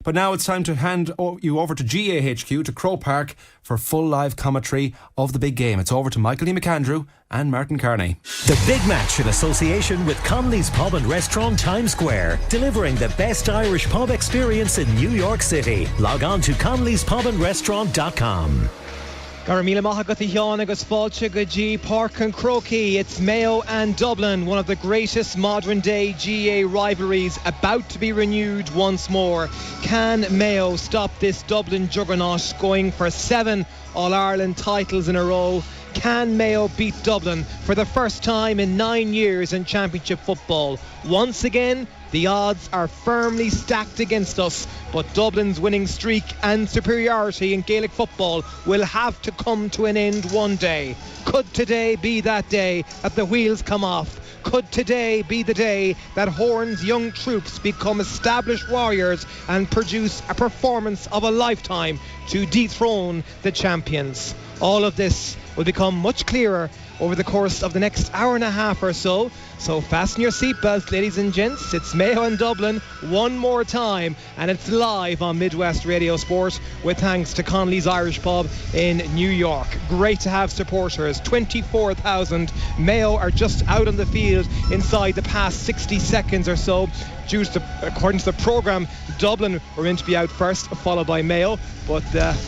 But now it's time to hand you over to GAHQ, to Croke Park, for full live commentary of the big game. It's over to Michael D. McAndrew and Martin Kearney. The big match in association with Connolly's Pub and Restaurant Times Square, delivering the best Irish pub experience in New York City. Log on to connollyspubandrestaurant.com. Garamila Mahagati Hian agus Fáilte go G Park and Croquet. It's Mayo and Dublin, one of the greatest modern day GA rivalries, about to be renewed once more. Can Mayo stop this Dublin juggernaut going for 7 All-Ireland titles in a row? Can Mayo beat Dublin for the first time in 9 years in Championship football? Once again, the odds are firmly stacked against us, but Dublin's winning streak and superiority in Gaelic football will have to come to an end one day. Could today be that day that the wheels come off? Could today be the day that Horn's young troops become established warriors and produce a performance of a lifetime to dethrone the champions? All of this will become much clearer over the course of the next hour and a half or so. So fasten your seatbelts, ladies and gents. It's Mayo and Dublin one more time, and it's live on Midwest Radio Sport with thanks to Connolly's Irish Pub in New York. Great to have supporters. 24,000. Mayo are just out on the field inside the past 60 seconds or so. According to the programme, Dublin were meant to be out first, followed by Mayo, but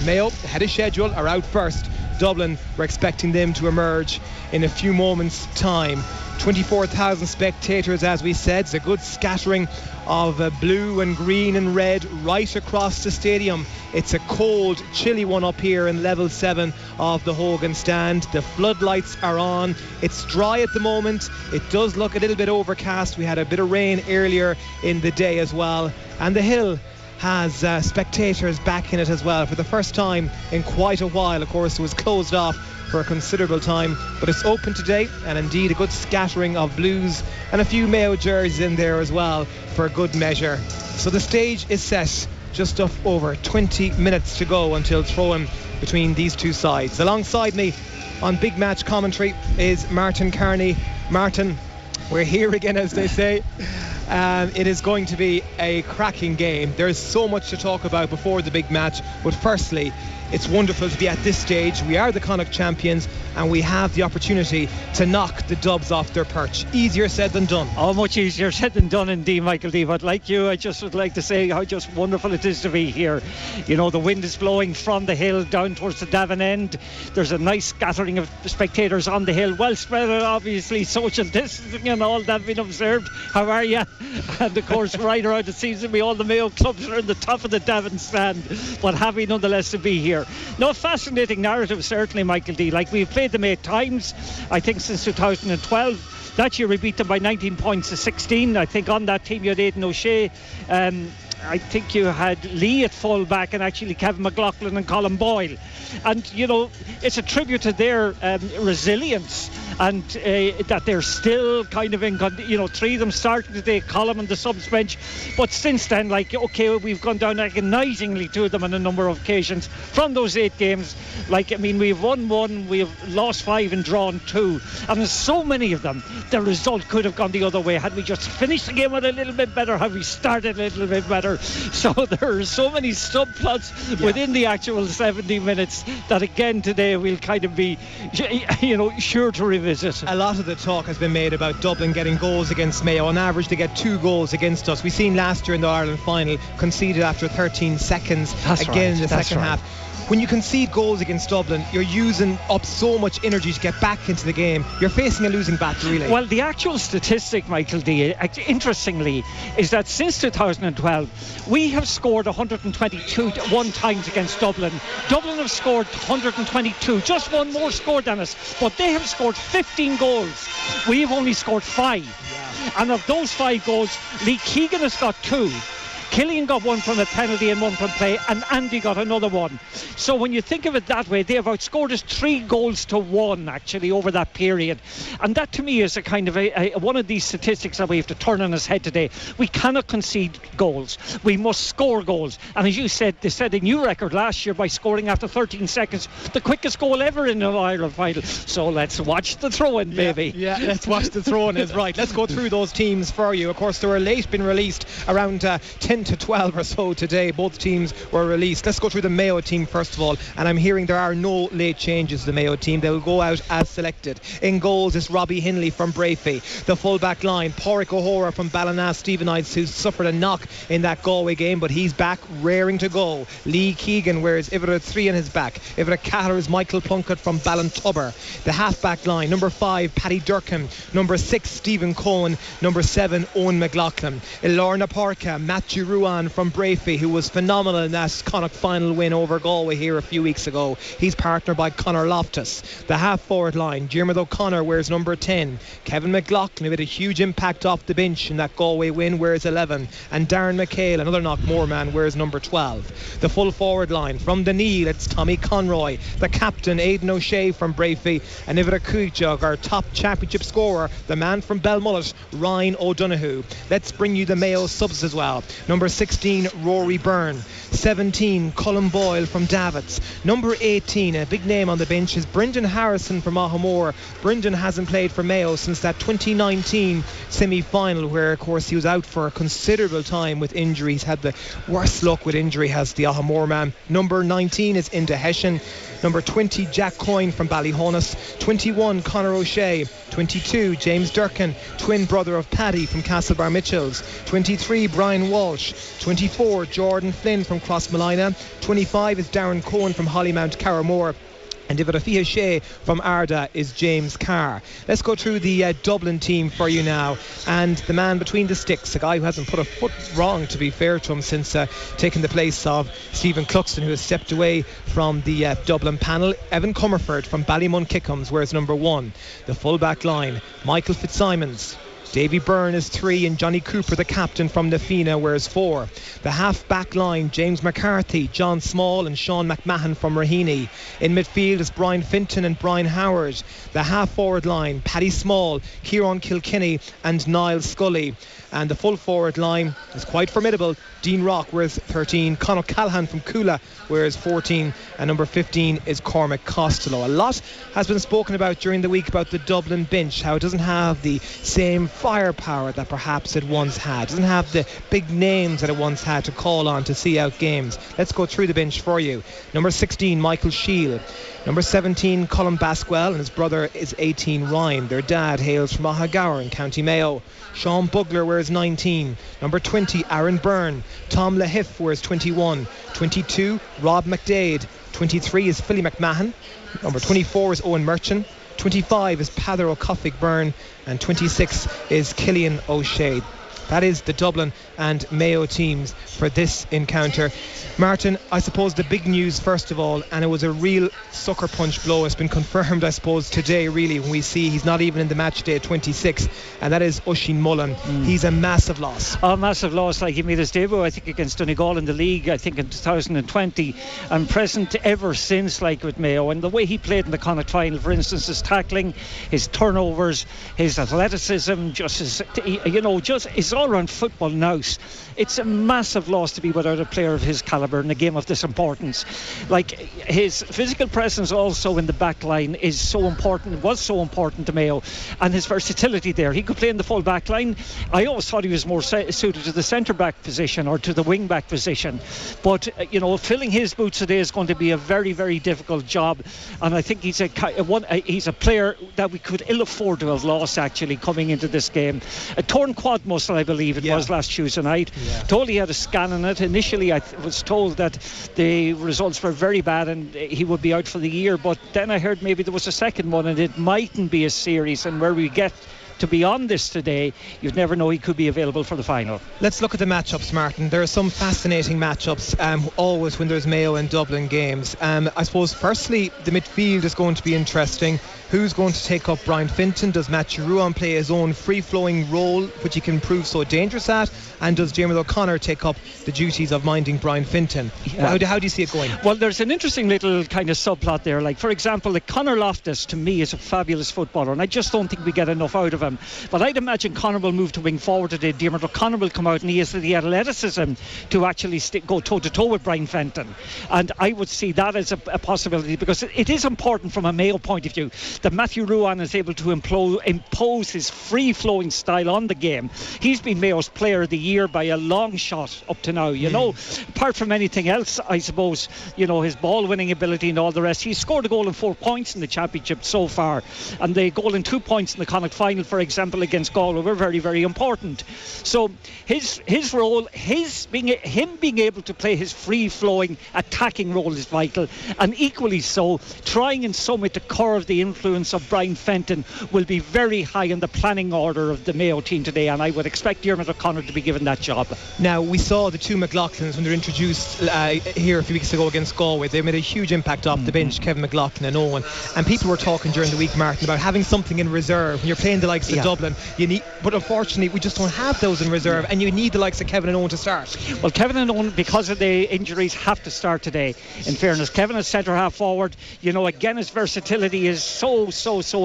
Mayo, ahead of schedule, are out first. Dublin, we're expecting them to emerge in a few moments' time. 24,000 spectators, as we said. It's a good scattering of blue and green and red right across the stadium. It's a cold, chilly one up here in level 7 of the Hogan stand. The floodlights are on. It's dry at the moment. It does look a little bit overcast. We had a bit of rain earlier in the day as well. And the hill has spectators back in it as well for the first time in quite a while. Of course, it was closed off for a considerable time, but it's open today, and indeed a good scattering of blues and a few Mayo jerseys in there as well for a good measure. So the stage is set. Just over 20 minutes to go until throw-in between these two sides. Alongside me on big match commentary is Martin Kearney. Martin, we're here again, as they say. It is going to be a cracking game. There's so much to talk about before the big match, but firstly, it's wonderful to be at this stage. We are the Connacht champions, and we have the opportunity to knock the Dubs off their perch. Easier said than done. Oh, much easier said than done indeed, Michael D. But like you, I just would like to say how just wonderful it is to be here. You know, the wind is blowing from the hill down towards the Davin end. There's a nice scattering of spectators on the hill, well spread out, obviously, social distancing and all that being observed. How are you? And of course, right around it seems to be all the Mayo clubs are in the top of the Davin stand, but happy nonetheless to be here. No, fascinating narrative, certainly, Michael D. Like, we've played them 8 times, I think, since 2012. That year we beat them by 19 points to 16. I think on that team you had Aidan O'Shea. I think you had Lee at full back, and actually Kevin McLaughlin and Colin Boyle. And, you know, it's a tribute to their resilience, and that they're still kind of in, you know, 3 of them starting today, Colin on the subs bench. But since then, like, okay, we've gone down agonisingly to them on a number of occasions from those 8 games. Like, I mean, we've won 1, we've lost 5 and drawn 2, and there's so many of them. The result could have gone the other way had we just finished the game with a little bit better, had we started a little bit better. So there are so many subplots within the actual 70 minutes that again today we'll kind of be, you know, sure to revisit. A lot of the talk has been made about Dublin getting goals against Mayo. On average they get 2 goals against us. We've seen last year in the Ireland final conceded after 13 seconds. That's again right. in the second half. When you concede goals against Dublin, you're using up so much energy to get back into the game. You're facing a losing battle, really. Well, the actual statistic, Michael D., interestingly, is that since 2012, we have scored 121 times against Dublin. Dublin have scored 122, just 1 more score than us, but they have scored 15 goals. We have only scored 5. Yeah. And of those 5 goals, Lee Keegan has got 2. Killian got 1 from a penalty and 1 from play, and Andy got another 1. So when you think of it that way, they have outscored us 3 goals to 1 actually over that period. And that to me is a kind of one of these statistics that we have to turn on its head today. We cannot concede goals. We must score goals. And as you said, they set a new record last year by scoring after 13 seconds, the quickest goal ever in an Ireland final. So let's watch the throw-in, baby. Yeah, let's watch the throw-in is right. Let's go through those teams for you. Of course, they were late been released around 10 10 to 12 or so today. Both teams were released. Let's go through the Mayo team first of all, and I'm hearing there are no late changes to the Mayo team. They will go out as selected. In goals is Robbie Hinley from Brafey. The full back line, Pádraig O'Hora from Ballina Stephenites, who suffered a knock in that Galway game, but he's back raring to go. Lee Keegan wears Ivara 3 on his back. Ivara Catter is Michael Plunkett from Ballintubber. The half back line, number 5 Paddy Durkin, number 6 Stephen Cohen, number 7 Owen McLaughlin. Ilorna Parka, Matthew Ruan from Brafey, who was phenomenal in that Connacht final win over Galway here a few weeks ago. He's partnered by Conor Loftus. The half forward line, Diarmuid O'Connor wears number 10. Kevin McLaughlin, who had a huge impact off the bench in that Galway win, wears 11. And Darren McHale, another Knockmore man, wears number 12. The full forward line, from the Neil, it's Tommy Conroy. The captain, Aidan O'Shea from Brafey. And Ivara Cúigeog, our top championship scorer, the man from Belmullet, Ryan O'Donoghue. Let's bring you the Mayo subs as well. Number 16 Rory Byrne, 17 Colin Boyle from Davits, number 18, a big name on the bench, is Brendan Harrison from Ahamore. Brendan hasn't played for Mayo since that 2019 semi-final, where of course he was out for a considerable time with injuries. Had the worst luck with injury, has the Ahamore man. Number 19 is Inda Hession. Number 20 Jack Coyne from Ballyhonus. 21 Conor O'Shea. 22 James Durkin, twin brother of Paddy from Castlebar Mitchells. 23 Brian Walsh. 24 Jordan Flynn from Crossmolina. 25 is Darren Cohen from Hollymount Carramore. And Ivara Fiachet from Arda is James Carr. Let's go through the Dublin team for you now. And the man between the sticks, a guy who hasn't put a foot wrong, to be fair to him, since taking the place of Stephen Cluxton, who has stepped away from the Dublin panel. Evan Comerford from Ballymun-Kickham's wears number 1. The full back line, Michael Fitzsimons. Davy Byrne is 3, and Johnny Cooper, the captain from Nafina, wears 4. The half back line, James McCarthy, John Small and Sean McMahon from Raheny. In midfield is Brian Finton and Brian Howard. The half forward line, Paddy Small, Kieran Kilkenny and Niall Scully. And the full forward line is quite formidable. Dean Rock wears 13, Conor Callahan from Coola wears 14, and number 15 is Cormac Costello. A lot has been spoken about during the week about the Dublin bench, how it doesn't have the same firepower that perhaps it once had, doesn't have the big names that it once had to call on to see out games. Let's go through the bench for you. Number 16 Michael Shield, number 17 Colin Basquel, and his brother is 18 Ryan. Their dad hails from Ahagower in County Mayo. Sean Bugler wears 19. Number 20 Aaron Byrne. Tom Lahiff wears 21. 22 Rob McDade. 23 is Philly McMahon. Number 24 is Owen Merchant. 25 is Pather O'Coffig Byrne, and 26 is Killian O'Shea. That is the Dublin and Mayo teams for this encounter. Martin, I suppose the big news first of all, and it was a real sucker punch blow, it's been confirmed I suppose today really, when we see he's not even in the match day 26, and that is Oisín Mullen. He's a massive loss. A massive loss. Like, he made his debut I think against Donegal in the league, I think in 2020, and present ever since, like, with Mayo. And the way he played in the Connacht final, for instance, his tackling, his turnovers, his athleticism, just his, just his all-round football nous. It's a massive loss to be without a player of his calibre in a game of this importance. Like, his physical presence also in the back line is so important, was so important to Mayo, and his versatility there. He could play in the full back line. I always thought he was more suited to the centre back position or to the wing back position, but filling his boots today is going to be a very, very difficult job, and I think he's a player that we could ill afford to have lost actually coming into this game. A torn quad muscle, I believe it was last Tuesday night. Told he had a scan on it. Initially I was told that the results were very bad and he would be out for the year, but then I heard maybe there was a second one and it mightn't be as serious, and where we get to be on this today, you'd never know he could be available for the final. Let's look at the matchups, Martin. There are some fascinating matchups always when there's Mayo and Dublin games. I suppose firstly the midfield is going to be interesting. Who's going to take up Brian Finton? Does Matthew Ruan play his own free-flowing role, which he can prove so dangerous at? And does Diarmuid O'Connor take up the duties of minding Brian Finton? How do you see it going? Well, there's an interesting little kind of subplot there. Like, for example, Conor Loftus, to me, is a fabulous footballer, and I just don't think we get enough out of him. him. But I'd imagine Conor will move to wing forward today. Diarmuid O'Connor will come out, and he has the athleticism to actually go toe-to-toe with Brian Fenton. And I would see that as a possibility, because it is important from a Mayo point of view that Matthew Ruan is able to impose his free-flowing style on the game. He's been Mayo's player of the year by a long shot up to now, you know. Apart from anything else, I suppose, you know, his ball-winning ability and all the rest. He's scored a goal and 4 points in the championship so far, and the goal and 2 points in the Connacht final, for example, against Galway, were very, very important. So his role, him being able to play his free-flowing attacking role is vital, and equally so, trying in some way to curb the influence of Brian Fenton will be very high in the planning order of the Mayo team today, and I would expect Diarmuid O'Connor to be given that job. Now, we saw the two McLaughlins when they were introduced here a few weeks ago against Galway. They made a huge impact off the bench, Kevin McLaughlin and Owen, and people were talking during the week, Martin, about having something in reserve when you're playing the likes of Dublin. But unfortunately we just don't have those in reserve, and you need the likes of Kevin and Owen to start. Well, Kevin and Owen, because of the injuries, have to start today, in fairness. Kevin is centre half forward, you know, again, his versatility is so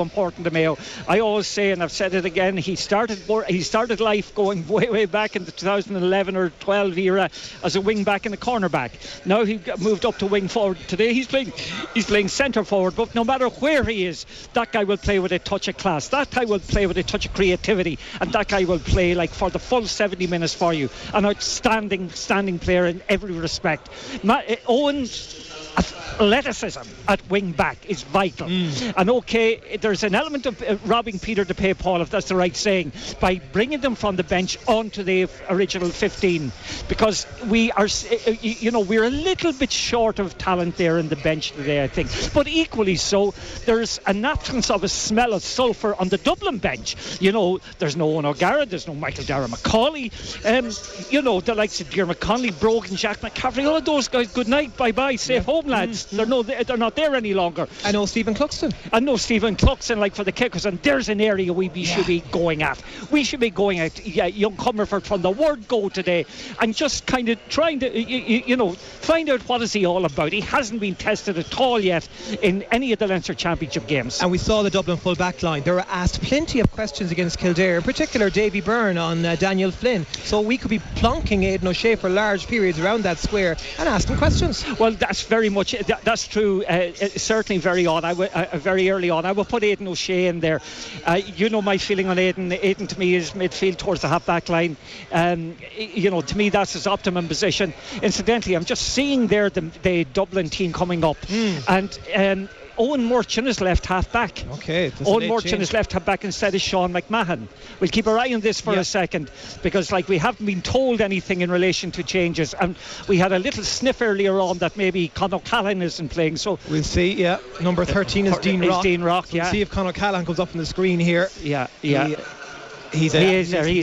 important to Mayo. I always say, and I've said it again, he started life going way back in the 2011 or 12 era as a wing back and a corner back. Now he moved up to wing forward. Today he's playing centre forward, but no matter where he is, that guy will play with a touch of class, that guy will play with a touch of creativity, and that guy will play like for the full 70 minutes for you. An outstanding player in every respect. Owen's athleticism at wing back is vital, and okay, there's an element of robbing Peter to pay Paul, if that's the right saying, by bringing them from the bench onto the original 15, because we are, you know, we're a little bit short of talent there in the bench today, I think. But equally so, there's an absence of a smell of sulphur on the Dublin bench. You know, there's no Owen O'Gara, there's no Michael Dara McCauley, you know, the likes of Diarmuid Connolly, Brogan, Jack McCaffrey, all of those guys, good night, bye bye, safe home, lads. They're not there any longer. I know Stephen Cluxton, like for the kickers, and there's an area we should be going at. We should be going at young Comerford from the word go today, and just kind of trying to you know, find out what is he all about. He hasn't been tested at all yet in any of the Leinster Championship games. And we saw the Dublin full back line. They were asked plenty of questions against Kildare, in particular Davy Byrne on Daniel Flynn. So we could be plonking Aidan O'Shea for large periods around that square and asking questions. Well, that's very much that's true. Certainly very early on. I would put Aidan O'Shea in there. You know my feeling on Aidan. Aidan to me is midfield towards the half back line. You know, to me that's his optimum position. Incidentally, I'm just seeing there the Dublin team coming up, and Owen Murchan is left half back. Okay. Owen Murchan is left half back instead of Sean McMahon. We'll keep our eye on this for a second, because like we haven't been told anything in relation to changes, and we had a little sniff earlier on that maybe Conor Callahan isn't playing. So we'll see. Yeah, number 13 is Dean Rock. So we'll see if Conor Callahan comes up on the screen here. Yeah. He's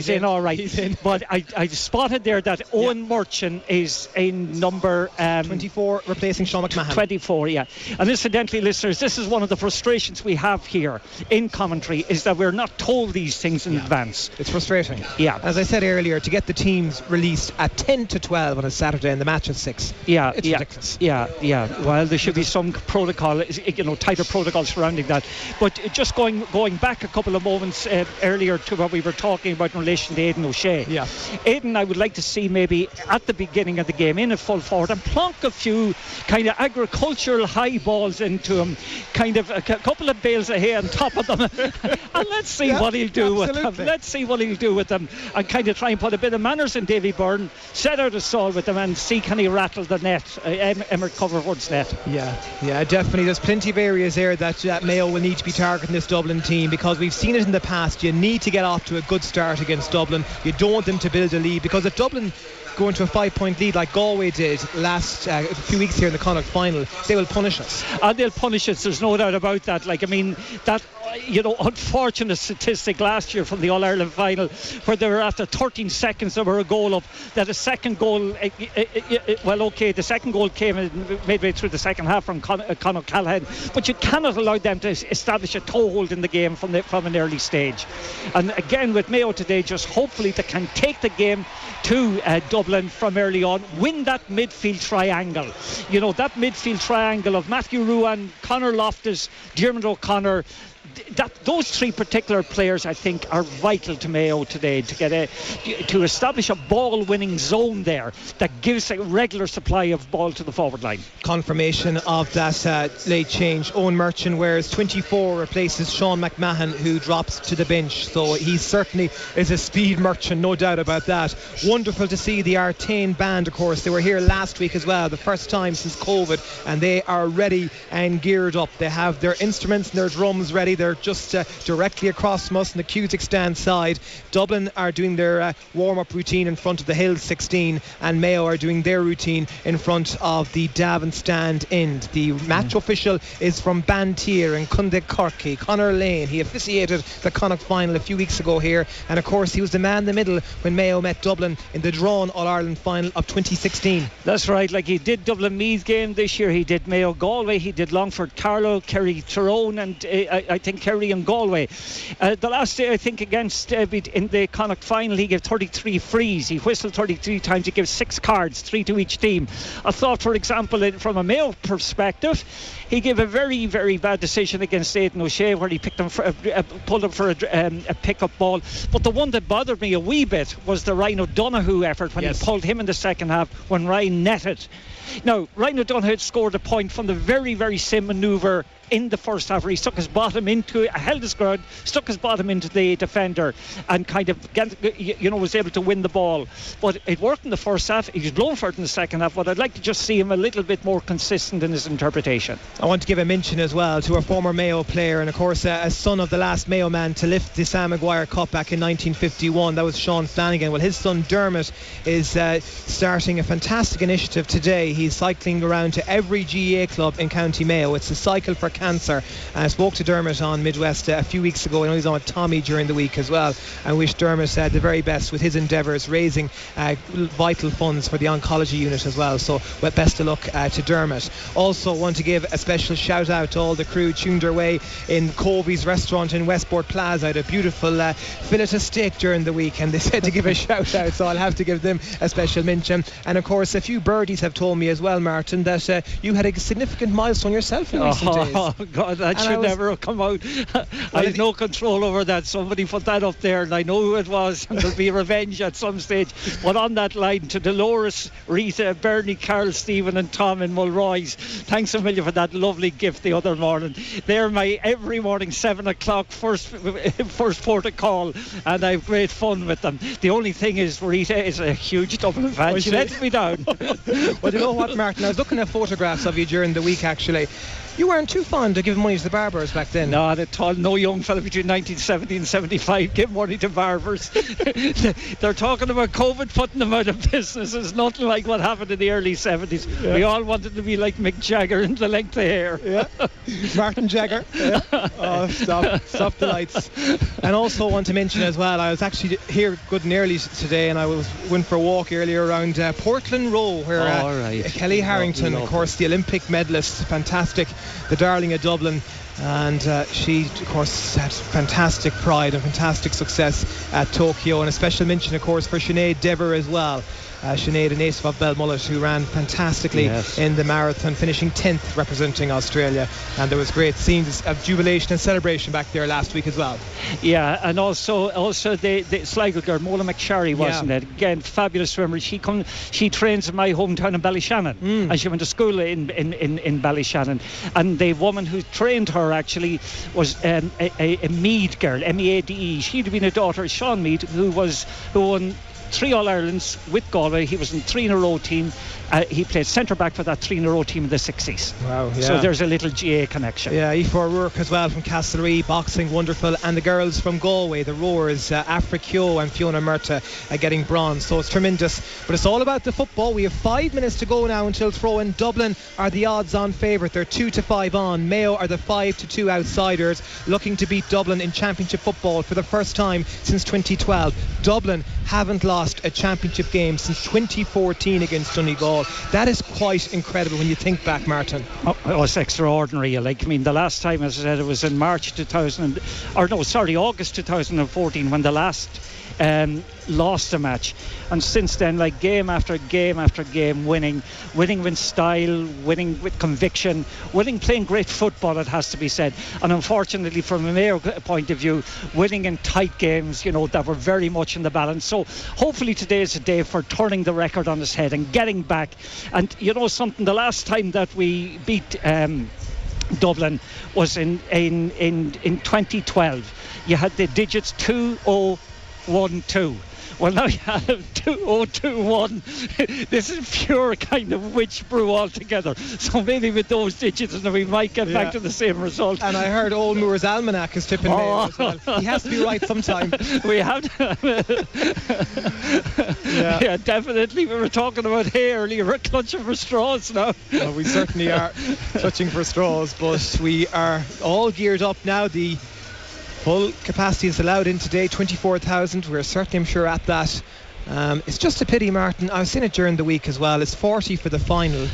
in all right. He's in. But I spotted there that Owen Murchan is in number 24, replacing Sean McMahon. 24, yeah. And incidentally, listeners, this is one of the frustrations we have here in commentary, is that we're not told these things in advance. It's frustrating. Yeah. As I said earlier, to get the teams released at 10 to 12 on a Saturday and the match at 6. Yeah, it's ridiculous. Yeah. Well, there should be some protocol, you know, tighter protocol surrounding that. But just going back a couple of moments earlier to what we were talking about in relation to Aidan O'Shea. Yeah. Aidan, I would like to see maybe at the beginning of the game in a full forward and plonk a few kind of agricultural high balls into him, kind of a couple of bales of hay on top of them, and let's see what he'll do with them. Let's see what he'll do with them, and kind of try and put a bit of manners in Davy Byrne, set out a stall with them, and see can he rattle the net, Emmett Comerford's net. Yeah, definitely. There's plenty of areas there that Mayo will need to be targeting this Dublin team, because we've seen it in the past. You need to get off to a good start against Dublin. You don't want them to build a lead, because if Dublin go into a 5-point lead like Galway did last a few weeks here in the Connacht final, they will punish us. And they'll punish us, there's no doubt about that. Like, I mean, that, you know, unfortunate statistic last year from the All-Ireland final, where they were after 13 seconds they were a goal up, that a second goal the second goal came midway through the second half from Conor Callahan, but you cannot allow them to establish a toehold in the game from an early stage. And again with Mayo today, just hopefully they can take the game to Dublin from early on, win that midfield triangle. You know, that midfield triangle of Matthew Ruan, Conor Loftus, Diarmuid O'Connor, those three particular players, I think, are vital to Mayo today to establish a ball-winning zone there that gives a regular supply of ball to the forward line. Confirmation of that late change. Owen Merchant wears 24, replaces Sean McMahon, who drops to the bench. So he certainly is a speed merchant, no doubt about that. Wonderful to see the Artane band, of course. They were here last week as well, the first time since COVID, and they are ready and geared up. They have their instruments and their drums ready. They're just directly across from us on the Cusick stand side. Dublin are doing their warm-up routine in front of the Hill 16, and Mayo are doing their routine in front of the Davin stand end. The match official is from Bantier and Cundekirky, Conor Lane. He officiated the Connacht final a few weeks ago here, and of course he was the man in the middle when Mayo met Dublin in the drawn All-Ireland final of 2016. That's right, like he did Dublin Meath game this year, he did Mayo Galway, he did Longford Carlow, Kerry Tyrone, and I think Kerry and Galway. The last day, I think, against in the Connacht final, he gave 33 frees. He whistled 33 times. He gave 6 cards, 3 to each team. I thought, for example, from a Mayo perspective, he gave a very, very bad decision against Aidan O'Shea, where he pulled him for a pick-up ball. But the one that bothered me a wee bit was the Ryan O'Donoghue effort when he pulled him in the second half when Ryan netted. Now, Ryan O'Donoghue had scored a point from the very, very same manoeuvre in the first half, where he stuck his bottom held his ground, stuck his bottom into the defender, and kind of was able to win the ball. But it worked in the first half. He was blown for it in the second half, but I'd like to just see him a little bit more consistent in his interpretation. I want to give a mention as well to a former Mayo player, and of course a son of the last Mayo man to lift the Sam Maguire Cup back in 1951. That was Sean Flanagan. Well, his son Dermot is starting a fantastic initiative today. He's cycling around to every GAA club in County Mayo. It's a cycle for cancer. I spoke to Dermot on Midwest a few weeks ago. I know he's on with Tommy during the week as well, and wish Dermot the very best with his endeavours, raising vital funds for the oncology unit as well. So best of luck to Dermot. Also want to give a special shout out to all the crew tuned their way in Kobe's restaurant in Westport Plaza. I had a beautiful fillet of steak during the week, and they said to give a shout out, so I'll have to give them a special mention. And of course a few birdies have told me as well, Martin, that you had a significant milestone yourself in recent days. Oh God, that should never have come out. I had no control over that. Somebody put that up there, and I know who it was, and there'll be revenge at some stage. But on that line, to Dolores, Rita, Bernie, Carl, Stephen and Tom in Mulroy's, thanks a million for that lovely gift the other morning. They're my every morning 7 o'clock first port of call, and I have great fun with them. The only thing is, Rita is a huge Dublin fan. She lets me down. Well, you know what, Martin, I was looking at photographs of you during the week actually. You weren't too fond of giving money to the barbers back then. Not at all. No young fella between 1970 and 75 give money to barbers. They're talking about COVID putting them out of business. It's nothing like what happened in the early 70s. Yeah. We all wanted to be like Mick Jagger in the length of hair. Yeah. Martin Jagger. Yeah. Oh, stop the lights. And also want to mention as well, I was actually here good and early today, and I went for a walk earlier around Portland Row, where Kelly Harrington, of course, the Olympic medalist, fantastic, the darling of Dublin, and she of course had fantastic pride and fantastic success at Tokyo, and a special mention of course for Sinead Dever as well. Sinead, a native of Belmullet, who ran fantastically in the marathon, finishing 10th representing Australia, and there was great scenes of jubilation and celebration back there last week as well. Yeah, and also the Sligo girl, Mola McSharry, wasn't it? Again, fabulous swimmer. She trains in my hometown in Ballyshannon, and she went to school in Ballyshannon, and the woman who trained her actually was a Mead girl, Meade. She'd been a daughter of Sean Meade, who won 3 All-Irelands with Galway. He was in 3 in a row team. He played centre back for that 3 in a row team in the 60s. Wow, yeah. So there's a little GA connection. Yeah, Aoife O'Rourke as well from Castlereagh, boxing wonderful, and the girls from Galway, the Roars, Afra Kyo and Fiona Murta getting bronze. So it's tremendous, but it's all about the football. We have 5 minutes to go now until throw-in. Dublin are the odds-on favourite. They're 2-5 on. Mayo are the 5-2 outsiders, looking to beat Dublin in championship football for the first time since 2012. Dublin haven't lost a championship game since 2014 against Donegal. That is quite incredible when you think back, Martin. Oh, it's extraordinary. The last time, as I said, it was in August 2014 when the last lost a match, and since then, like, game after game after game, winning with style, winning with conviction, winning playing great football, it has to be said. And unfortunately, from a Mayo point of view, winning in tight games, that were very much in the balance. So hopefully today is a day for turning the record on its head and getting back. And something, the last time that we beat Dublin was in 2012. You had the digits 2012. Well, now you have 2021. This is pure kind of witch brew altogether. So maybe with those digits, we might get back to the same result. And I heard Old Moore's Almanac is tipping Mayo as well. He has to be right sometime. We have to. Yeah, definitely. We were talking about hay earlier. We're clutching for straws now. Well, we certainly are clutching for straws, but we are all geared up now. The full capacity is allowed in today, 24,000. We're certainly, I'm sure, at that. It's just a pity, Martin. I was saying it during the week as well. It's 40 for the final.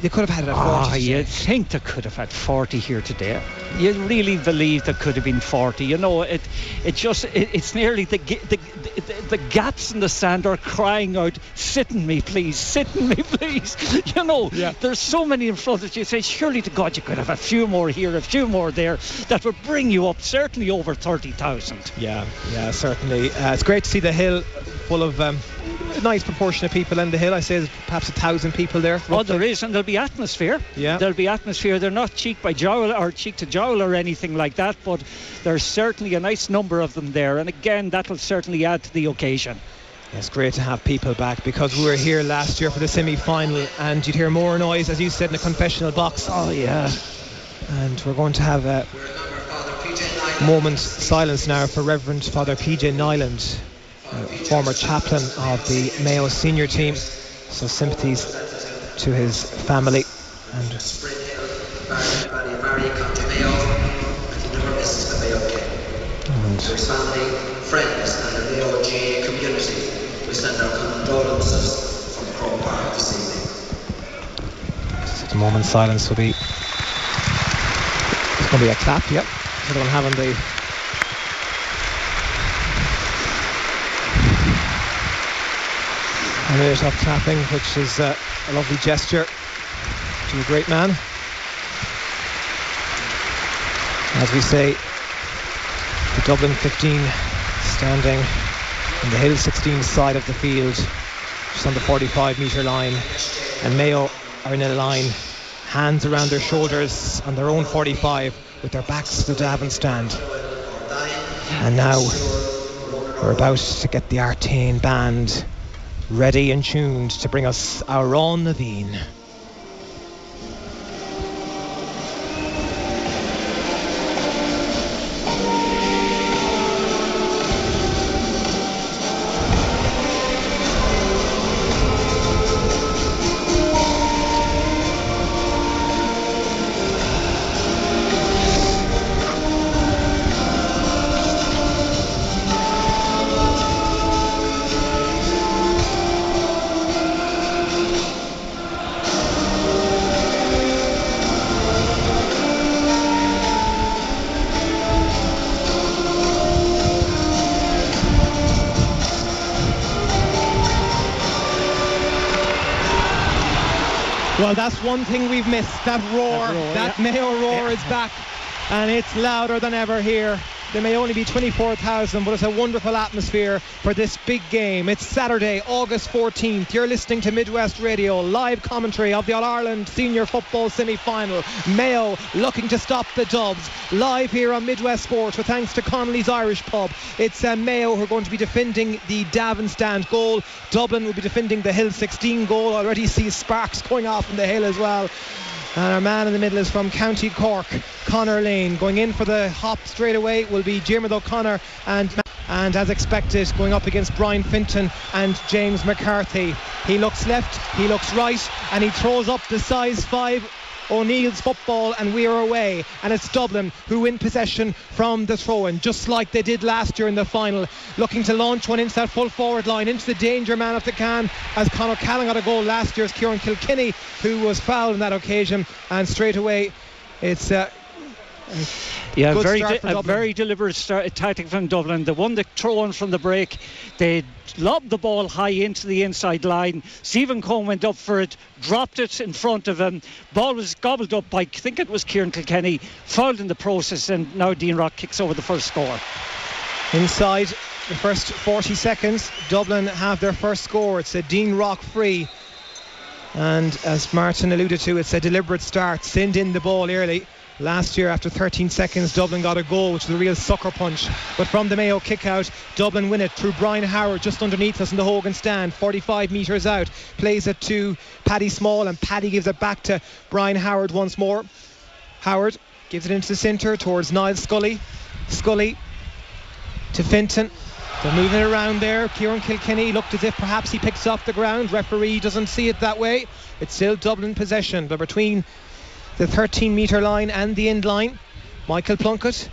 They could have had it at 40. You'd think they could have had 40 here today. You really believe there could have been 40. It's nearly the gaps in the sand are crying out, sit in me please. There's so many in front of you. Say, surely to God you could have a few more here, a few more there, that would bring you up certainly over 30,000. Yeah, certainly. It's great to see the hill full of a nice proportion of people in the hill. I say there's perhaps 1,000 people there. Oh, there is, and there'll be atmosphere. Yeah, there'll be atmosphere. They're not cheek to jowl or anything like that, but there's certainly a nice number of them there, and again, that'll certainly add to the occasion. It's great to have people back, because we were here last year for the semi-final and you'd hear more noise, as you said, in the confessional box. Oh yeah. And we're going to have a moment's silence now for Reverend Father PJ Nyland, former chaplain of the Mayo senior team. So sympathies to his family. And to his family, friends, and the Mayo GA community, we send our condolences from Croke Park this evening. So the moment's silence will be. It's going to be a clap, yep. So they're going to have on the. A minute of clapping, which is a lovely gesture to a great man. As we say, the Dublin 15 standing in the Hill 16 side of the field, just on the 45-metre line, and Mayo are in a line, hands around their shoulders on their own 45, with their backs to the Davin stand. And now we're about to get the Artane band ready and tuned to bring us our own Naveen. Well, that's one thing we've missed, that roar, that Mayo roar is back, and it's louder than ever here. There may only be 24,000, but it's a wonderful atmosphere for this big game. It's Saturday, August 14th. You're listening to Midwest Radio, live commentary of the All-Ireland Senior Football Semi-Final. Mayo looking to stop the Dubs. Live here on Midwest Sports with thanks to Connolly's Irish Pub. It's Mayo who are going to be defending the Davin stand goal. Dublin will be defending the Hill 16 goal. Already see sparks going off in the Hill as well. And our man in the middle is from County Cork, Conor Lane. Going in for the hop straight away will be Diarmuid O'Connor, and as expected, going up against Brian Finton and James McCarthy. He looks left, he looks right, and he throws up the size 5 O'Neill's football, and we are away. And it's Dublin who win possession from the throw-in, just like they did last year in the final, looking to launch one into that full forward line, into the danger man if they can, as Conor Callan got a goal last year as Kieran Kilkenny, who was fouled on that occasion. And straight away it's Yeah, Good very deliberate tactic from Dublin. They won the throw-in from the break. They lobbed the ball high into the inside line. Stephen Cohn went up for it, dropped it in front of him. Ball was gobbled up by, I think it was Kieran Kilkenny, fouled in the process, and now Dean Rock kicks over the first score. Inside the first 40 seconds, Dublin have their first score. It's a Dean Rock free. And as Martin alluded to, it's a deliberate start. Send in the ball early. Last year, after 13 seconds, Dublin got a goal, which was a real sucker punch. But from the Mayo kick-out, Dublin win it through Brian Howard, just underneath us in the Hogan stand, 45 metres out. Plays it to Paddy Small, and Paddy gives it back to Brian Howard once more. Howard gives it into the centre towards Niall Scully. Scully to Finton. They're moving around there. Kieran Kilkenny looked as if perhaps he picks off the ground. Referee doesn't see it that way. It's still Dublin possession, but between the 13 metre line and the end line, Michael Plunkett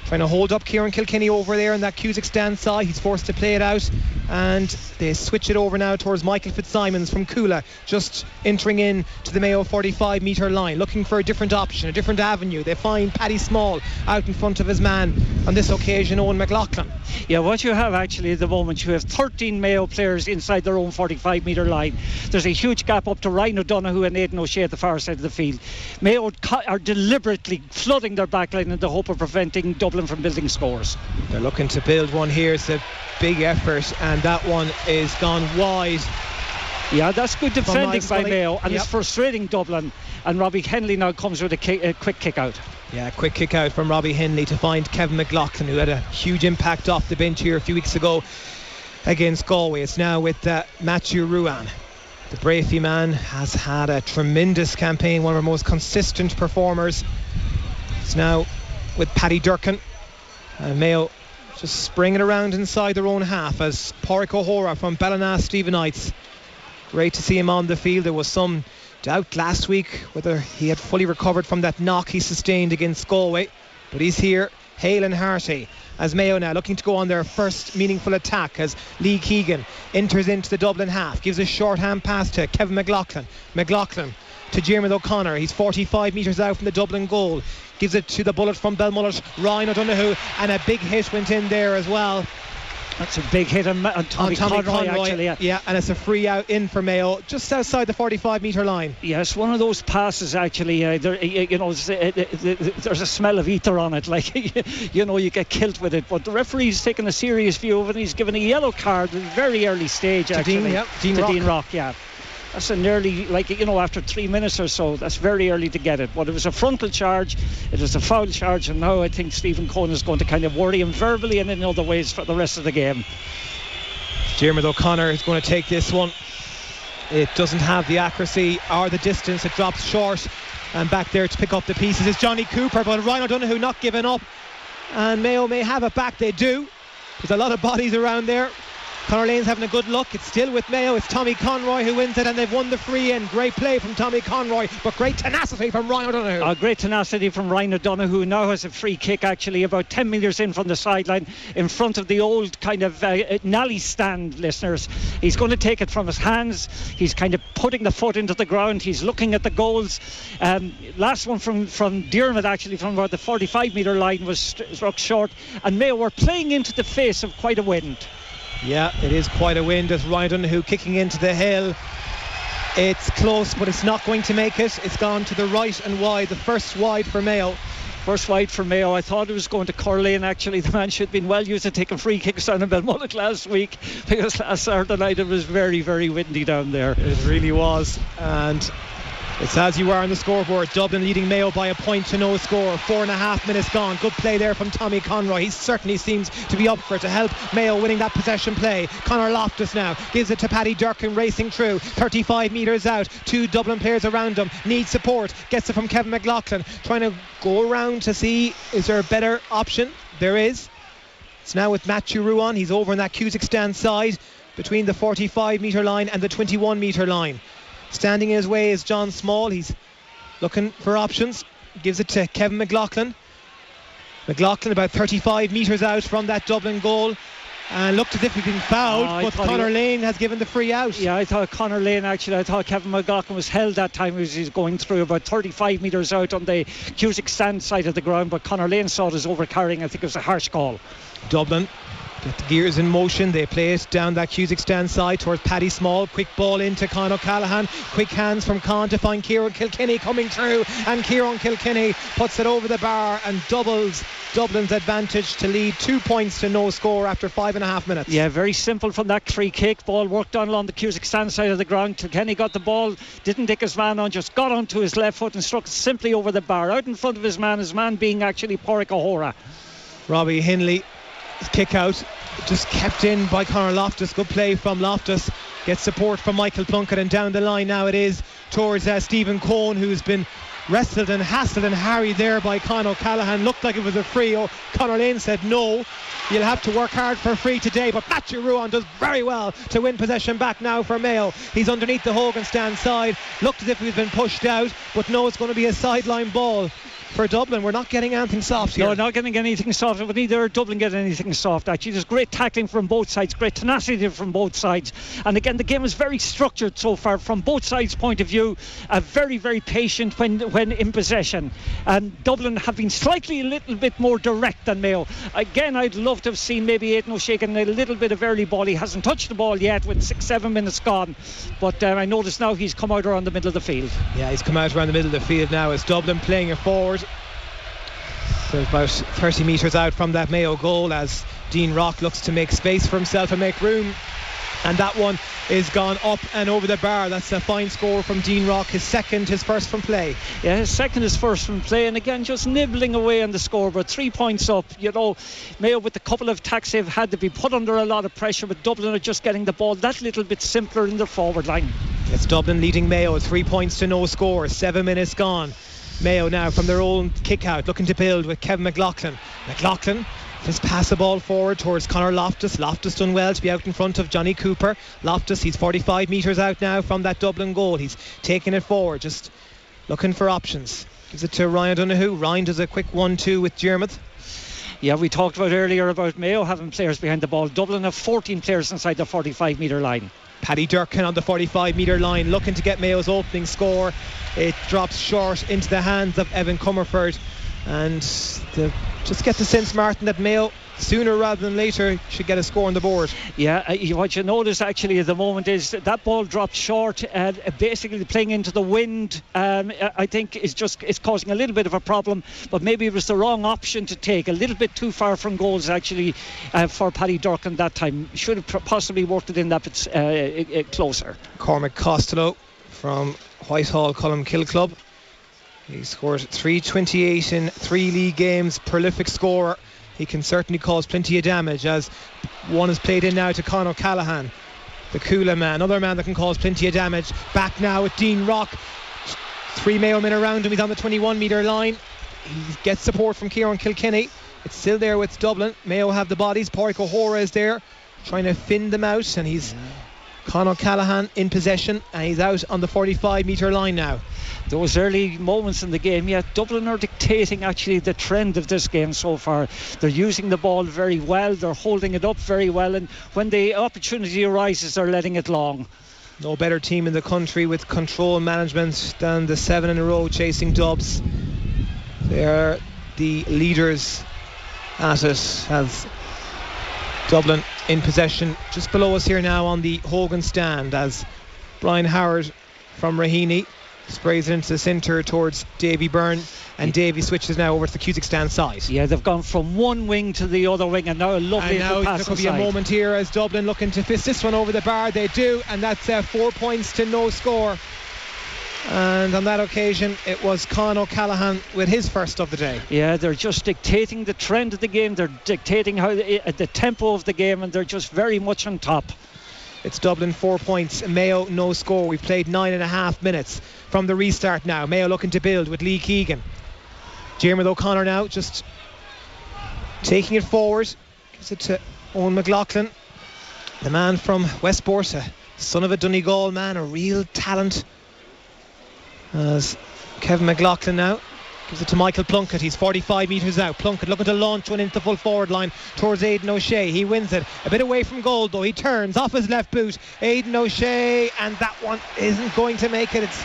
trying to hold up Kieran Kilkenny over there in that Cusack stand side. He's forced to play it out, and they switch it over now towards Michael Fitzsimons from Coola, just entering in to the Mayo 45 metre line, looking for a different option, a different avenue. They find Paddy Small out in front of his man, on this occasion Owen McLaughlin. Yeah, what you have actually at the moment, you have 13 Mayo players inside their own 45 metre line. There's a huge gap up to Ryan O'Donoghue and Aidan O'Shea at the far side of the field. Mayo are deliberately flooding their backline in the hope of preventing Dublin from building scores. They're looking to build one here. It's a big effort, and that one is gone wide. Yeah, that's good defending by Mayo, and Yep. it's frustrating Dublin. And Robbie Henley now comes with a quick kick out. Yeah, quick kick out from Robbie Henley to find Kevin McLaughlin, who had a huge impact off the bench here a few weeks ago against Galway. It's now with Matthew Ruan. The Brafey man has had a tremendous campaign, one of our most consistent performers. It's now with Paddy Durkin. Mayo just springing around inside their own half as Pádraig O'Hora from Ballina Stephenites. Great to see him on the field. There was some doubt last week whether he had fully recovered from that knock he sustained against Galway, but he's here, hale and hearty, as Mayo now looking to go on their first meaningful attack as Lee Keegan enters into the Dublin half, gives a short hand pass to Kevin McLaughlin. McLaughlin to Diarmuid O'Connor. He's 45 metres out from the Dublin goal, gives it to the bullet from Belmullet, Ryan O'Donoghue, and a big hit went in there as well. That's a big hit on Tommy Conroy actually. Yeah, and it's a free out in for Mayo, just outside the 45 metre line. Yes, one of those passes actually. There's a smell of ether on it, like you get killed with it. But the referee's taking a serious view of it, and he's given a yellow card at a very early stage actually Dean to Rock. Dean Rock. Yeah. That's an early, after 3 minutes or so, that's very early to get it. But it was a frontal charge, it was a foul charge, and now I think Stephen Cohn is going to kind of worry him verbally and in other ways for the rest of the game. Diarmuid O'Connor is going to take this one. It doesn't have the accuracy or the distance, it drops short, and back there to pick up the pieces is Johnny Cooper, but Ryan O'Donoghue not giving up, and Mayo may have it back. They do. There's a lot of bodies around there. Conor Lane's having a good look. It's still with Mayo. It's Tommy Conroy who wins it, and they've won the free in. Great play from Tommy Conroy, but great tenacity from Ryan O'Donoghue. Great tenacity from Ryan O'Donoghue. Now has a free kick actually about 10 metres in from the sideline, in front of the old kind of Nally stand, listeners. He's going to take it from his hands. He's kind of putting the foot into the ground. He's looking at the goals. Last one from Diarmuid actually, from about the 45 metre line, was struck short, and Mayo were playing into the face of quite a wind. Yeah, it is quite a wind as Ryan O'Donoghue kicking into the hill. It's close, but it's not going to make it. It's gone to the right and wide. The first wide for Mayo. First wide for Mayo. I thought it was going to Corlane actually. The man should have been well used to taking free kicks down in Belmullet last week, because last Saturday night it was very, very windy down there. It really was. And it's as you are on the scoreboard. Dublin leading Mayo by a point to no score. 4.5 minutes gone. Good play there from Tommy Conroy. He certainly seems to be up for it, to help Mayo winning that possession play. Conor Loftus now gives it to Paddy Durkin, racing through 35 metres out. 2 Dublin players around him, needs support, gets it from Kevin McLaughlin, trying to go around to see is there a better option. There is. It's now with Matthew Ruan. He's over on that Cusack stand side between the 45 metre line and the 21 metre line. Standing in his way is John Small. He's looking for options. Gives it to Kevin McLaughlin. McLaughlin about 35 metres out from that Dublin goal. and looked as if he'd been fouled, but Conor Lane has given the free out. Yeah, I thought Conor Lane, actually, I thought Kevin McLaughlin was held that time as he's going through about 35 metres out on the Cusick stand side of the ground, but Conor Lane saw it as overcarrying. I think it was a harsh call. Dublin get the gears in motion. They play it down that Cusick stand side towards Paddy Small. Quick ball into Con O'Callaghan. Quick hands from Con to find Kieran Kilkenny coming through, and Kieran Kilkenny puts it over the bar and doubles Dublin's advantage to lead 2 points to no score after 5.5 minutes. Yeah, very simple from that free kick. Ball worked on along the Cusick stand side of the ground. Kilkenny got the ball, didn't take his man on, just got onto his left foot and struck it simply over the bar, out in front of his man being actually Pádraig O'Hora. Robbie Hindley, kick out, just kept in by Conor Loftus. Good play from Loftus, gets support from Michael Plunkett, and down the line now it is towards Stephen Cohn, who's been wrestled and hassled and harried there by Con O'Callaghan. Looked like it was a free. Conor Lane said no, you'll have to work hard for free today, but Matthew Ruan does very well to win possession back now for Mayo. He's underneath the Hogan stand side, looked as if he'd been pushed out, but no, it's going to be a sideline ball for Dublin. We're not getting anything soft here. No, not getting anything soft, but neither Dublin get anything soft. Actually, there's great tackling from both sides, great tenacity from both sides, and again the game is very structured so far from both sides' point of view. Very, very patient when in possession, and Dublin have been slightly a little bit more direct than Mayo. Again, I'd love to have seen maybe Aidan O'Shea getting a little bit of early ball. He hasn't touched the ball yet with 6-7 minutes gone, but I notice now he's come out around the middle of the field. Yeah, he's come out around the middle of the field now as Dublin playing it forward. They're about 30 metres out from that Mayo goal as Dean Rock looks to make space for himself and make room, and that one is gone up and over the bar. That's a fine score from Dean Rock, his second, his first from play. Yeah, his second, his first from play, and again just nibbling away on the score, but 3 points up. You know, Mayo with a couple of attacks they've had to be put under a lot of pressure, but Dublin are just getting the ball that little bit simpler in their forward line. It's Dublin leading Mayo 3 points to no score, 7 minutes gone. Mayo now from their own kick out looking to build with Kevin McLaughlin. Just pass the ball forward towards Conor Loftus. Loftus done well to be out in front of Johnny Cooper. Loftus, he's 45 metres out now from that Dublin goal. He's taking it forward, just looking for options. Gives it to Ryan Donoghue. Ryan does a quick 1-2 with Diarmuid. Yeah, we talked about earlier about Mayo having players behind the ball. Dublin have 14 players inside the 45 metre line. Paddy Durkin on the 45 metre line looking to get Mayo's opening score. It drops short into the hands of Evan Comerford, and just get the sense, Martin, that Mayo sooner rather than later should get a score on the board. Yeah, what you notice actually at the moment is that ball dropped short, basically playing into the wind. I think it's causing a little bit of a problem, but maybe it was the wrong option to take, a little bit too far from goals actually for Paddy Durkin that time. Should have possibly worked it in that bit closer. Cormac Costello from Whitehall Columkill Club, he scored 328 in 3 league games, prolific scorer. He can certainly cause plenty of damage, as one is played in now to Con O'Callaghan, the Coola man, another man that can cause plenty of damage. Back now with Dean Rock, 3 Mayo men around him. He's on the 21 metre line. He gets support from Kieran Kilkenny. It's still there with Dublin. Mayo have the bodies. Pádraig O'Hora is there trying to fin them out, and he's Con O'Callaghan in possession, and he's out on the 45 metre line now. Those early moments in the game, Dublin are dictating actually the trend of this game so far. They're using the ball very well, they're holding it up very well, and when the opportunity arises they're letting it long. No better team in the country with control management than the 7 in a row chasing Dubs. They're the leaders at it, as Dublin in possession just below us here now on the Hogan stand, as Brian Howard from Raheny sprays it into the centre towards Davy Byrne, and Davy switches now over to the Cusick stand side. Yeah, they've gone from one wing to the other wing, and now a lovely pass there could be a moment here as Dublin looking to fist this one over the bar. They do, and that's 4 points to no score. And on that occasion it was Con O'Callaghan with his first of the day. Yeah, they're just dictating the trend of the game, they're dictating how the tempo of the game, and they're just very much on top. It's Dublin 4 points, Mayo no score. We've played 9.5 minutes from the restart now. Mayo looking to build with Lee Keegan. Diarmuid O'Connor now just taking it forward, gives it to Owen McLaughlin, the man from Westport, son of a Donegal man, a real talent. As Kevin McLaughlin now Gives it to Michael Plunkett. He's 45 metres out. Plunkett looking to launch one into the full forward line towards Aidan O'Shea. He wins it. A bit away from goal though. He turns off his left boot. Aidan O'Shea, and that one isn't going to make it. It's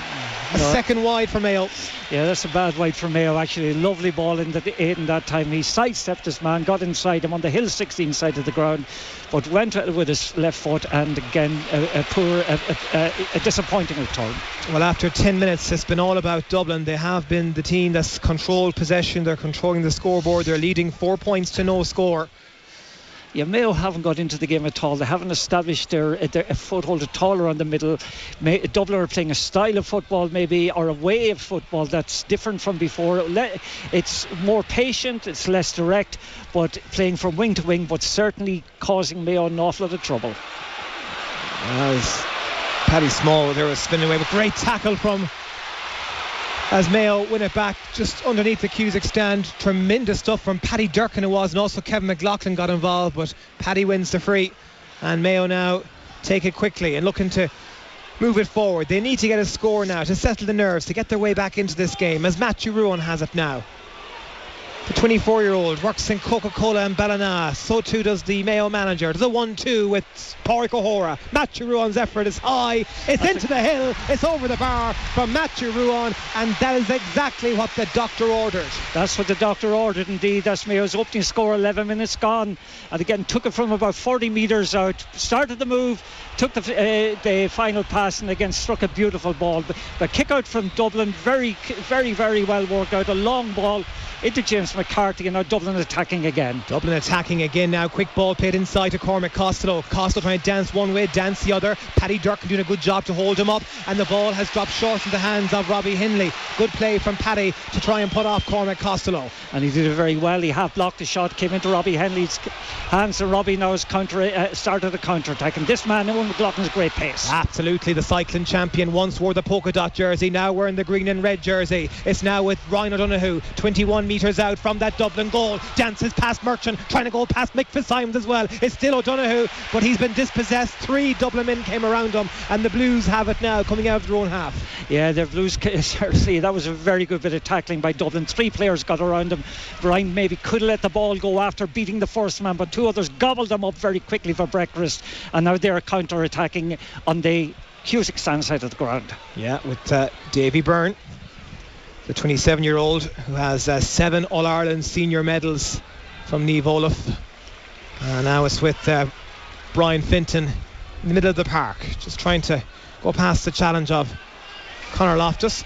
a second wide for Mayo. Yeah, that's a bad wide for Mayo actually. Lovely ball in Aidan that time. He sidestepped his man, got inside him on the hill 16 side of the ground, but went with his left foot, and again a disappointing return. Well, after 10 minutes it's been all about Dublin. They have been the team that's controlled possession. They're controlling the scoreboard. They're leading 4 points to no score. Yeah, Mayo haven't got into the game at all. They haven't established their foothold at all around the middle. Dublin are playing a style of football maybe, or a way of football that's different from before. It's more patient, it's less direct, but playing from wing to wing, but certainly causing Mayo an awful lot of trouble. As Paddy Small there was spinning away, but great tackle from, as Mayo win it back just underneath the Cusack stand. Tremendous stuff from Paddy Durkin it was, and also Kevin McLaughlin got involved, but Paddy wins the free, and Mayo now take it quickly and looking to move it forward. They need to get a score now to settle the nerves, to get their way back into this game, as Matthew Ruan has it now. The 24-year-old works in Coca-Cola and Ballina. So too does the Mayo manager. There's a 1-2 with Pádraig O'Hora. Matthew Ruan's effort is high. It's into the hill. It's over the bar from Matthew Ruan, and that is exactly what the doctor ordered. That's what the doctor ordered indeed. That's Mayo's opening score, 11 minutes gone. And again, took it from about 40 metres out. Started the move, took the final pass, and again struck a beautiful ball. The kick out from Dublin, very, very, very well worked out. A long ball into James McCarthy, and now Dublin attacking again. Dublin attacking again now. Quick ball played inside to Cormac Costello. Costello trying to dance one way, dance the other. Paddy Durkin doing a good job to hold him up, and the ball has dropped short in the hands of Robbie Hindley. Good play from Paddy to try and put off Cormac Costello. And he did it very well. He half blocked the shot, came into Robbie Henley's hands, and Robbie now has started a counter-attack. And this man, Ewan McLaughlin's great pace. Absolutely. The cycling champion once wore the polka dot jersey, now wearing the green and red jersey. It's now with Ryan O'Donoghue, 21 metres out from that Dublin goal. Dances past Merchant, trying to go past Mick Fitzsimons as well. It's still O'Donoghue, but he's been dispossessed. 3 Dublin men came around him, and the Blues have it now coming out of their own half. Yeah, the Blues, certainly, that was a very good bit of tackling by Dublin. 3 players got around him. Brian maybe could have let the ball go after beating the first man, but 2 others gobbled them up very quickly for breakfast, and now they're counter-attacking on the Cusack stand side of the ground. Yeah, with Davy Byrne, the 27-year-old who has 7 All-Ireland senior medals from Niamh Olaf. Now it's with Brian Finton in the middle of the park, just trying to go past the challenge of Conor Loftus.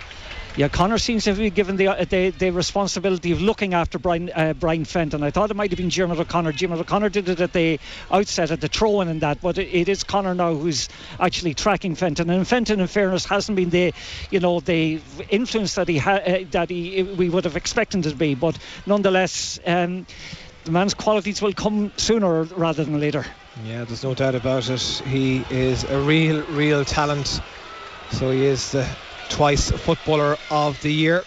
Yeah, Conor seems to be given the responsibility of looking after Brian Fenton. I thought it might have been Jim O'Connor. Jim O'Connor did it at the outset, at the throw-in and that, but it is Conor now who's actually tracking Fenton. And Fenton, in fairness, hasn't been the influence that we would have expected him to be. But nonetheless, the man's qualities will come sooner rather than later. Yeah, there's no doubt about it. He is a real talent. So he is the twice Footballer of the Year.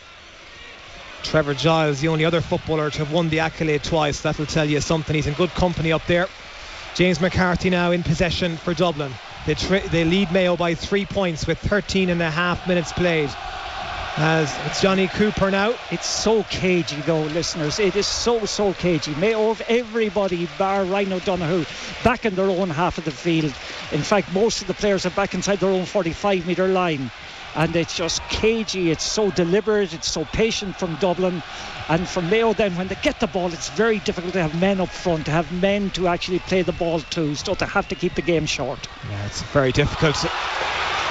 Trevor Giles, the only other footballer to have won the accolade twice. That'll tell you something. He's in good company up there. James McCarthy now in possession for Dublin. They lead Mayo by 3 points with 13 and a half minutes played. As it's Johnny Cooper now. It's so cagey though, listeners. It is so cagey. Mayo have everybody bar Ryan O'Donoghue back in their own half of the field. In fact, most of the players are back inside their own 45 metre line. And it's just cagey, it's so deliberate, it's so patient from Dublin. And from Mayo then, when they get the ball, it's very difficult to have men up front, to have men to actually play the ball to, so they have to keep the game short. Yeah, it's very difficult.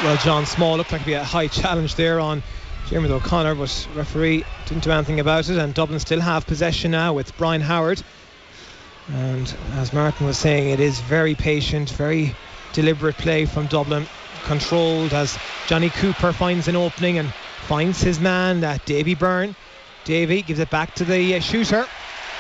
Well, John Small looked like to be a high challenge there on Jeremy O'Connor, but referee didn't do anything about it, and Dublin still have possession now with Brian Howard. And as Martin was saying, it is very patient, very deliberate play from Dublin, controlled as Johnny Cooper finds an opening and finds his man, Davy Byrne. Davy gives it back to the shooter,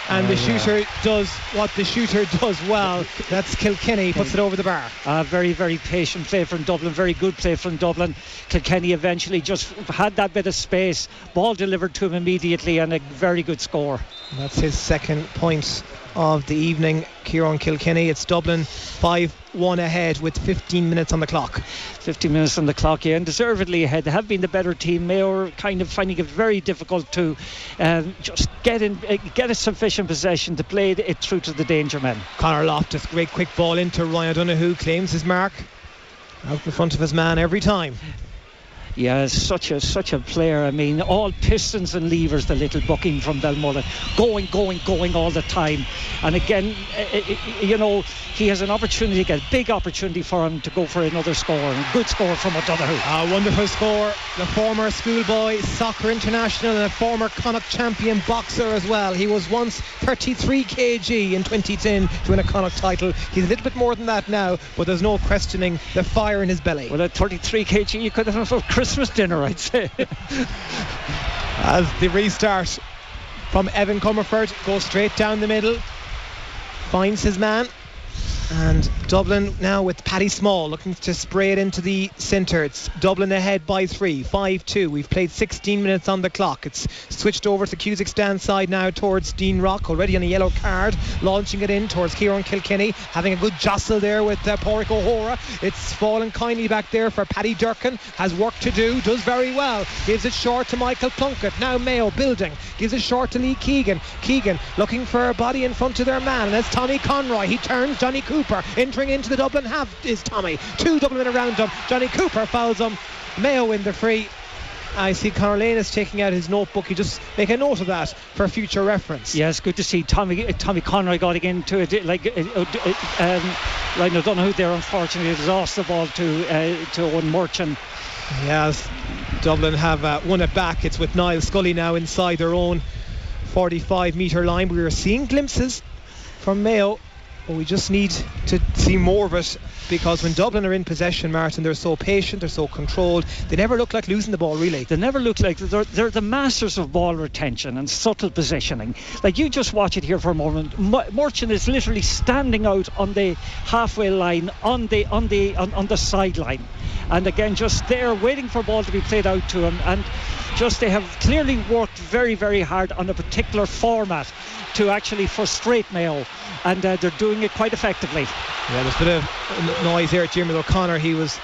and the shooter does what the shooter does well. That's Kilkenny, puts it over the bar. Very, very patient play from Dublin, very good play from Dublin. Kilkenny eventually just had that bit of space, ball delivered to him immediately, and a very good score. That's his second point of the evening, Kieran Kilkenny. It's Dublin 5, 1 ahead with 15 minutes on the clock. 15 minutes on the clock, yeah, and deservedly ahead. They have been the better team. Mayo are kind of finding it very difficult to just get a sufficient possession to play it through to the danger men. Conor Loftus, great quick ball into Ryan O'Donoghue, claims his mark. Out in front of his man every time. Yeah, such a player. I mean, all pistons and levers, the little bucking from Belmullet, going all the time. And again, he has an opportunity, a big opportunity for him to go for another score. A good score from O'Donoghue. A wonderful score. The former schoolboy soccer international and a former Connacht champion boxer as well. He was once 33 kg in 2010 to win a Connacht title. He's a little bit more than that now, but there's no questioning the fire in his belly. Well, at 33 kg, you could have a Christmas dinner, I'd say. As the restart from Evan Comerford goes straight down the middle, finds his man, and Dublin now with Paddy Small looking to spray it into the centre. It's Dublin ahead by 3, 5-2. We've played 16 minutes on the clock. It's switched over to Cusack stand side now towards Dean Rock, already on a yellow card, launching it in towards Kieran Kilkenny, having a good jostle there with Pádraig O'Hora. It's fallen kindly back there for Paddy Durkin, has work to do, does very well, gives it short to Michael Plunkett. Now Mayo building, gives it short to Lee Keegan looking for a body in front of their man, and it's Tommy Conroy. He turns Johnny Cooper. Entering into the Dublin half is Tommy. 2 Dublin around him. Johnny Cooper fouls him. Mayo in the free. I see Conor Lane is taking out his notebook. He just make a note of that for future reference. Yes, good to see Tommy Conroy got into it. Ryan O'Donoghue there unfortunately has lost the ball to Owen Murchan. Yes, Dublin have won it back. It's with Niall Scully now inside their own 45 metre line. We were seeing glimpses from Mayo, but we just need to see more of it, because when Dublin are in possession, Martin, they're so patient, they're so controlled, they never look like losing the ball really. They never look like they're the masters of ball retention and subtle positioning. Like, you just watch it here for a moment. Murchan is literally standing out on the halfway line, on the sideline, and again just there waiting for ball to be played out to him, and just they have clearly worked very, very hard on a particular format to actually frustrate Mayo, and they're doing it quite effectively. Yeah, there's a bit of noise here at Jimmy O'Connor. He was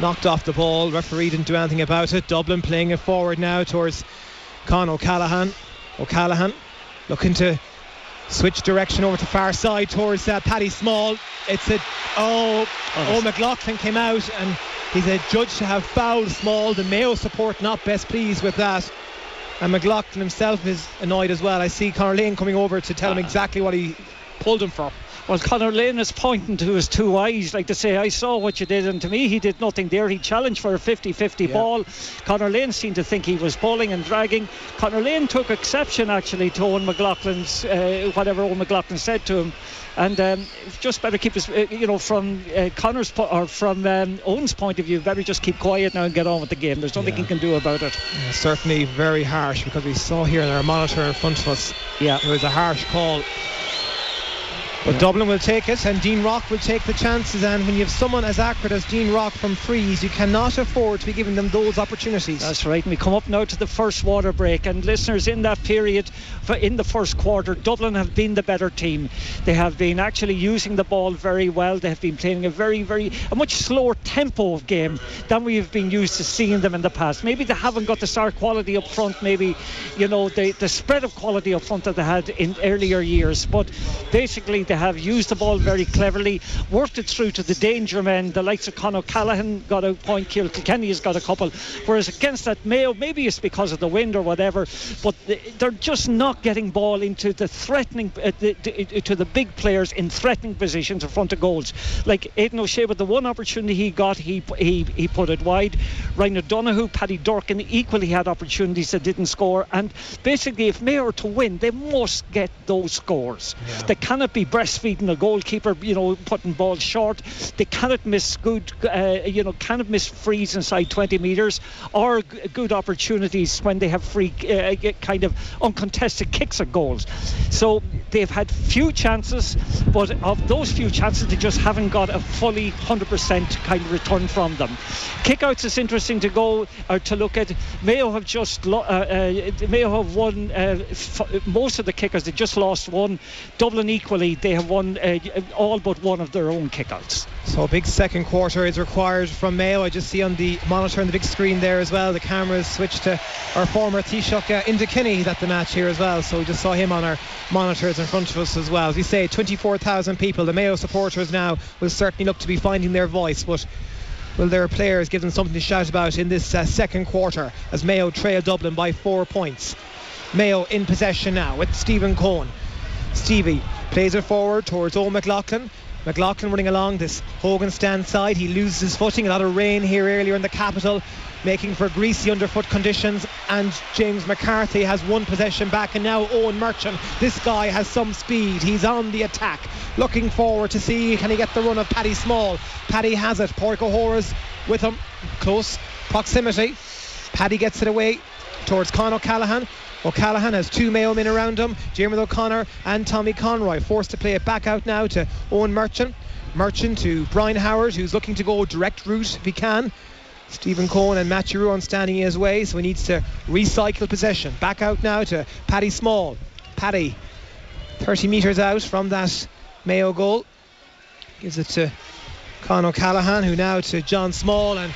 knocked off the ball. Referee didn't do anything about it. Dublin playing it forward now towards Con O'Callaghan. O'Callaghan looking to switch direction over to far side towards Paddy Small. It's McLaughlin came out, and he's adjudged to have fouled Small. The Mayo support not best pleased with that, and McLaughlin himself is annoyed as well. I see Conor Lane coming over to tell him exactly what he pulled him for. Well, Conor Lane is pointing to his two eyes like to say, I saw what you did, and to me he did nothing there. He challenged for a 50-50 ball. Conor Lane seemed to think he was pulling and dragging. Conor Lane took exception actually to Owen McLaughlin's whatever Owen McLaughlin said to him, and just better keep his from Conor's from Owen's point of view, better just keep quiet now and get on with the game. There's nothing he can do about it. Yeah, certainly very harsh, because we saw here in our monitor in front of us, it was a harsh call. But Dublin will take it, and Dean Rock will take the chances, and when you have someone as accurate as Dean Rock from frees, you cannot afford to be giving them those opportunities. That's right, and we come up now to the first water break, and listeners, in that period, in the first quarter, Dublin have been the better team. They have been actually using the ball very well. They have been playing a much slower tempo of game than we have been used to seeing them in the past. Maybe they haven't got the star quality up front, maybe the spread of quality up front that they had in earlier years, but basically they have used the ball very cleverly, worked it through to the danger men. The likes of Con O'Callaghan got a point, Kieran Kilkenny has got a couple, whereas against that Mayo, maybe it's because of the wind or whatever, but they're just not getting ball into the threatening to the big players in threatening positions in front of goals. Like Aidan O'Shea, with the one opportunity he got, he put it wide. Ryan O'Donoghue, Paddy Durkin equally had opportunities that didn't score, and basically if Mayo are to win, they must get those scores. They cannot be breastfeeding a goalkeeper, putting balls short. They cannot miss cannot miss frees inside 20 metres, or good opportunities when they have free kind of uncontested kicks at goals. So they've had few chances, but of those few chances they just haven't got a fully 100% kind of return from them. Kickouts is interesting to go or to look at. Mayo have just Mayo have won most of the kickers. They just lost one. Dublin equally, they have won all but one of their own kickouts. So a big second quarter is required from Mayo. I just see on the monitor on the big screen there as well, the cameras switched to our former Taoiseach Indokinney at the match here as well. So we just saw him on our monitors in front of us as well. As we say, 24,000 people. The Mayo supporters now will certainly look to be finding their voice, but will their players give them something to shout about in this second quarter as Mayo trail Dublin by 4 points. Mayo in possession now with Stephen Cohen. Stevie plays it forward towards Owen McLaughlin. McLaughlin running along this Hogan stand side. He loses his footing. A lot of rain here earlier in the capital, making for greasy underfoot conditions. And James McCarthy has one possession back, and now Owen Merchant. This guy has some speed. He's on the attack, looking forward to see can he get the run of Paddy Small. Paddy has it. Pádraig Ó Hór's with him, close proximity. Paddy gets it away towards Con O'Callaghan. O'Callaghan has two Mayo men around him, Diarmuid O'Connor and Tommy Conroy, forced to play it back out now to Owen Merchant. Merchant to Brian Howard, who's looking to go direct route if he can. Stephen Cohen and Matthew Ruan standing in his way, so he needs to recycle possession. Back out now to Paddy Small. Paddy 30 metres out from that Mayo goal, gives it to Con O'Callaghan, who now to John Small, and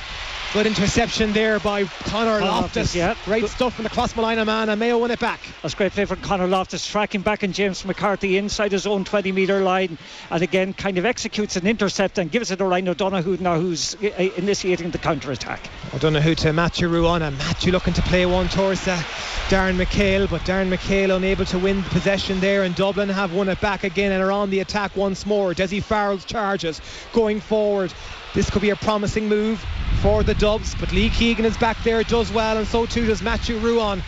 good interception there by Conor Loftus. Yeah. Great stuff from the cross-Malina man, and Mayo win it back. That's great play from Conor Loftus, tracking back in James McCarthy inside his own 20-metre line, and again kind of executes an intercept and gives it to Ryan O'Donoghue now, who's initiating the counter-attack. O'Donoghue to Matthew Ruan, and Matthew looking to play one towards Darren McHale, but Darren McHale unable to win possession there, and Dublin have won it back again and are on the attack once more. Desi Farrell's charges going forward. This could be a promising move for the Dubs, but Lee Keegan is back there, does well, and so too does Matthew Ruan.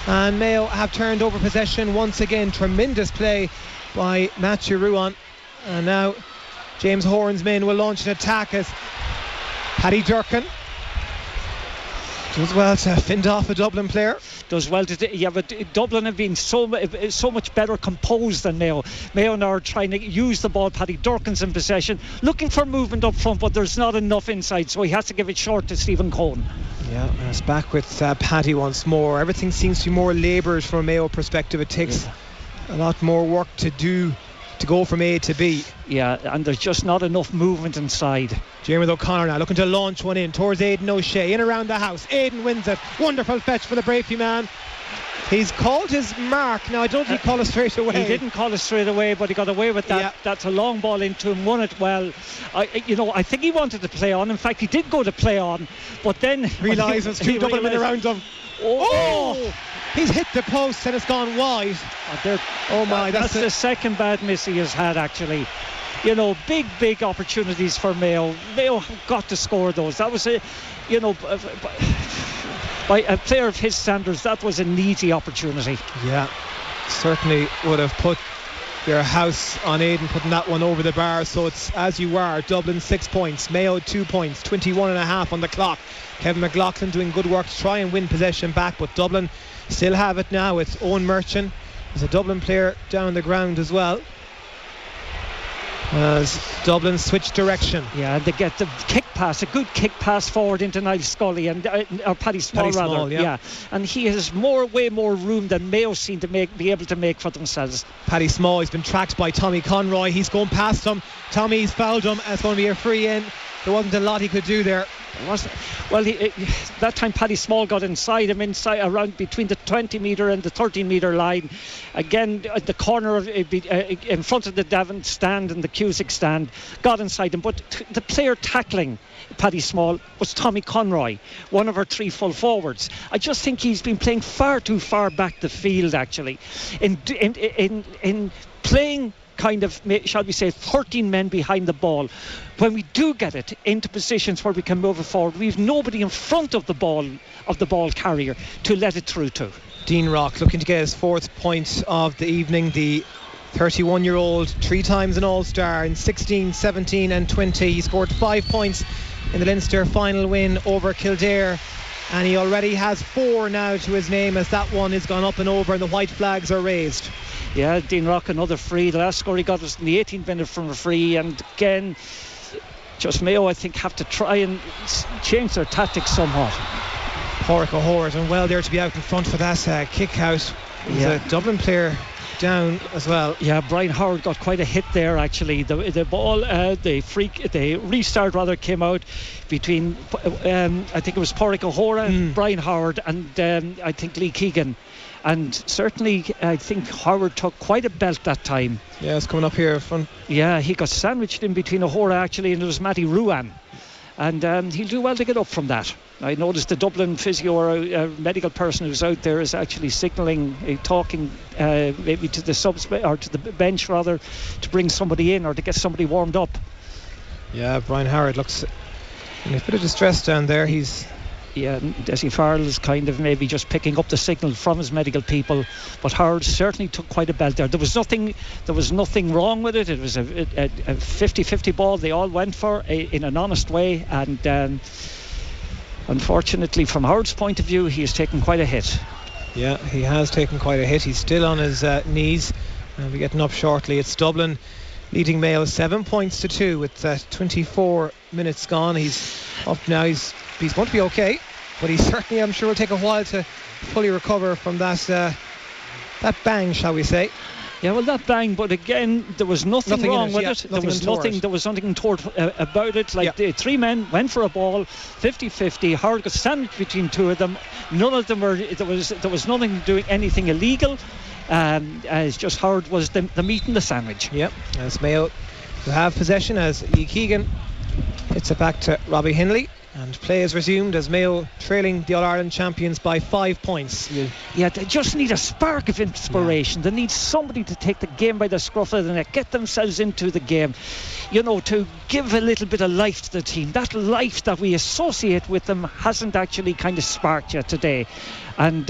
And Mayo have turned over possession once again. Tremendous play by Matthew Ruan. And now James Horan's men will launch an attack as Paddy Durkin does well to fend off a Dublin player. Does well to but Dublin have been so much better composed than Mayo. Mayo now are trying to use the ball. Paddy Durkin's in possession, looking for movement up front, but there's not enough inside, so he has to give it short to Stephen Cohen. Yeah, and it's back with Paddy once more. Everything seems to be more laboured from a Mayo perspective. It takes a lot more work to do to go from A to B. Yeah, and there's just not enough movement inside. Diarmuid O'Connor now looking to launch one in towards Aidan O'Shea, in around the house. Aidan wins it. Wonderful fetch for the Brafey man. He's called his mark. Now I don't think he called it straight away. He didn't call it straight away, but he got away with that. Yeah. That's a long ball into him, won it well. I think he wanted to play on. In fact, he did go to play on, but then realised there's two Dublin men around him. Oh! He's hit the post and it's gone wide. That's the second bad miss he has had, actually. Big opportunities for Mayo. Mayo got to score those. That was by a player of his standards, that was an easy opportunity. Yeah, certainly would have put your house on Aidan putting that one over the bar. So it's as you are. Dublin 6 points, Mayo 2 points, 21.5 on the clock. Kevin McLaughlin doing good work to try and win possession back, but Dublin still have it now with Owen Merchant. There's a Dublin player down the ground as well, as Dublin switch direction. Yeah, they get the kick pass, a good kick pass forward into Niall Scully, and or Paddy Small. Yeah, and he has way more room than Mayo seem to be able to make for themselves. Paddy Small has been tracked by Tommy Conroy. He's going past him. Tommy's fouled him, and it's going to be a free in. There wasn't a lot he could do there. That time Paddy Small got inside around between the 20-metre and the 13-metre line. Again, at the corner in front of the Devon stand and the Cusick stand, got inside him. But the player tackling Paddy Small was Tommy Conroy, one of our three full forwards. I just think he's been playing far too far back the field, actually, in playing kind of, shall we say, 13 men behind the ball. When we do get it into positions where we can move it forward, we've nobody in front of the ball carrier to let it through to. Dean Rock looking to get his fourth point of the evening. The 31-year-old, 3 times an All-Star in 16, 17 and 20. He scored 5 points in the Leinster final win over Kildare, and he already has 4 now to his name, as that one has gone up and over and the white flags are raised. Yeah, Dean Rock, another free. The last score he got was in the 18th minute from a free, and again, just Mayo, I think, have to try and change their tactics somewhat. Pádraig Ó Hór's and well there to be out in front for that kick out. He's a Dublin player down as well. Yeah, Brian Howard got quite a hit there actually. The ball, the restart rather came out between I think it was Pádraig O'Hora and Brian Howard and I think Lee Keegan. And certainly I think Howard took quite a belt that time. Yeah, it's coming up here front. Yeah, he got sandwiched in between O'Hora actually, and it was Matty Ruan. And he'll do well to get up from that. I noticed the Dublin physio or a medical person who's out there is actually signalling, talking maybe to the subs or to the bench rather, to bring somebody in or to get somebody warmed up. Yeah, Brian Howard looks in a bit of distress down there. Yeah, Desi Farrell is kind of maybe just picking up the signal from his medical people, but Howard certainly took quite a belt there. There was nothing wrong with it. It was a 50-50 ball they all went for in an honest way, and unfortunately from Howard's point of view he has taken quite a hit. Yeah, he has taken quite a hit. He's still on his knees. We'll be getting up shortly. It's Dublin leading Mayo 7 points to 2 with 24 minutes gone. He's up now. He's going to be okay, but he certainly, I'm sure, will take a while to fully recover from that bang, shall we say. Yeah, well, that bang, but again, there was nothing wrong with it. There was nothing untoward about it. The three men went for a ball, 50-50. Howard got sandwiched between two of them. None of them were. There was nothing doing anything illegal. It's just Howard was the meat and the sandwich. Yep. As Mayo who have possession as Lee Keegan hits it back to Robbie Hindley. And play is resumed as Mayo trailing the All-Ireland champions by 5 points. Yeah, they just need a spark of inspiration. They need somebody to take the game by the scruff of the neck, get themselves into the game, to give a little bit of life to the team. That life that we associate with them hasn't actually kind of sparked yet today. And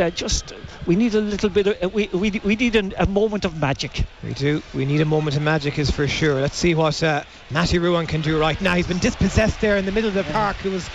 we need a little bit of we need a moment of magic. We do. We need a moment of magic, is for sure. Let's see what Matty Ruan can do right now. He's been dispossessed there in the middle of the park. It was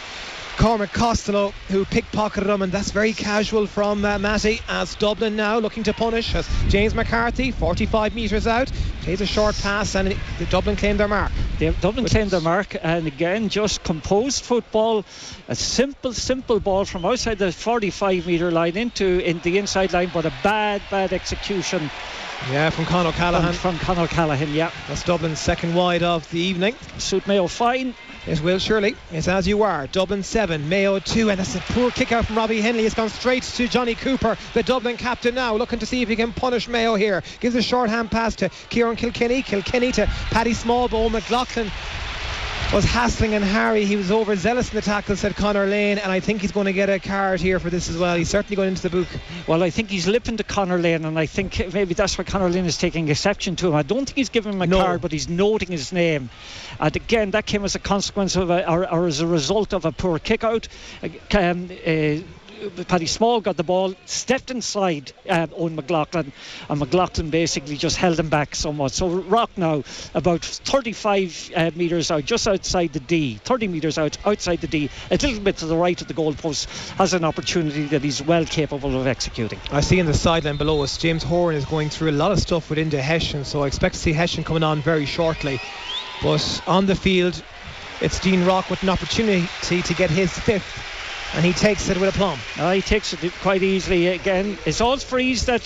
Cormac Costello who pickpocketed him, and that's very casual from Matty, as Dublin now looking to punish as James McCarthy 45 metres out plays a short pass, and Dublin claimed their mark. Dublin claimed their mark, and again just composed football, a simple ball from outside the 45 metre line into the inside line, but a bad execution. Yeah, from Con O'Callaghan. From Con O'Callaghan, yeah. That's Dublin's second wide of the evening. Suit Mayo fine. It will surely. It's as you are. Dublin 7, Mayo 2, and that's a poor kick out from Robbie Hindley. It's gone straight to Johnny Cooper, the Dublin captain, now looking to see if he can punish Mayo here. Gives a short hand pass to Kieran Kilkenny to Paddy Smallbow. McLaughlin was hassling and Harry. He was overzealous in the tackle, said Conor Lane, and I think he's going to get a card here for this as well. He's certainly going into the book. Well, I think he's lipping to Conor Lane, and I think maybe that's why Conor Lane is taking exception to him. I don't think he's giving him a card, but he's noting his name. And again, that came as a consequence of or as a result of a poor kick out. Paddy Small got the ball, stepped inside Owen McLaughlin, and McLaughlin basically just held him back somewhat. So Rock now about 35 metres out, just outside the D, 30 metres outside the D, a little bit to the right of the goalpost, has an opportunity that he's well capable of executing. I see in the sideline below us, James Horan is going through a lot of stuff with Inde Hessian, so I expect to see Hessian coming on very shortly. But on the field, it's Dean Rock with an opportunity to get his fifth, and he takes it with aplomb. He takes it quite easily. Again, it's all frees that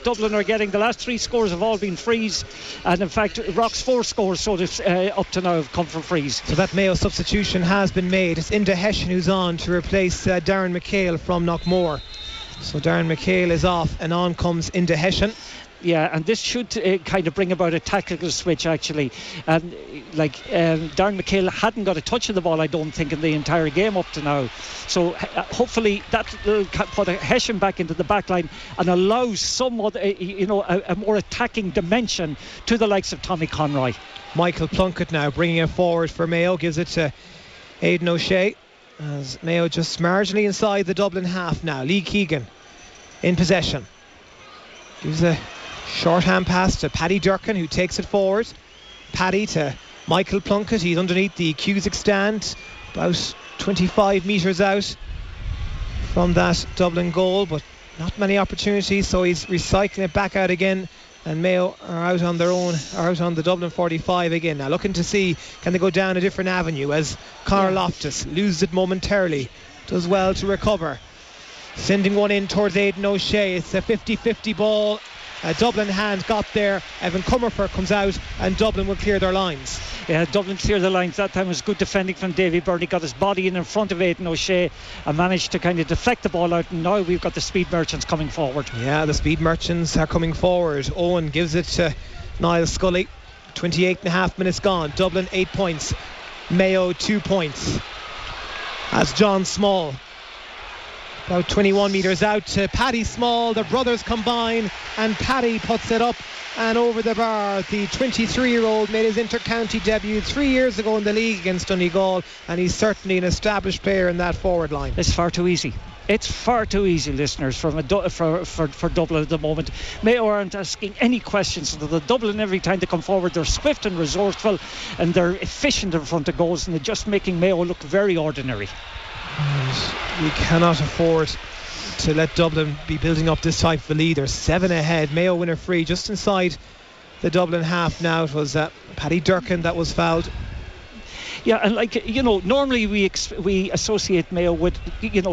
Dublin are getting. The last three scores have all been frees, and in fact Rock's 4 scores up to now have come from frees. So that Mayo substitution has been made. It's Inde Hessian who's on to replace Darren McHale from Knockmore. So Darren McHale is off, and on comes Inde Hessian. Yeah, and this should kind of bring about a tactical switch actually. Darren McHale hadn't got a touch of the ball, I don't think, in the entire game up to now. So hopefully that will put Hessian back into the back line and allow somewhat a more attacking dimension to the likes of Tommy Conroy. Michael Plunkett now bringing it forward for Mayo, gives it to Aidan O'Shea, as Mayo just marginally inside the Dublin half now. Lee Keegan in possession, gives a short hand pass to Paddy Durkin, who takes it forward. Paddy to Michael Plunkett. He's underneath the Cusick stand, about 25 metres out from that Dublin goal, but not many opportunities, so he's recycling it back out again, and Mayo are out on their own, are out on the Dublin 45 again now, looking to see can they go down a different avenue, as Conor Loftus loses it momentarily, does well to recover, sending one in towards Aidan O'Shea. It's a 50-50 ball, Dublin hand got there. Evan Comerford comes out and Dublin will clear their lines. Yeah, Dublin cleared the lines. That time was good defending from Davy Byrne. He got his body in front of Aidan O'Shea and managed to kind of deflect the ball out. And now we've got the Speed Merchants coming forward. Yeah, the Speed Merchants are coming forward. Owen gives it to Niall Scully. 28.5 minutes gone. Dublin 8 points. Mayo 2 points. As John Small, about 21 metres out to Paddy Small. The brothers combine and Paddy puts it up and over the bar. The 23-year-old made his inter-county debut 3 years ago in the league against Donegal, and he's certainly an established player in that forward line. It's far too easy. It's far too easy, listeners, for Dublin at the moment. Mayo aren't asking any questions to the Dublin every time they come forward. They're swift and resourceful and they're efficient in front of goals, and they're just making Mayo look very ordinary. And we cannot afford to let Dublin be building up this type of a lead. They're 7 ahead. Mayo winner free just inside the Dublin half now. It was Paddy Durkin that was fouled. Yeah, and normally we associate Mayo with,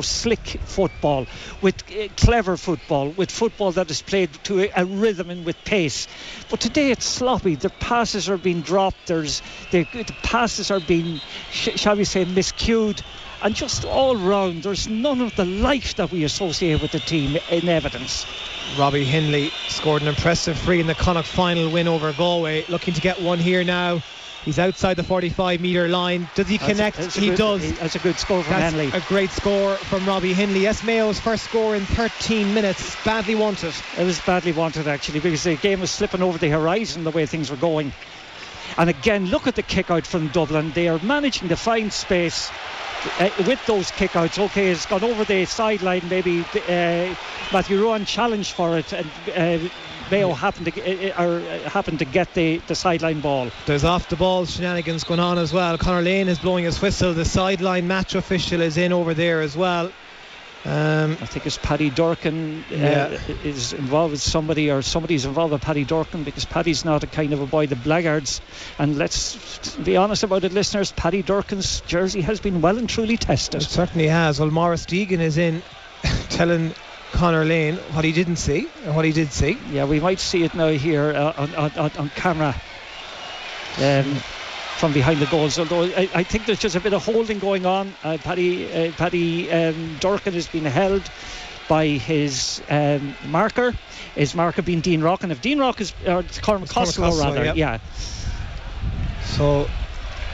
slick football, with clever football, with football that is played to a rhythm and with pace. But today it's sloppy. The passes are being dropped. The passes are being, shall we say, miscued. And just all round, there's none of the life that we associate with the team in evidence. Robbie Hindley scored an impressive free in the Connacht final win over Galway. Looking to get one here now. He's outside the 45-metre line. Does he connect? He does. That's a good score from Hindley. A great score from Robbie Hindley. Yes, Mayo's first score in 13 minutes. Badly wanted. It was badly wanted, actually, because the game was slipping over the horizon the way things were going. And again, look at the kick out from Dublin. They are managing to find space with those kickouts. Okay, it's gone over the sideline. Maybe Matthew Rowan challenged for it, and Mayo happened to get the sideline ball. There's off the ball shenanigans going on as well. Conor Lane is blowing his whistle. The sideline match official is in over there as well. I think it's Paddy Durkin is involved with somebody, or somebody's involved with Paddy Durkin, because Paddy's not a kind of a boy that blackguards. And let's be honest about it, listeners, Paddy Durkin's jersey has been well and truly tested. It certainly has. Well, Maurice Deegan is in telling Conor Lane what he didn't see and what he did see. Yeah, we might see it now here on camera. From behind the goals, although I think there's just a bit of holding going on. Paddy Durkin has been held by his marker being Dean Rock, and if Dean Rock is Cormac Costello rather, yeah. So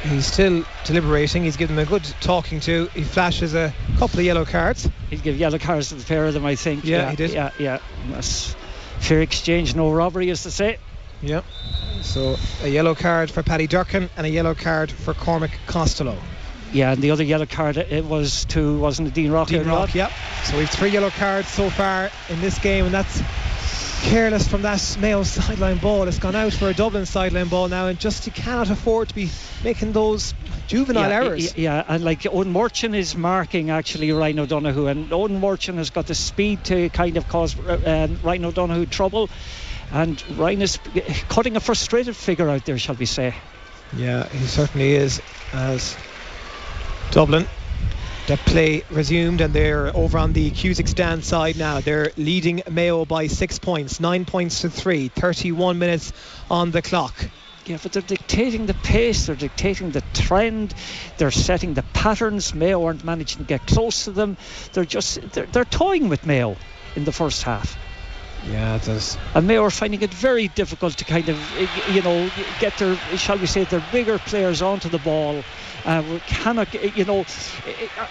he's still deliberating. He's given them a good talking to. He flashes a couple of yellow cards. He'd give yellow cards to the pair of them, I think. Yeah, he did. Yeah. That's fair exchange, no robbery, as to say. Yeah. So a yellow card for Paddy Durkin and a yellow card for Cormac Costello. Yeah, and the other yellow card wasn't it Dean Rock? Dean Rock, yeah. So we've 3 yellow cards so far in this game, and that's careless from that Mayo sideline ball. It's gone out for a Dublin sideline ball now, and just you cannot afford to be making those juvenile errors. Yeah, and like Owen Murchan is marking actually Ryan O'Donoghue, and Owen Murchan has got the speed to kind of cause Ryan O'Donoghue trouble. And Ryan is cutting a frustrated figure out there, shall we say. Yeah, he certainly is. As Dublin, the play resumed, and they're over on the Cusick stand side now. They're leading Mayo by 6 points, 9 points to 3, 31 minutes on the clock. Yeah, but they're dictating the pace, they're dictating the trend, they're setting the patterns. Mayo aren't managing to get close to them. They're toying with Mayo in the first half. Yeah, it is. And Mayo are finding it very difficult to kind of, get their, shall we say, their bigger players onto the ball. We cannot,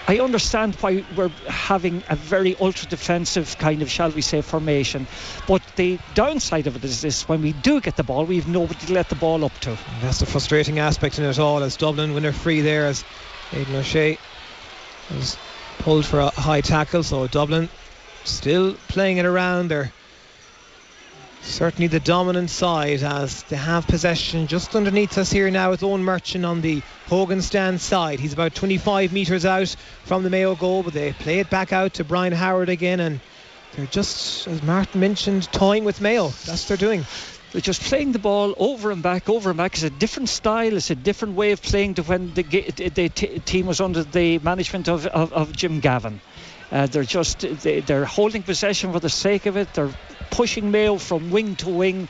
I understand why we're having a very ultra-defensive kind of, shall we say, formation. But the downside of it is this: when we do get the ball, we have nobody to let the ball up to. And that's the frustrating aspect in it all, as Dublin winner free there, as Aidan O'Shea was pulled for a high tackle. So Dublin still playing it around. They're certainly the dominant side, as they have possession just underneath us here now with Owen Murchan on the Hogan stand side. He's about 25 metres out from the Mayo goal, but they play it back out to Brian Howard again, and they're just, as Martin mentioned, toying with Mayo. That's what they're doing. They're just playing the ball over and back. It's a different style, it's a different way of playing to when the team was under the management of Jim Gavin. They're holding possession for the sake of it. They're pushing Mayo from wing to wing.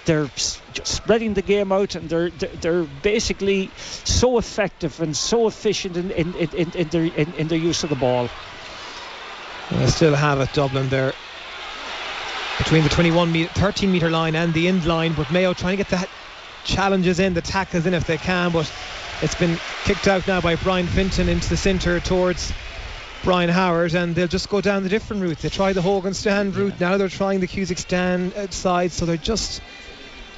They're just spreading the game out, and they're basically so effective and so efficient in their use of the ball. They still have it, Dublin, there between the 13 metre line and the end line, but Mayo trying to get the challenges in, the tackles in if they can, but it's been kicked out now by Brian Finton into the centre towards Brian Howard, and they'll just go down the different route. They tried the Hogan stand route, now they're trying the Cusick stand outside, so they're just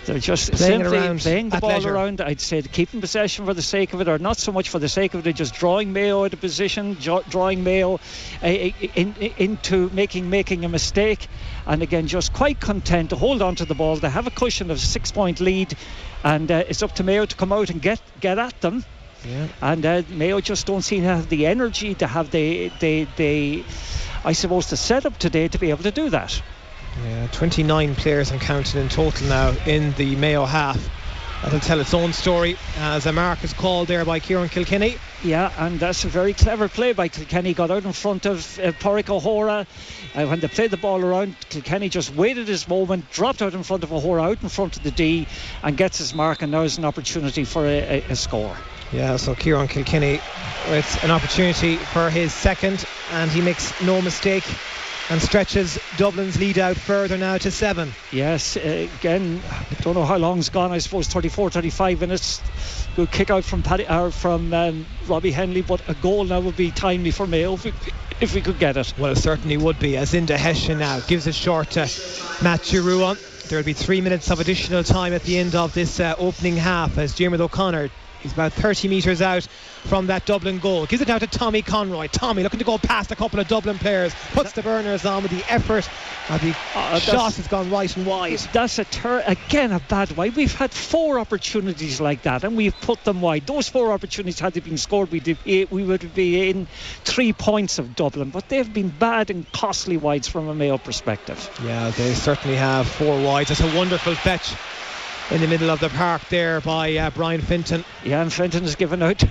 playing the ball leisure around. I'd say keeping possession for the sake of it, or not so much for the sake of it, just drawing Mayo out of position, drawing Mayo into making a mistake, and again just quite content to hold on to the ball. They have a cushion of a 6-point lead, and it's up to Mayo to come out and get at them. Yeah. And Mayo just don't seem to have the energy, to have the I suppose the setup today to be able to do that. Yeah, 29 players and counting in total now in the Mayo half. That'll tell its own story, as a mark is called there by Kieran Kilkenny. Yeah, and that's a very clever play by Kilkenny. Got out in front of Pádraig O'Hora. When they played the ball around, Kilkenny just waited his moment, dropped out in front of O'Hora, out in front of the D, and gets his mark, and now is an opportunity for a score. Yeah, so Kieran Kilkenny with an opportunity for his second, and he makes no mistake and stretches Dublin's lead out further now to 7. Yes, again, I don't know how long's gone, I suppose 35 minutes. Good kick out from Robbie Henley, but a goal now would be timely for Mayo if we could get it. Well, it certainly would be, as Inda Hession now gives it short to Matthew Ruan. There'll be 3 minutes of additional time at the end of this opening half, as Diarmuid O'Connor, he's about 30 metres out from that Dublin goal, gives it out to Tommy Conroy. Tommy looking to go past a couple of Dublin players, puts the burners on with the effort, and the shot has gone right and wide. That's again a bad way. We've had 4 opportunities like that, and we've put them wide. Those 4 opportunities, had they been scored, we would be in 3 points of Dublin, but they've been bad and costly wides from a Mayo perspective. Yeah, they certainly have 4 wides. It's a wonderful fetch in the middle of the park there by Brian Finton. Yeah, and Finton has given out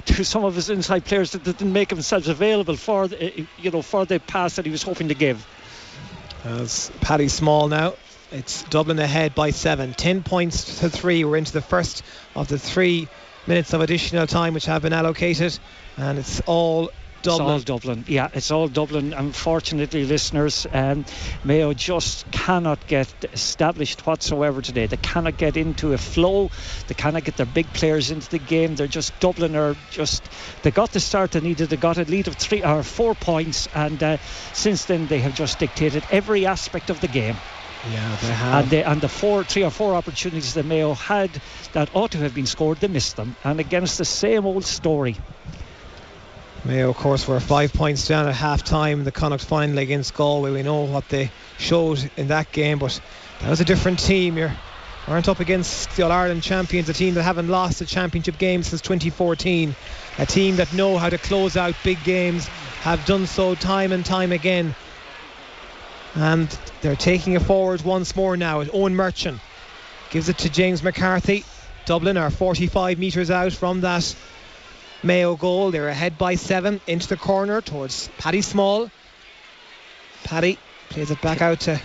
to some of his inside players that didn't make themselves available for the pass that he was hoping to give. As Paddy Small now, it's Dublin ahead by 7, 10 points to 3. We're into the first of the 3 minutes of additional time which have been allocated, and it's all Dublin. It's all Dublin. Yeah, it's all Dublin. Unfortunately, listeners, Mayo just cannot get established whatsoever today. They cannot get into a flow. They cannot get their big players into the game. They're just Dublin are just. They got the start they needed. They got a lead of 3 or 4 points, and since then they have just dictated every aspect of the game. Yeah, they have. And the 3 or 4 opportunities that Mayo had that ought to have been scored, they missed them. And again, it's the same old story. Mayo, of course, were 5 points down at half-time. The Connacht final against Galway, we know what they showed in that game, but that was a different team. You aren't up against the All-Ireland champions, a team that haven't lost a championship game since 2014, a team that know how to close out big games, have done so time and time again, and they're taking it forward once more now. Owen Merchant gives it to James McCarthy. Dublin are 45 metres out from that Mayo goal. They're ahead by 7 into the corner towards Paddy Small. Paddy plays it back out to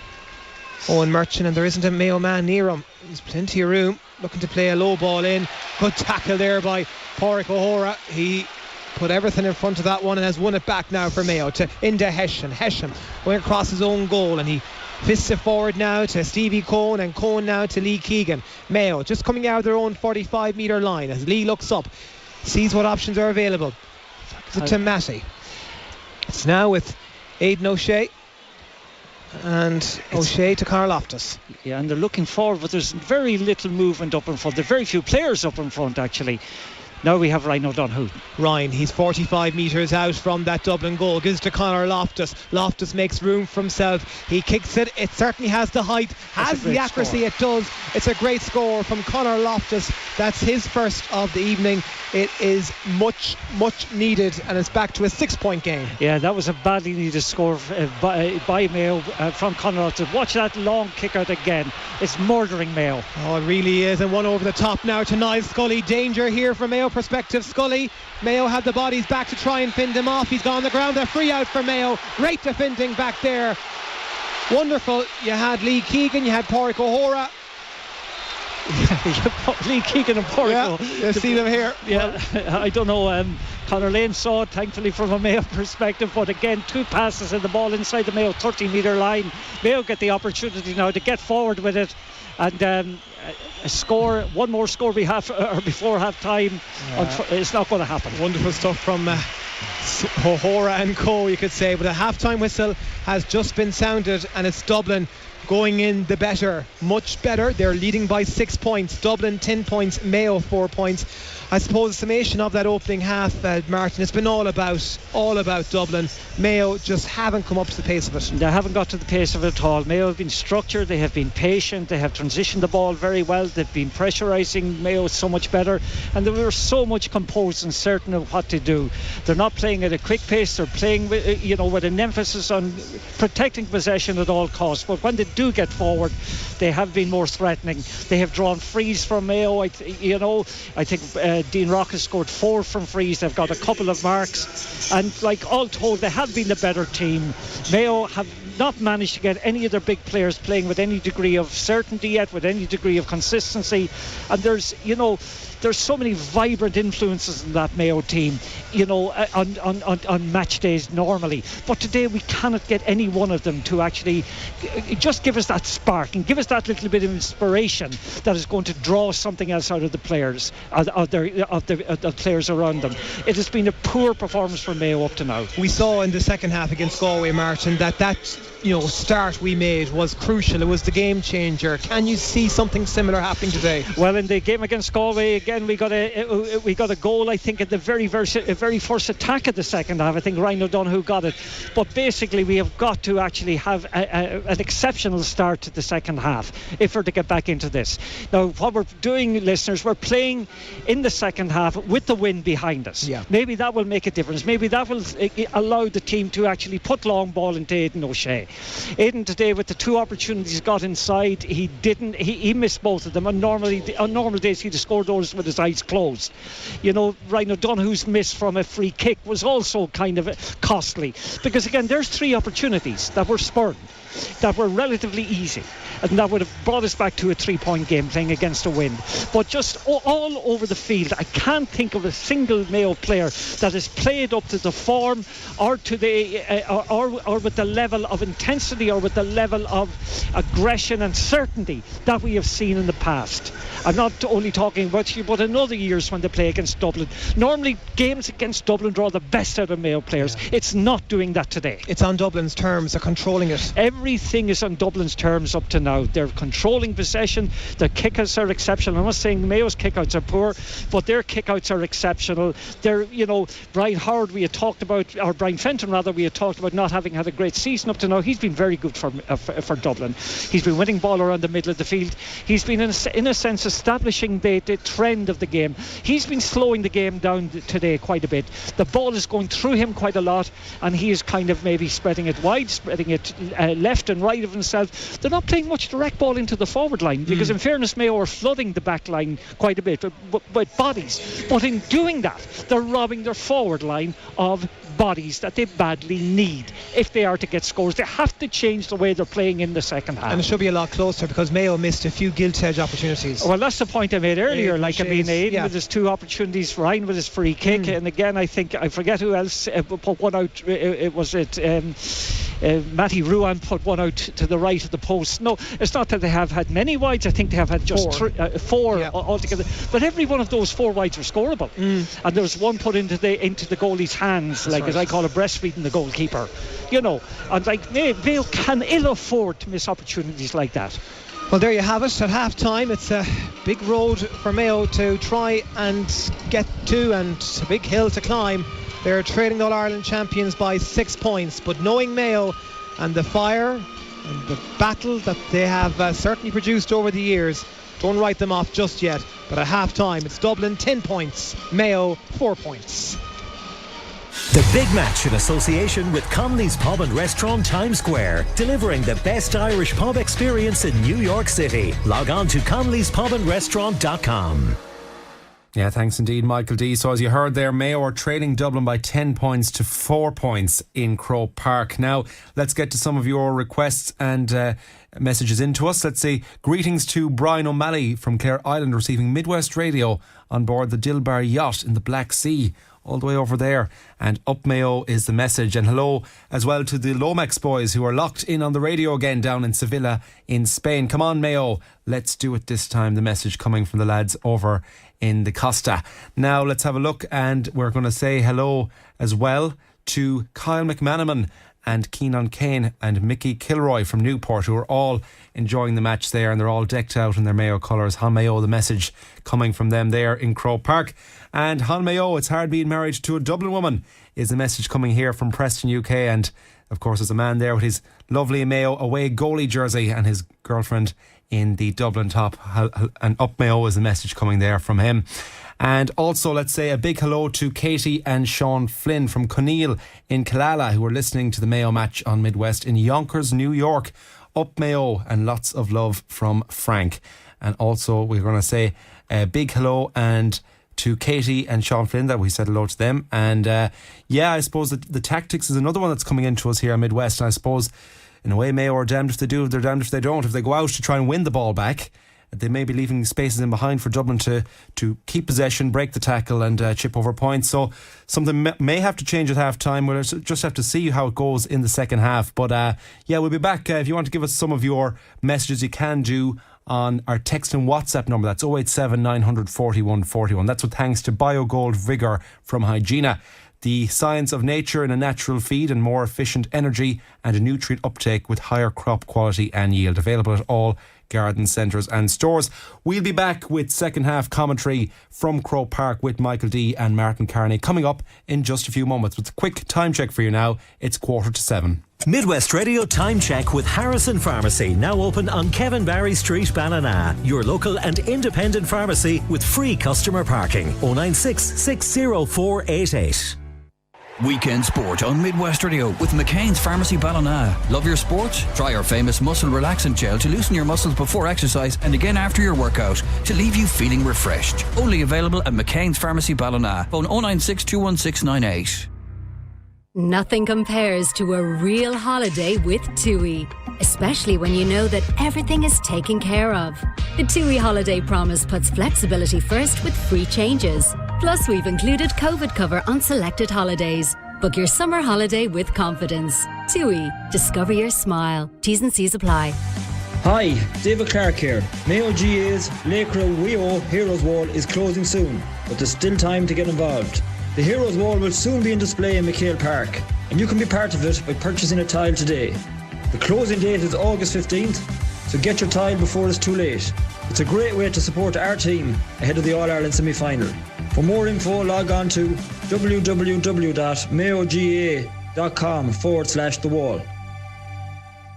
Owen Merchant, and there isn't a Mayo man near him. There's plenty of room, looking to play a low ball in. Good tackle there by Pádraig O'Hora. He put everything in front of that one and has won it back now for Mayo to Inda Hession. Hession going across his own goal, and he fists it forward now to Stevie Cohen, and Cohen now to Lee Keegan. Mayo just coming out of their own 45 metre line as Lee looks up, sees what options are available. Gives it to Matty. It's now with Aidan O'Shea, and O'Shea to Carl Loftus. Yeah, and they're looking forward, but there's very little movement up in front. There are very few players up in front, actually. Now we have Ryan O'Donoghue. Ryan, he's 45 metres out from that Dublin goal. Gives to Conor Loftus. Loftus makes room for himself. He kicks it. It certainly has the height, has the accuracy. It does. It's a great score from Conor Loftus. That's his first of the evening. It is much needed, and it's back to a 6-point game. Yeah, that was a badly needed score by Mayo from Conor Loftus. Watch that long kick out again. It's murdering Mayo. Oh, it really is. And one over the top now to Niall Scully. Danger here for Mayo perspective. Scully, Mayo had the bodies back to try and fend him off. He's gone on the ground. A free out for Mayo. Great defending back there. Wonderful. You had Lee Keegan, you had Pádraig O'Hora. Lee Keegan and Pádraig. Yeah, you see them here. Yeah, I don't know. Conor Lane saw it, thankfully, from a Mayo perspective. But again, 2 passes and the ball inside the Mayo 30-metre line. Mayo get the opportunity now to get forward with it. And a score, one more score before half time. It's not going to happen. Wonderful stuff from O'Hora and co, you could say. But a half-time whistle has just been sounded, and it's Dublin going in the better, much better. They're leading by 6 points. Dublin 10 points, Mayo 4 points. I suppose the summation of that opening half, Martin, it's been all about Dublin. Mayo just haven't come up to the pace of it. They haven't got to the pace of it at all. Mayo have been structured, they have been patient, they have transitioned the ball very well, they've been pressurising Mayo so much better, and they were so much composed and certain of what to do. They're not playing at a quick pace, they're playing with an emphasis on protecting possession at all costs. But when they do get forward, they have been more threatening. They have drawn frees from Mayo. I think Dean Rock has scored 4 from frees. They've got a couple of marks, and like all told, they have been the better team. Mayo have not managed to get any of their big players playing with any degree of certainty yet, with any degree of consistency. And there's so many vibrant influences in that Mayo team, on match days normally. But today we cannot get any one of them to actually just give us that spark and give us that little bit of inspiration that is going to draw something else out of the players, of the players around them. It has been a poor performance for Mayo up to now. We saw in the second half against Galway, Martin, that start we made was crucial. It was the game changer. Can you see something similar happening today? Well, in the game against Galway, again, we got a goal, I think, at the very first attack of the second half. I think Ryan O'Donoghue got it. But basically, we have got to actually have an exceptional start to the second half if we're to get back into this. Now, what we're doing, listeners, we're playing in the second half with the wind behind us. Yeah. Maybe that will make a difference. Maybe that will allow the team to actually put long ball into Aidan O'Shea. Aidan today, with the 2 opportunities he got inside, he missed both of them. And on normal days he'd have scored those with his eyes closed. Ryan O'Donoghue's miss from a free kick was also kind of costly, because again, there's 3 opportunities that were spurned, that were relatively easy, and that would have brought us back to a 3-point game playing against a wind. But just all over the field, I can't think of a single Mayo player that has played up to the form or to the or with the level of intensity or with the level of aggression and certainty that we have seen in the past. I'm not only talking about you, but in other years when they play against Dublin. Normally games against Dublin draw the best out of Mayo players. Yeah. It's not doing that today. It's on Dublin's terms. They're controlling it. Everything is on Dublin's terms up to now. They're controlling possession. Their kickouts are exceptional. I'm not saying Mayo's kickouts are poor, but their kickouts are exceptional. They're, Brian Howard, we had talked about, or Brian Fenton rather, we had talked about not having had a great season up to now. He's been very good for Dublin. He's been winning ball around the middle of the field. He's been in a sense establishing the trend of the game. He's been slowing the game down today quite a bit. The ball is going through him quite a lot, and he is kind of maybe spreading it wide, spreading it left and right of himself. They're not playing much direct ball into the forward line, because in fairness, Mayo are flooding the back line quite a bit with bodies. But in doing that, they're robbing their forward line of bodies that they badly need if they are to get scores. They have to change the way they're playing in the second half. And it should be a lot closer, because Mayo missed a few gilt-edge opportunities. Well, that's the point I made earlier. Aidan with his 2 opportunities, Ryan with his free kick, and again, I forget who else put one out. Matty Ruan put one out to the right of the post. No, it's not that they have had many wides. I think they have had just 4 altogether. But every one of those 4 wides are scoreable. And there's one put into the goalie's hands, as I call it, breastfeeding the goalkeeper. And Mayo can ill afford to miss opportunities like that. Well, there you have it. At half time, it's a big road for Mayo to try and get to, and a big hill to climb. They're trailing the All-Ireland champions by 6 points, but knowing Mayo and the fire and the battle that they have certainly produced over the years, don't write them off just yet. But at half time, it's Dublin 10 points, Mayo 4 points. The big match in association with Conley's Pub and Restaurant Times Square, delivering the best Irish pub experience in New York City. Log on to conleyspubandrestaurant.com. Yeah, thanks indeed, Michael D. So as you heard there, Mayo are trailing Dublin by 10 points to 4 points in Croke Park. Now, let's get to some of your requests and messages into us. Let's say greetings to Brian O'Malley from Clare Island, receiving Midwest Radio on board the Dilbar yacht in the Black Sea, all the way over there. And up Mayo is the message. And hello as well to the Lomax boys who are locked in on the radio again down in Sevilla in Spain. Come on, Mayo, let's do it this time. The message coming from the lads over in the Costa. Now let's have a look, and we're going to say hello as well to Kyle McManaman and Keenan Kane and Mickey Kilroy from Newport, who are all enjoying the match there, and they're all decked out in their Mayo colours. Han Mayo, the message coming from them there in Croke Park. And Han Mayo, it's hard being married to a Dublin woman, is the message coming here from Preston, UK. And of course there's a man there with his lovely Mayo away goalie jersey and his girlfriend in the Dublin top. And up Mayo is the message coming there from him. And also let's say a big hello to Katie and Sean Flynn from Conneal in Killala, who are listening to the Mayo match on Midwest in Yonkers, New York. Up Mayo, and lots of love from Frank. And also we're going to say a big hello and to Katie and Sean Flynn, that we said hello to them. And I suppose that the tactics is another one that's coming into us here in Midwest. And I suppose in a way Mayo are damned if they do, they're damned if they don't. If they go out to try and win the ball back, they may be leaving spaces in behind for Dublin to keep possession, break the tackle and chip over points. So something may have to change at half time. We'll just have to see how it goes in the second half. But we'll be back. If you want to give us some of your messages, you can do on our text and WhatsApp number. That's 087 900 41 41. That's with thanks to BioGold Vigour from Hygiena. The science of nature in a natural feed and more efficient energy and a nutrient uptake with higher crop quality and yield. Available at all garden centres and stores. We'll be back with second half commentary from Croke Park with Michael D and Martin Carney coming up in just a few moments. With a quick time check for you now, it's 6:45. Midwest Radio Time Check with Harrison Pharmacy, now open on Kevin Barry Street, Ballina. Your local and independent pharmacy with free customer parking. 096 60488. Weekend sport on Midwest Radio with McCain's Pharmacy Ballina. Love your sport? Try our famous muscle relaxant gel to loosen your muscles before exercise and again after your workout to leave you feeling refreshed. Only available at McCain's Pharmacy Ballina. Phone 096 21698. Nothing compares to a real holiday with TUI, especially when you know that everything is taken care of. The TUI Holiday Promise puts flexibility first with free changes. Plus, we've included COVID cover on selected holidays. Book your summer holiday with confidence. TUI. Discover your smile. T's and C's apply. Hi, David Clark here. Mayo GA's Lake Row Rio Heroes Wall is closing soon, but there's still time to get involved. The Heroes Wall will soon be in display in McHale Park, and you can be part of it by purchasing a tile today. The closing date is August 15th, so get your tile before it's too late. It's a great way to support our team ahead of the All-Ireland semi-final. For more info, log on to www.mayoga.com/the wall.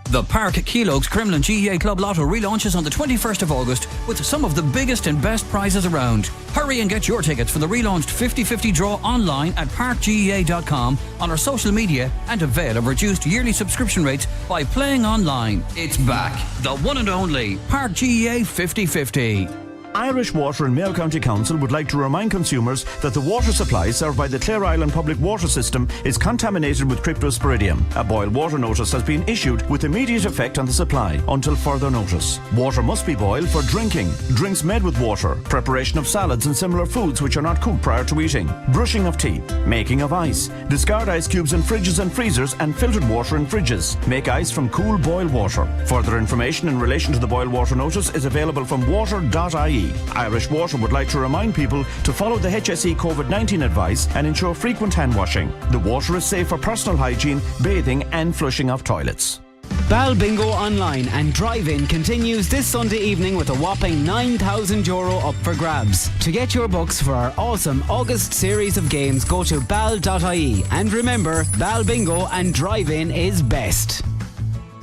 The Park Keelogues Cremlin GEA Club Lotto relaunches on the 21st of August with some of the biggest and best prizes around. Hurry and get your tickets for the relaunched 50-50 draw online at parkgea.com, on our social media, and avail of reduced yearly subscription rates by playing online. It's back. The one and only Park GEA 50-50. Irish Water and Mayo County Council would like to remind consumers that the water supply served by the Clare Island Public Water System is contaminated with cryptosporidium. A boil water notice has been issued with immediate effect on the supply until further notice. Water must be boiled for drinking, drinks made with water, preparation of salads and similar foods which are not cooked prior to eating, brushing of teeth, making of ice, discard ice cubes in fridges and freezers and filtered water in fridges. Make ice from cool boiled water. Further information in relation to the boil water notice is available from water.ie. Irish Water would like to remind people to follow the HSE COVID-19 advice and ensure frequent hand washing. The water is safe for personal hygiene, bathing and flushing of toilets. Bal Bingo Online and Drive-In continues this Sunday evening with a whopping €9,000 up for grabs. To get your books for our awesome August series of games, go to bal.ie. And remember, Bal Bingo and Drive-In is best.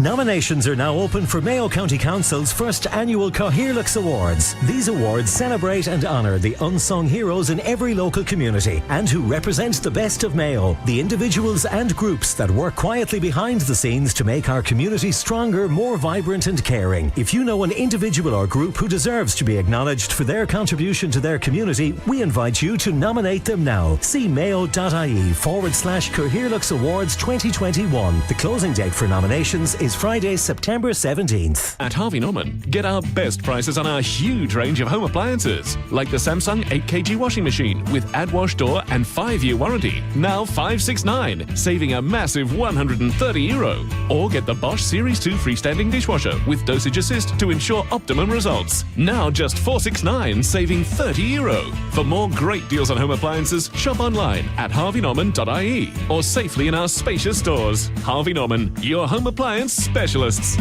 Nominations are now open for Mayo County Council's first annual Cathaoirleach Awards. These awards celebrate and honour the unsung heroes in every local community and who represent the best of Mayo, the individuals and groups that work quietly behind the scenes to make our community stronger, more vibrant and caring. If you know an individual or group who deserves to be acknowledged for their contribution to their community, we invite you to nominate them now. See mayo.ie/Cathaoirleach Awards 2021. The closing date for nominations is Friday, September 17th. At Harvey Norman, get our best prices on our huge range of home appliances, like the Samsung 8kg washing machine with AdWash door and 5-year warranty. Now $569, saving a massive €130. Or get the Bosch Series 2 freestanding dishwasher with dosage assist to ensure optimum results. Now just $469, saving €30. For more great deals on home appliances, shop online at harveynorman.ie or safely in our spacious stores. Harvey Norman, your home appliance specialists.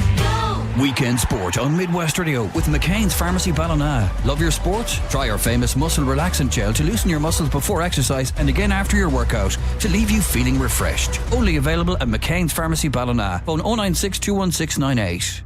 Weekend sport on Midwest Radio with McCain's Pharmacy Ballina. Love your sport? Try our famous muscle relaxant gel to loosen your muscles before exercise and again after your workout to leave you feeling refreshed. Only available at McCain's Pharmacy Ballina. Phone 096 21698.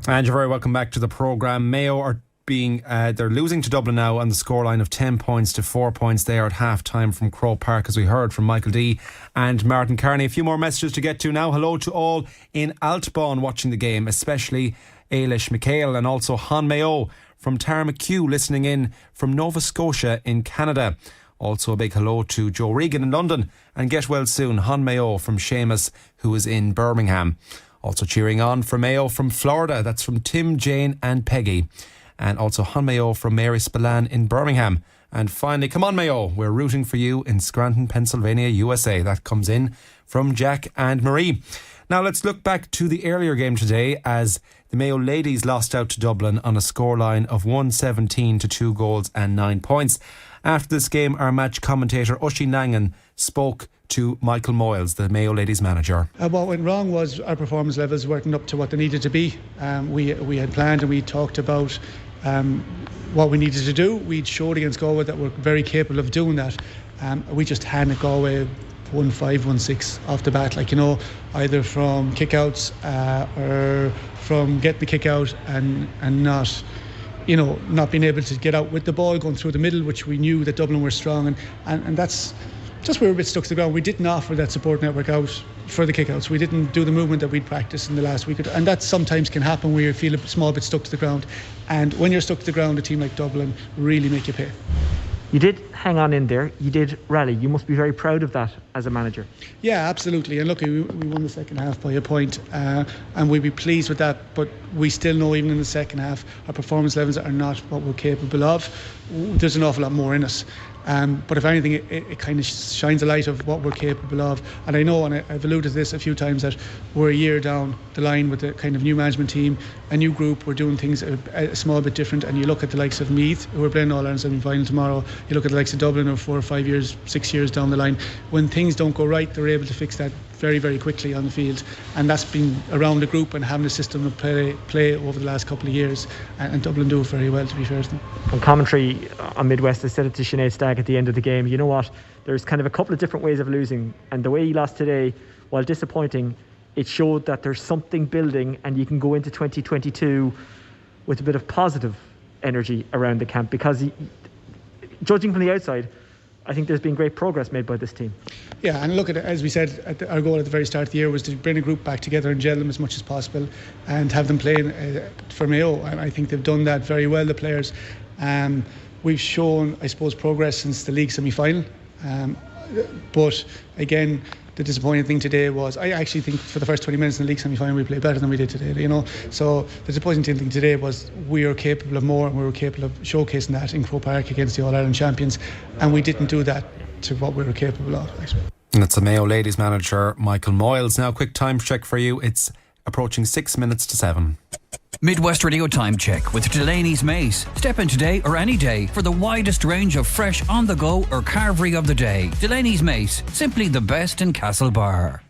And you're very welcome back to the programme. Mayo are they're losing to Dublin now on the scoreline of 10 points to 4 points there at half time from Croke Park, as we heard from Michael D and Martin Carney. A few more messages to get to now. Hello to all in Altbawn watching the game, especially Ailish McHale and also Han Mayo from Tarmacue listening in from Nova Scotia in Canada. Also a big hello to Joe Regan in London, and get well soon, Han Mayo from Seamus, who is in Birmingham. Also cheering on for Mayo from Florida, that's from Tim, Jane and Peggy. And also Han Mayo from Mary Spillane in Birmingham. And finally, come on Mayo, we're rooting for you in Scranton, Pennsylvania, USA. That comes in from Jack and Marie. Now let's look back to the earlier game today as the Mayo ladies lost out to Dublin on a scoreline of 117 to 2 goals and 9 points. After this game, our match commentator Oisin Langan spoke to Michael Moyles, the Mayo ladies manager. What went wrong was our performance levels weren't up to what they needed to be. We had planned and we talked about what we needed to do. We'd showed against Galway that we're very capable of doing that. We just handed Galway 1-5, 1-6 off the bat, either from kickouts or from getting the kick out and not being able to get out with the ball, going through the middle, which we knew that Dublin were strong, and that's just we were a bit stuck to the ground. We didn't offer that support network out for the kickouts. We didn't do the movement that we'd practiced in the last week, and that sometimes can happen where you feel a small bit stuck to the ground. And when you're stuck to the ground, a team like Dublin really make you pay. You did hang on in there, you did rally. You must be very proud of that as a manager. Yeah, absolutely. And look, we won the second half by a point, and we'd be pleased with that, but we still know even in the second half our performance levels are not what we're capable of. There's an awful lot more in us. But if anything, it kind of shines a light of what we're capable of. And I know, and I've alluded to this a few times, that we're a year down the line with a kind of new management team, a new group. We're doing things a small bit different. And you look at the likes of Meath, who are playing All-Ireland semi-final tomorrow. You look at the likes of Dublin, who are 4 or 5 years, 6 years down the line. When things don't go right, they're able to fix that very, very quickly on the field. And that's been around the group and having a system of play over the last couple of years. And Dublin do it very well, to be fair to them. On commentary on Midwest, I said it to Sinead Stagg at the end of the game, you know what, there's kind of a couple of different ways of losing, and the way he lost today, while disappointing, it showed that there's something building and you can go into 2022 with a bit of positive energy around the camp, because judging from the outside, I think there's been great progress made by this team. Yeah, and look at it, as we said, our goal at the very start of the year was to bring a group back together and gel them as much as possible and have them playing for Mayo, and I think they've done that very well, the players. We've shown, I suppose, progress since the league semi-final, but again, the disappointing thing today was, I actually think for the first 20 minutes in the league semi-final we played better than we did today, so the disappointing thing today was we were capable of more, and we were capable of showcasing that in Croke Park against the All-Ireland champions, and we didn't do that to what we were capable of. And it's the Mayo ladies manager Michael Moyles. Now, quick time check for you. It's approaching 6 minutes to 7. Midwest Radio Time Check with Delaney's Mace. Step in today or any day for the widest range of fresh on-the-go or carvery of the day. Delaney's Mace, simply the best in Castlebar.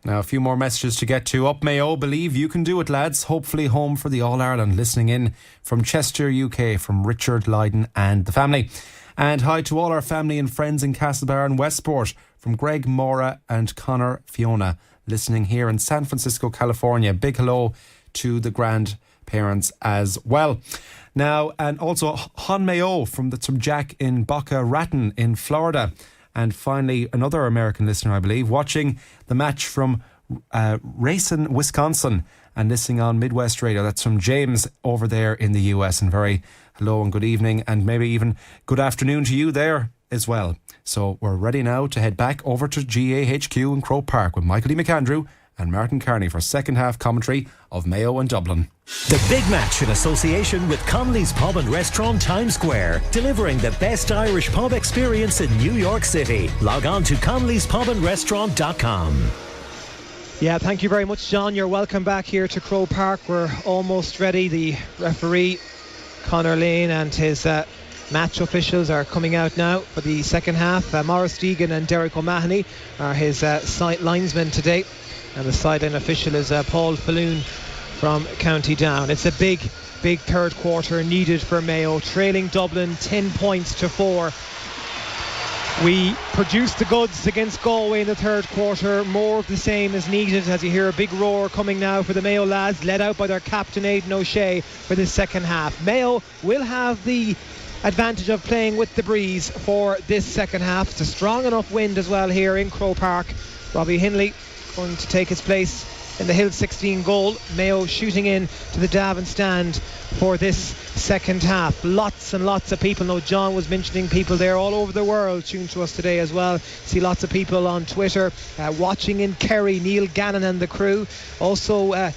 Now, a few more messages to get to. Up Mayo, believe you can do it, lads. Hopefully home for the All-Ireland. Listening in from Chester, UK, from Richard Lydon and the family. And hi to all our family and friends in Castlebar and Westport, from Greg, Maura and Connor, Fiona. listening here in San Francisco, California. Big hello to the grandparents as well. Now, and also Hon Mayo from Jack in Boca Raton in Florida. And finally, another American listener, I believe, watching the match from Racine, Wisconsin, and listening on Midwest Radio. That's from James over there in the US. And very hello and good evening, and maybe even good afternoon to you there as well. So we're ready now to head back over to GAHQ in Croke Park with Michael D. McAndrew and Martin Kearney for second half commentary of Mayo and Dublin. The big match in association with Connolly's Pub and Restaurant Times Square, delivering the best Irish pub experience in New York City. Log on to connollyspubandrestaurant.com. Yeah, thank you very much, John. You're welcome back here to Croke Park. We're almost ready. The referee, Conor Lane, and his match officials are coming out now for the second half. Maurice Deegan and Derek O'Mahony are his side linesmen today, and the sideline official is Paul Falloon from County Down. It's a big third quarter needed for Mayo, trailing Dublin 10 points to 4. We produced the goods against Galway in the third quarter. More of the same is needed, as you hear a big roar coming now for the Mayo lads, led out by their captain Aidan O'Shea for this second half. Mayo will have the advantage of playing with the breeze for this second half. It's a strong enough wind as well here in Croke Park. Robbie Hindley going to take his place in the Hill 16 goal. Mayo shooting in to the Davin stand for this second half. Lots and lots of people. Now, John was mentioning people there all over the world tuned to us today as well. See lots of people on Twitter watching in Kerry. Neil Gannon and the crew. Also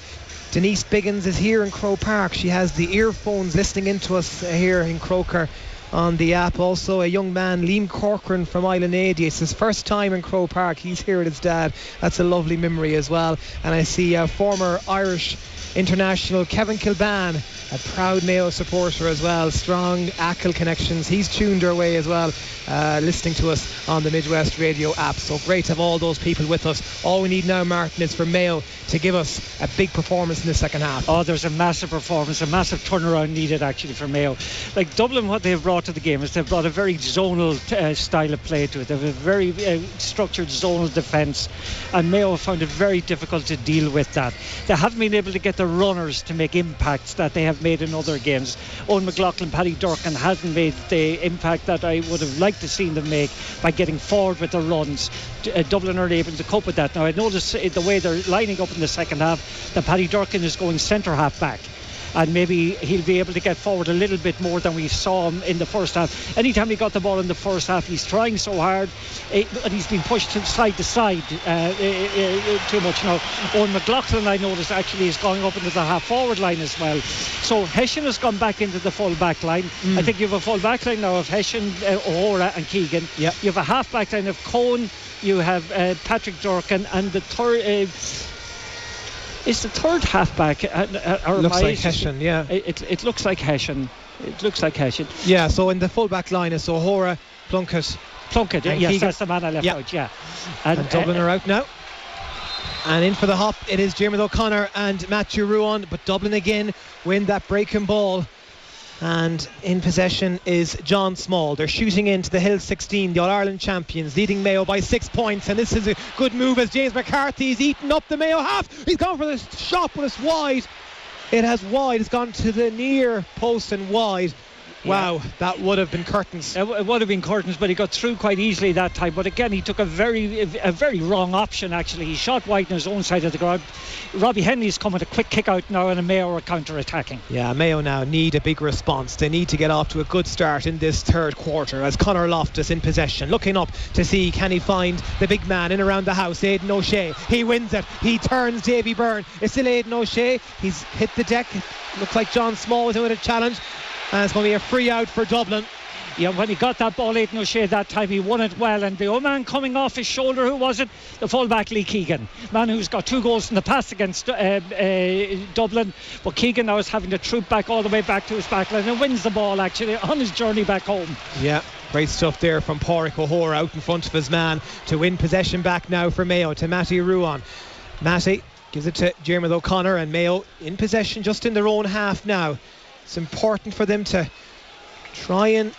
Denise Biggins is here in Croke Park. She has the earphones listening into us here in Croker on the app. Also a young man, Liam Corcoran from Island Adi. It's his first time in Croke Park. He's here with his dad. That's a lovely memory as well. And I see former Irish international Kevin Kilban, a proud Mayo supporter as well. Strong Achill connections. He's tuned our way as well, listening to us on the Midwest Radio app. So great to have all those people with us. All we need now, Martin, is for Mayo to give us a big performance in the second half. Oh, there's a massive performance, a massive turnaround needed actually for Mayo. Like Dublin, what they've brought to the game is they've brought a very zonal style of play to it. They have a very structured zonal defence, and Mayo have found it very difficult to deal with that. They haven't been able to get the runners to make impacts that they have made in other games. Owen McLaughlin, Paddy Durcan hasn't made the impact that I would have liked to see them make by getting forward with the runs. Dublin are able to cope with that. Now I notice the way they're lining up in the second half that Paddy Durcan is going centre half back, and maybe he'll be able to get forward a little bit more than we saw him in the first half. Anytime he got the ball in the first half, he's trying so hard, and he's been pushed to side too much now. Owen McLaughlin, I noticed, actually is going up into the half forward line as well. So Hessian has gone back into the full back line. I think you have a full back line now of Hessian, O'Hora and Keegan. Yep. You have a half back line of Cohen, you have Patrick Durcan, and the third is the third halfback. Looks like Hessian, yeah. It looks like Hessian. It looks like Hessian. Yeah, so in the full back line is O'Hora, Plunkett, yes, Keegan. that's the man I left out, yeah. And Dublin are out now. And in for the hop, it is Diarmuid O'Connor and Matthew Ruan, but Dublin again win that breaking ball. And in possession is John Small. They're shooting into the Hill 16, the All-Ireland champions, leading Mayo by 6 points. And this is a good move as James McCarthy's eaten up the Mayo half. He's gone for the shot, but it's wide. It has wide. It's gone to the near post and wide. Wow, that would have been curtains. It would have been curtains, but he got through quite easily that time. But again, he took a very wrong option, actually. He shot wide on his own side of the ground. Robbie Henley's coming a quick kick out now, and Mayo are counter-attacking. Yeah, Mayo now need a big response. They need to get off to a good start in this third quarter as Conor Loftus in possession, looking up to see can he find the big man in around the house, Aidan O'Shea. He wins it. He turns Davy Byrne. It's still Aidan O'Shea. He's hit the deck. Looks like John Small was doing a challenge. And it's going to be a free out for Dublin. Yeah, when he got that ball, Aidan O'Shea, that time he won it well. And the old man coming off his shoulder, who was it? The fullback Lee Keegan, man who's got 2 goals in the past against Dublin. But Keegan now is having to troop back all the way back to his back line and wins the ball actually on his journey back home. Yeah, great stuff there from Pádraig O'Hora out in front of his man to win possession back now for Mayo to Matty Ruan. Matty gives it to Diarmuid O'Connor, and Mayo in possession just in their own half now. It's important for them to try and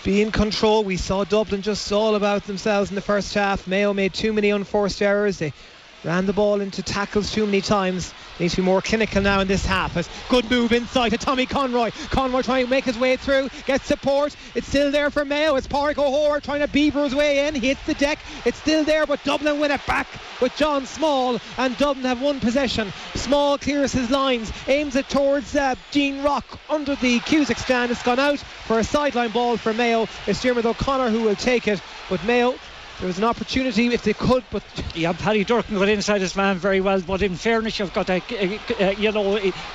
be in control. We saw Dublin just all about themselves in the first half. Mayo made too many unforced errors. They ran the ball into tackles too many times. Needs to be more clinical now in this half. As good move inside to Tommy Conroy. Conroy trying to make his way through, gets support. It's still there for Mayo. It's Pádraig O'Hora trying to beaver his way in. He hits the deck. It's still there, but Dublin win it back with John Small, and Dublin have one possession. Small clears his lines, aims it towards Dean Rock under the Cusack stand. It's gone out for a sideline ball for Mayo. It's Diarmuid O'Connor who will take it, but Mayo, there was an opportunity if they could, but yeah, Paddy Durkin got inside his man very well. But in fairness, you've got to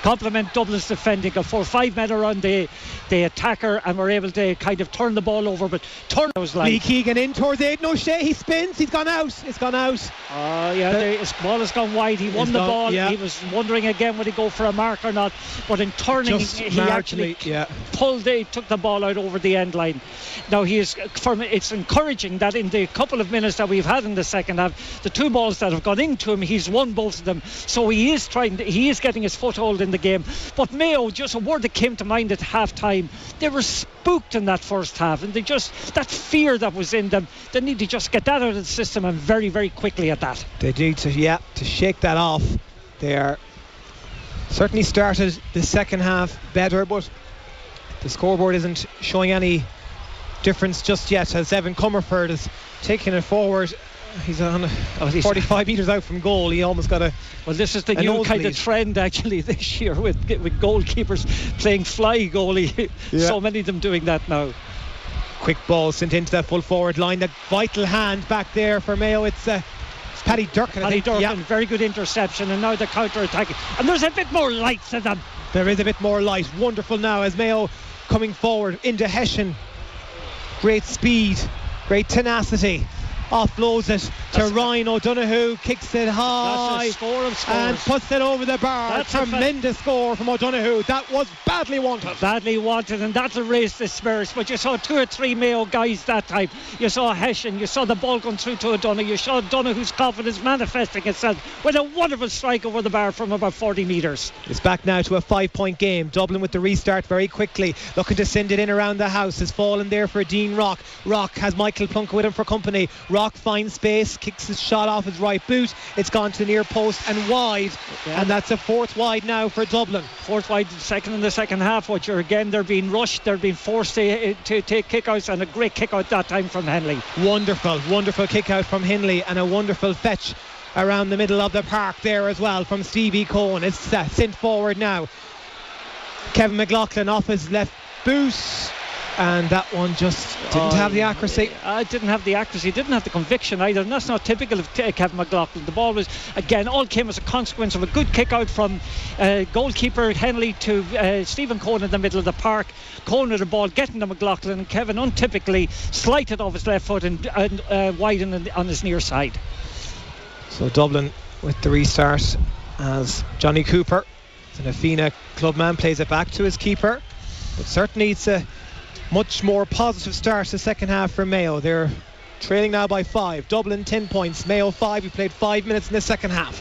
compliment Dublin's defending. Got 4 or 5 men around the attacker, and were able to kind of turn the ball over. But turn was like Lee Keegan in towards Aidan O'Shea. He spins. He's gone out. It's gone out. His ball has gone wide. He won the ball. Yeah. He was wondering again would he go for a mark or not. But in turning, he actually took the ball out over the end line. Now it's encouraging that in the couple of minutes that we've had in the second half, the 2 balls that have gone into him, he's won both of them. So he is getting his foothold in the game. But Mayo, just a word that came to mind at half time, they were spooked in that first half, and that fear that was in them, they need to just get that out of the system, and very, very quickly at that. They need to shake that off. They are certainly started the second half better, but the scoreboard isn't showing any difference just yet, as Evan Comerford is taking it forward. He's on 45 metres out from goal. He almost got well, this is the new kind of trend actually this year with goalkeepers playing fly goalie. So many of them doing that now. Quick ball sent into that full forward line. That vital hand back there for Mayo. It's Paddy Durkin. Paddy Durkin, very good interception, and now the counter-attacking. And there's a bit more light to them. There is a bit more light. Wonderful now as Mayo coming forward into Hessian. Great speed, great tenacity. Offloads it to Ryan O'Donoghue, kicks it high and puts it over the bar. That's tremendous score from O'Donoghue. That was badly wanted, and that'll raise the spirits. But you saw 2 or 3 Mayo guys that time. You saw Hessian, you saw the ball going through to O'Donoghue, you saw O'Donoghue's confidence manifesting itself with a wonderful strike over the bar from about 40 metres. It's back now to a 5-point game. Dublin with the restart very quickly, looking to send it in around the house. Has fallen there for Dean Rock. Rock has Michael Plunk with him for company. Rock finds space, kicks his shot off his right boot. It's gone to the near post and wide, and that's a 4th wide now for Dublin. 4th wide, second in the second half. They're being rushed, they're being forced to take kickouts, and a great kickout that time from Henley. Wonderful kick out from Henley, and a wonderful fetch around the middle of the park there as well from Stevie Cohen. It's sent forward now. Kevin McLaughlin off his left boot, and that one just didn't have the accuracy. Didn't have the conviction either, and that's not typical of Kevin McLaughlin. The ball was, again, all came as a consequence of a good kick out from goalkeeper Henley to Stephen Cohen in the middle of the park. Cohen with the ball getting to McLaughlin, and Kevin untypically slighted off his left foot and widened on his near side. So Dublin with the restart as Johnny Cooper, an Afina clubman, plays it back to his keeper, but certainly it's a much more positive start to the second half for Mayo. They're trailing now by 5. Dublin 10 points, Mayo 5. We played 5 minutes in the second half.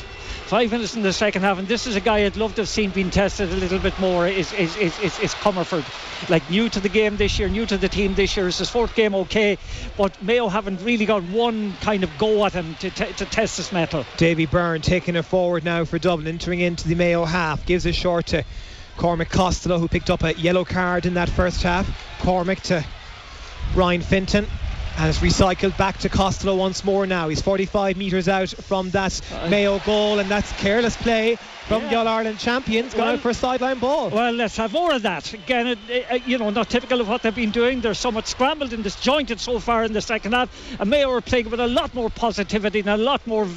5 minutes in the second half, and this is a guy I'd love to have seen being tested a little bit more. Is Comerford, like new to the game this year, new to the team this year. It's his 4th game, okay, but Mayo haven't really got one kind of go at him to test his mettle. Davy Byrne taking it forward now for Dublin, entering into the Mayo half, gives it short to Cormac Costello, who picked up a yellow card in that first half. Cormac to Ryan Finton, and it's recycled back to Costello once more now. He's 45 metres out from that Mayo goal, and that's careless play from the All-Ireland champions, gone out for a sideline ball. Well, let's have more of that. Again, not typical of what they've been doing. They're somewhat scrambled and disjointed so far in the second half, and Mayo are playing with a lot more positivity and a lot more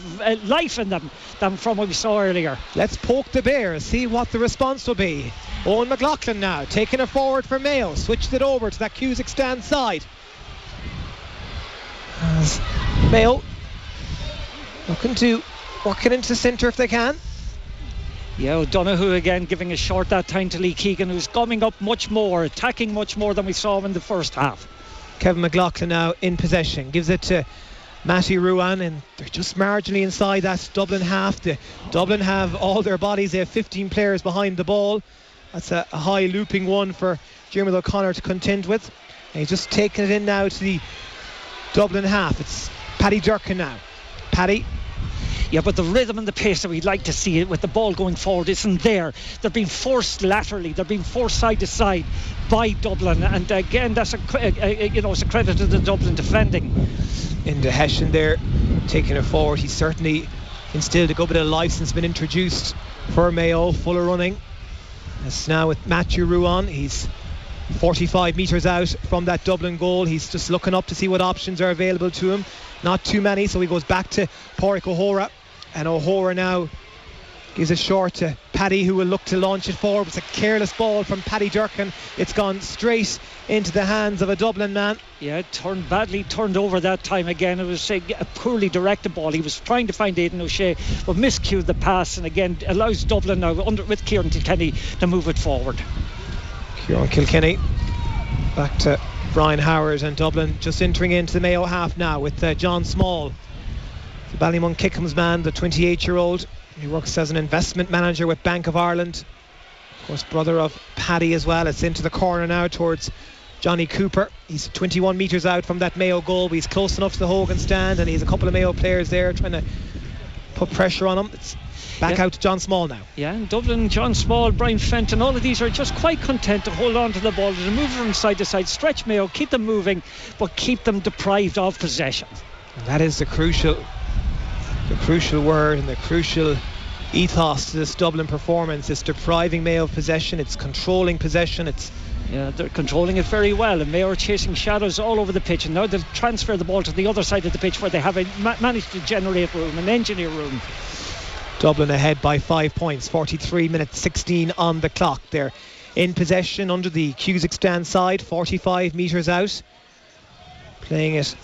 life in them than from what we saw earlier. Let's poke the bear, see what the response will be. Owen McLaughlin now taking it forward for Mayo, switched it over to that Cusack stand side. As Mayo looking to work it into centre if they can. Yeah, O'Donoghue again giving a short that time to Lee Keegan, who's coming up much more, attacking much more than we saw in the first half. Kevin McLaughlin now in possession, gives it to Matty Ruan, and they're just marginally inside that Dublin half. Dublin have all their bodies, they have 15 players behind the ball. That's a high looping one for Diarmuid O'Connor to contend with. And he's just taking it in now to the Dublin half. It's Paddy Durkin now. Paddy Yeah, but the rhythm and the pace that we'd like to see it with the ball going forward isn't there. They're being forced laterally, they're being forced side to side by Dublin, and again that's it's a credit to the Dublin defending. Into Hessian there, taking it forward. He's certainly instilled a good bit of life since been introduced for Mayo. Fuller running. It's now with Matthew Ruan. He's 45 metres out from that Dublin goal. He's just looking up to see what options are available to him. Not too many, so he goes back to Pádraig O'Hora, and O'Hora now gives it short to Paddy, who will look to launch it forward. It's a careless ball from Paddy Durkin. It's gone straight into the hands of a Dublin man. Yeah, it turned over that time again. It was a poorly directed ball. He was trying to find Aidan O'Shea, but miscued the pass, and again allows Dublin now with Kieran Kilkenny to move it forward. Kieran Kilkenny back to Brian Howard, and Dublin just entering into the Mayo half now with John Small, the Ballymun Kickham's man, the 28-year-old. He works as an investment manager with Bank of Ireland, of course brother of Paddy as well. It's into the corner now towards Johnny Cooper. He's 21 metres out from that Mayo goal, but he's close enough to the Hogan stand, and he's a couple of Mayo players there trying to put pressure on him. It's back out to John Small now. Yeah, and Dublin, John Small, Brian Fenton, all of these are just quite content to hold on to the ball, to move from side to side, stretch Mayo, keep them moving, but keep them deprived of possession. And that is the crucial word and the crucial ethos to this Dublin performance. It's depriving Mayo of possession, it's controlling possession, they're controlling it very well, and Mayo are chasing shadows all over the pitch, and now they'll transfer the ball to the other side of the pitch where they have managed to generate room and engineer room. Dublin ahead by 5 points, 43 minutes 16 on the clock. They're in possession under the Cusack stand side, 45 metres out, playing it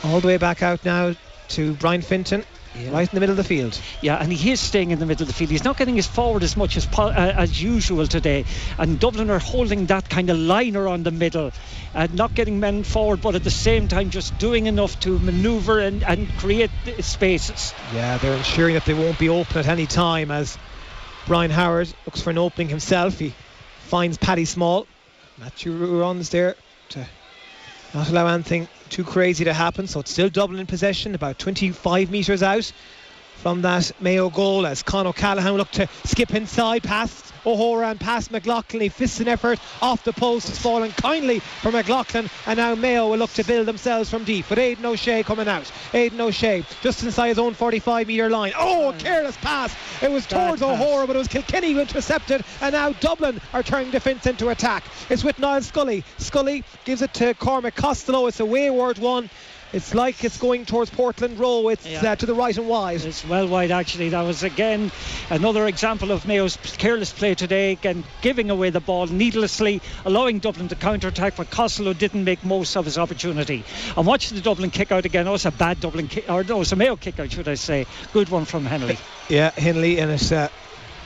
all the way back out now to Brian Fenton. Yeah. Right in the middle of the field. Yeah, and he is staying in the middle of the field. He's not getting his forward as much as usual today, and Dublin are holding that kind of liner on the middle and not getting men forward, but at the same time just doing enough to manoeuvre and create spaces. Yeah, they're ensuring that they won't be open at any time as Brian Howard looks for an opening himself. He finds Paddy Small. Matthew runs there to not allow anything too crazy to happen, so it's still Dublin in possession, about 25 metres out from that Mayo goal as Con O'Callaghan looked to skip inside past O'Hora and past McLaughlin. He fists an effort off the post. It's fallen kindly for McLaughlin, and now Mayo will look to build themselves from deep with Aidan O'Shea coming out. Aidan O'Shea just inside his own 45 metre line. A careless pass. It was towards O'Hora, but it was Kilkenny who intercepted, and now Dublin are turning defence into attack. It's with Niall Scully. Scully gives it to Cormac Costello. It's a wayward one. It's like it's going towards Portland Row. It's to the right and wide. It's well wide actually. That was again another example of Mayo's careless play today, again giving away the ball needlessly, allowing Dublin to counter-attack, but Costello didn't make most of his opportunity. And watch the Dublin kick out again. It's a bad Dublin kick, or no, it's a Mayo kick out should I say. Good one from Henley. Yeah, Henley, and it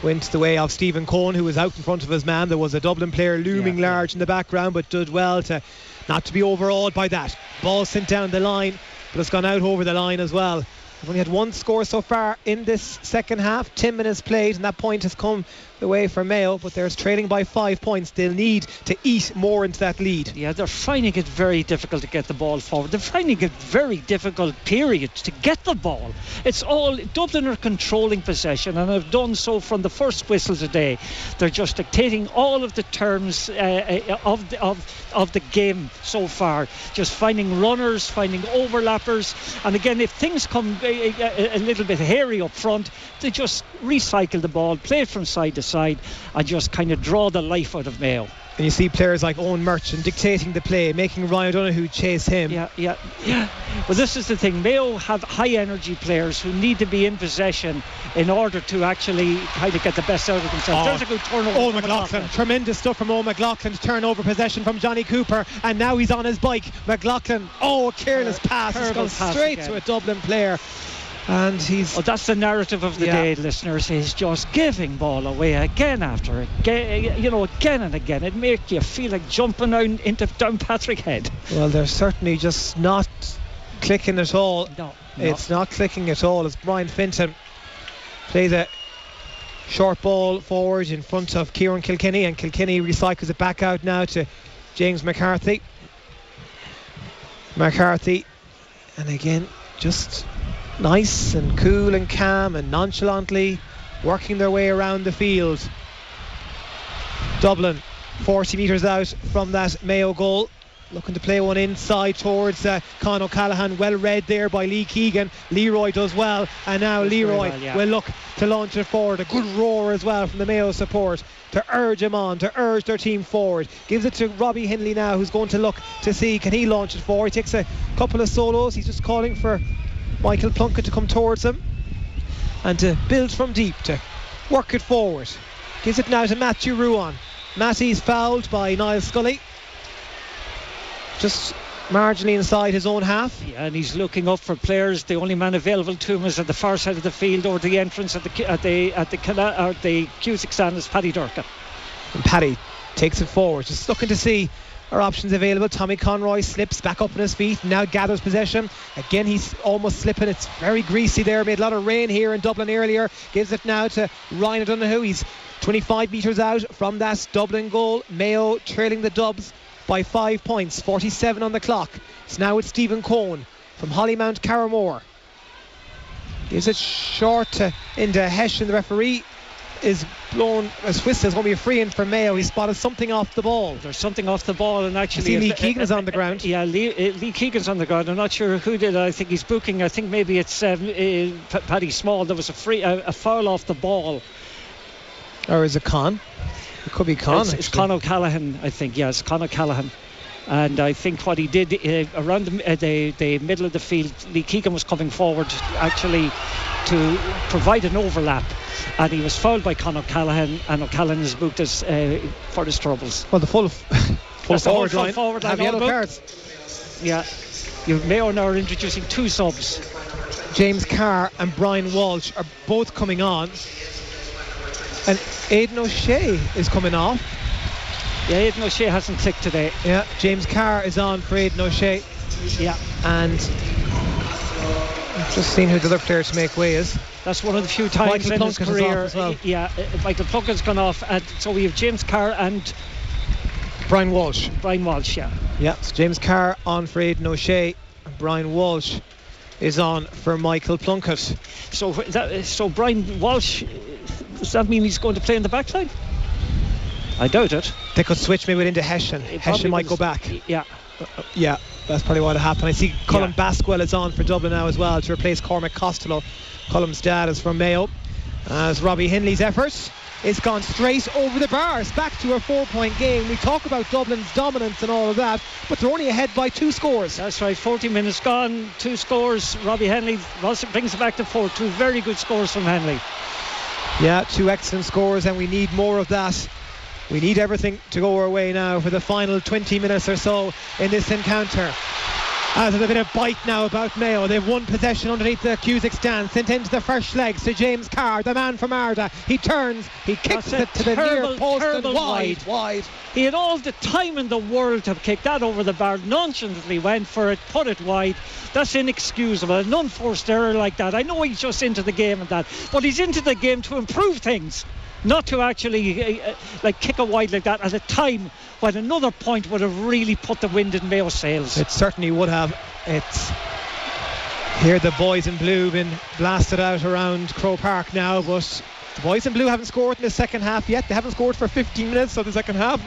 went the way of Stephen Cohen, who was out in front of his man. There was a Dublin player looming large in the background, but did well to not to be overawed by that. Ball sent down the line, but it's gone out over the line as well. We've only had one score so far in this second half, 10 minutes played, and that point has come the way for Mayo, but they're trailing by 5 points. They'll need to eat more into that lead. Yeah, they're finding it very difficult to get the ball forward. They're finding it very difficult, period, to get the ball. It's all Dublin are controlling possession, and have done so from the first whistle today. They're just dictating all of the terms of the game so far, just finding runners, finding overlappers, and again, if things come a little bit hairy up front, they just recycle the ball, play it from side to side, and just kind of draw the life out of Mayo. And you see players like Owen Merchant dictating the play, making Ryan O'Donoghue chase him. Yeah. Well, this is the thing. Mayo have high energy players who need to be in possession in order to actually kind of get the best out of themselves. There's a good turnover. McLaughlin. Tremendous stuff from McLaughlin to turn over possession from Johnny Cooper, and now he's on his bike. McLaughlin, a careless pass. It's gone straight to a Dublin player. And that's the narrative of the day, listeners. He's just giving ball away again after again and again. It makes you feel like jumping down Patrick Head. Well, they're certainly just not clicking at all. No. It's not clicking at all as Brian Fenton plays a short ball forward in front of Kieran Kilkenny, and Kilkenny recycles it back out now to James McCarthy, and again just nice and cool and calm and nonchalantly working their way around the field. Dublin 40 metres out from that Mayo goal, looking to play one inside towards Con O'Callaghan. Well read there by Lee Keegan. Leroy does well, and now Leroy will look to launch it forward. A good roar as well from the Mayo support to urge him on, to urge their team forward. Gives it to Robbie Hindley now, who's going to look to see can he launch it forward. He takes a couple of solos. He's just calling for Michael Plunkett to come towards him and to build from deep, to work it forward. Gives it now to Matthew Ruan. Matty's fouled by Niall Scully, just marginally inside his own half. Yeah, and he's looking up for players. The only man available to him is at the far side of the field, or the entrance at the Cusick stand is Paddy Durkin. And Paddy takes it forward, just looking to see our options available. Tommy Conroy slips back up on his feet, now gathers possession. Again, he's almost slipping. It's very greasy there. Made a lot of rain here in Dublin earlier. Gives it now to Ryan O'Donoghue. He's 25 metres out from that Dublin goal. Mayo trailing the Dubs by 5 points, 47 on the clock. It's now with Stephen Cohn from Hollymount Carramore. Gives it short into Hession. The referee is blown as whistle. It's going to be a free in for Mayo. He spotted something off the ball. There's something off the ball, and actually Lee Keegan is on the ground. Yeah, Lee Keegan's on the ground. I'm not sure who did it. I think he's booking. I think maybe it's Paddy Small. There was a foul off the ball. Or is it Con? It could be Con. It's Con O'Callaghan, I think. Yeah, it's Con O'Callaghan. And I think what he did around the middle of the field, Lee Keegan was coming forward actually to provide an overlap, and he was fouled by Con O'Callaghan, and O'Callaghan is booked as for his troubles. Well, the full forward line have yellow cards. Yeah, Mayo now are introducing two subs. James Carr and Brian Walsh are both coming on, and Aidan O'Shea is coming off. Yeah, Aidan O'Shea hasn't clicked today. Yeah, James Carr is on for Aidan O'Shea. Yeah. And I've just seen who the other player to make way is. That's one of the few times in his career. As well. Yeah, Michael Plunkett's gone off, and so we have James Carr and Brian Walsh. Yeah. Yeah, so James Carr on for Aidan O'Shea, and Brian Walsh is on for Michael Plunkett. So Brian Walsh, does that mean he's going to play in the back line? I doubt it. They could switch maybe into Hession. Hession might go back. Yeah. Yeah, that's probably what happened. I see Colin Basquel is on for Dublin now as well to replace Cormac Costello. Colum's dad is from Mayo. As Robbie Hindley's effort is gone straight over the bars. Back to a 4-point game. We talk about Dublin's dominance and all of that, but they're only ahead by 2 scores. That's right, 40 minutes gone, 2 scores. Robbie Henley brings it back to 4. 2 very good scores from Henley. Yeah, 2 excellent scores, and we need more of that. We need everything to go our way now for the final 20 minutes or so in this encounter. As there's a bit of bite now about Mayo. They've won possession underneath the Cusick stand, sent into the fresh legs to James Carr, the man from Arda. He turns, he kicks it to the near post and wide. He had all the time in the world to kick that over the bar, nonchalantly went for it, put it wide. That's inexcusable, an unforced error like that. I know he's just into the game and that, but he's into the game to improve things, not to actually kick a wide like that at a time when another point would have really put the wind in Mayo's sails. It certainly would have. It's here the boys in blue been blasted out around Croke Park now, but the boys in blue haven't scored in the second half yet. They haven't scored for 15 minutes of the second half.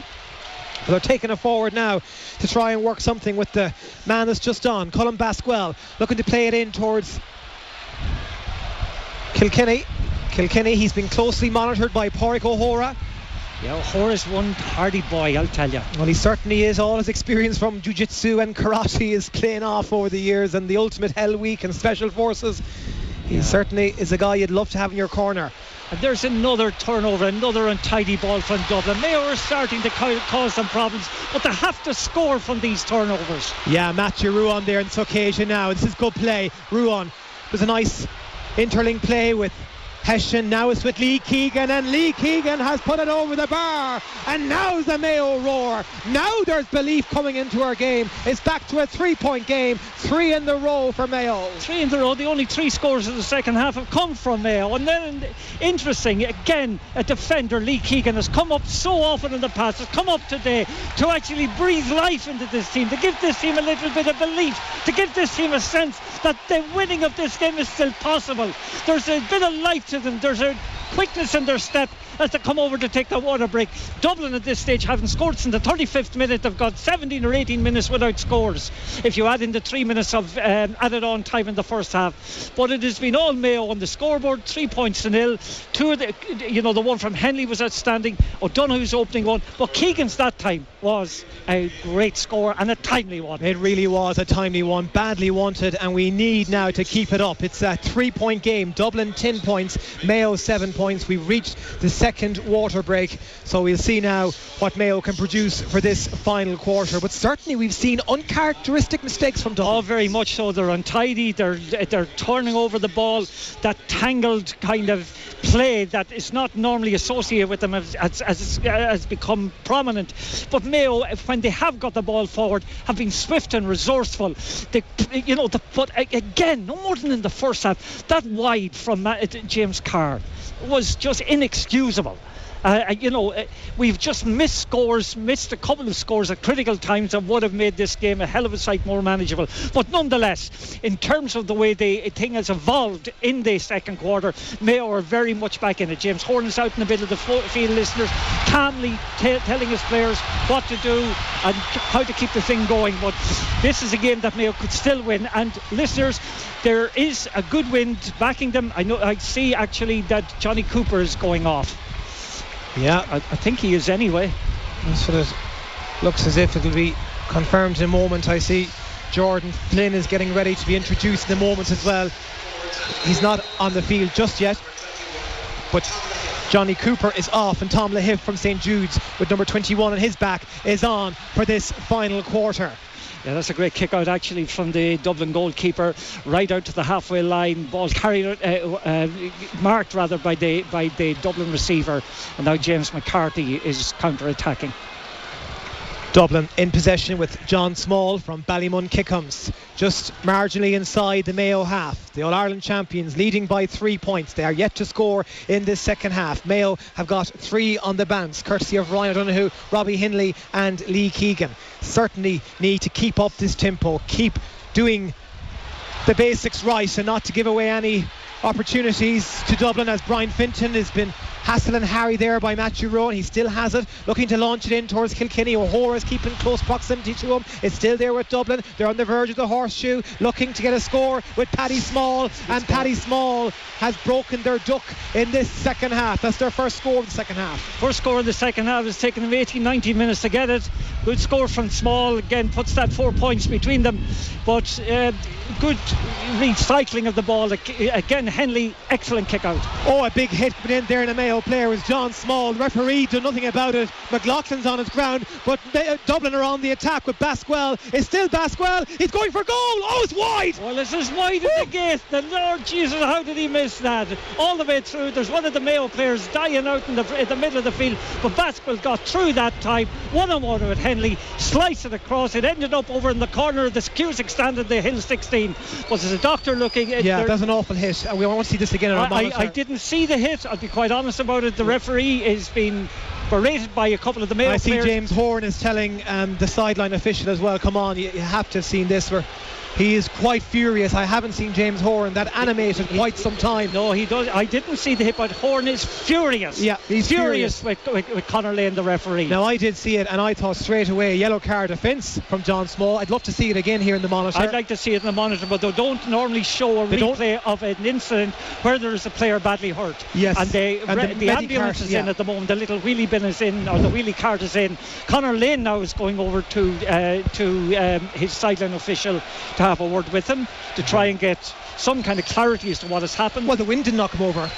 But they're taking it forward now to try and work something with the man that's just on, Colin Basquel, looking to play it in towards Kilkenny. He's been closely monitored by Pádraig O'Hora. Yeah, O'Hora's one hardy boy, I'll tell you. Well, he certainly is. All his experience from jiu-jitsu and karate is playing off over the years, and the ultimate Hell Week and Special Forces. He certainly is a guy you'd love to have in your corner. And there's another turnover, another untidy ball from Dublin. Mayo are starting to cause them problems, but they have to score from these turnovers. Yeah, Matthew Ruan there in Succasia now. This is good play. Ruan, there's a nice interlink play with Hessian now is with Lee Keegan, and Lee Keegan has put it over the bar, and now's the Mayo roar. Now there's belief coming into our game. It's back to a 3-point game, 3 in the row for Mayo. 3 in the row. The only 3 scores in the second half have come from Mayo. And then, interesting, again, a defender, Lee Keegan, has come up so often in the past, has come up today to actually breathe life into this team, to give this team a little bit of belief, to give this team a sense that the winning of this game is still possible. There's a bit of life to them. There's a quickness in their step as they come over to take that water break. Dublin at this stage haven't scored since the 35th minute. They've got 17 or 18 minutes without scores, if you add in the 3 minutes of added on time in the first half. But it has been all Mayo on the scoreboard, 3 points to nil. Two of the, the one from Henley was outstanding, O'Donoghue's opening one, but Keegan's that time was a great score and a timely one. It really was a timely one, badly wanted, and we need now to keep it up. It's a 3-point game. Dublin 10 points, Mayo 7 points. We've reached the second water break, so we'll see now what Mayo can produce for this final quarter. But certainly we've seen uncharacteristic mistakes from Dublin. Oh, very much so. They're untidy, they're turning over the ball. That tangled kind of play that is not normally associated with them has become prominent. But Mayo, when they have got the ball forward, have been swift and resourceful. But again, no more than in the first half, that wide from James Carr was just inexcusable. We've just missed a couple of scores at critical times that would have made this game a hell of a sight more manageable. But nonetheless, in terms of the way the thing has evolved in the second quarter, Mayo are very much back in it. James Horan is out in the middle of the field, listeners, calmly telling his players what to do and how to keep the thing going. But this is a game that Mayo could still win. And listeners, there is a good wind backing them. I see actually that Johnny Cooper is going off. Yeah, I think he is anyway. That's what it looks as if it'll be confirmed in a moment. I see Jordan Flynn is getting ready to be introduced in a moment as well. He's not on the field just yet, but Johnny Cooper is off, and Tom Lahiff from St. Jude's with number 21 on his back is on for this final quarter. Yeah, that's a great kick out actually from the Dublin goalkeeper, right out to the halfway line. Ball carried, marked rather by the Dublin receiver, and now James McCarthy is counter-attacking. Dublin in possession with John Small from Ballymun Kickums, just marginally inside the Mayo half. The All-Ireland champions leading by 3 points. They are yet to score in this second half. Mayo have got 3 on the bounce, courtesy of Ryan O'Donoghue, Robbie Hindley and Lee Keegan. Certainly need to keep up this tempo, keep doing the basics right and not to give away any opportunities to Dublin, as Brian Finton has been hassling Harry there by Matthew Rowan. He still has it, looking to launch it in towards Kilkenny. O'Hora is keeping close proximity to him. It's still there with Dublin. They're on the verge of the horseshoe, looking to get a score with Paddy Small, and Paddy Small has broken their duck in this second half. That's their first score of the second half. First score in the second half. It's taken them 18-19 minutes to get it. Good score from Small, again puts that 4 points between them, but good recycling of the ball. Again, Henley, excellent kick out. Oh, a big hit put in there, and a Mayo player was John Small. The referee did nothing about it. McLaughlin's on his ground, but Dublin are on the attack with Basquel. It's still Basquel. He's going for goal. Oh, it's wide. Well, it's as wide as the gate. The Lord Jesus, how did he miss that? All the way through. There's one of the Mayo players dying out in the middle of the field, but Basquel got through that time. 1-on-1 with Henley, sliced it across. It ended up over in the corner of the Cusack stand at the Hill 16. Was it a doctor looking? Yeah, that's an awful hit, and we want to see this again on our monitor. I didn't see the hit, I'll be quite honest about it. The referee is being berated by a couple of the Mayo players. I see James Horan is telling the sideline official as well, come on, you have to have seen this, where he is quite furious. I haven't seen James Horan that animated quite some time. No, he does. I didn't see the hit, but Horan is furious. Yeah, he's furious with Conor Lane, the referee. Now, I did see it, and I thought straight away yellow card offence from John Small. I'd love to see it again here in the monitor. I'd like to see it in the monitor, but they don't normally show a replay of an incident where there is a player badly hurt. Yes. And the ambulance is in at the moment. The little wheelie bin is in, or the wheelie cart is in. Conor Lane now is going over to his sideline official to have a word with him to try and get some kind of clarity as to what has happened. Well, the wind did knock him over.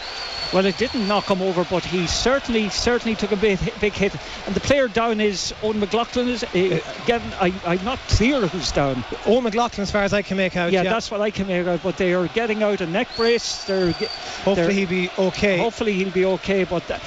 Well, it didn't knock him over, but he certainly took a big hit. And the player down is Owen McLaughlin. I'm not clear who's down. Owen McLaughlin, as far as I can make out. Yeah, that's what I can make out. But they are getting out a neck brace. Hopefully he'll be okay. Hopefully he'll be okay. But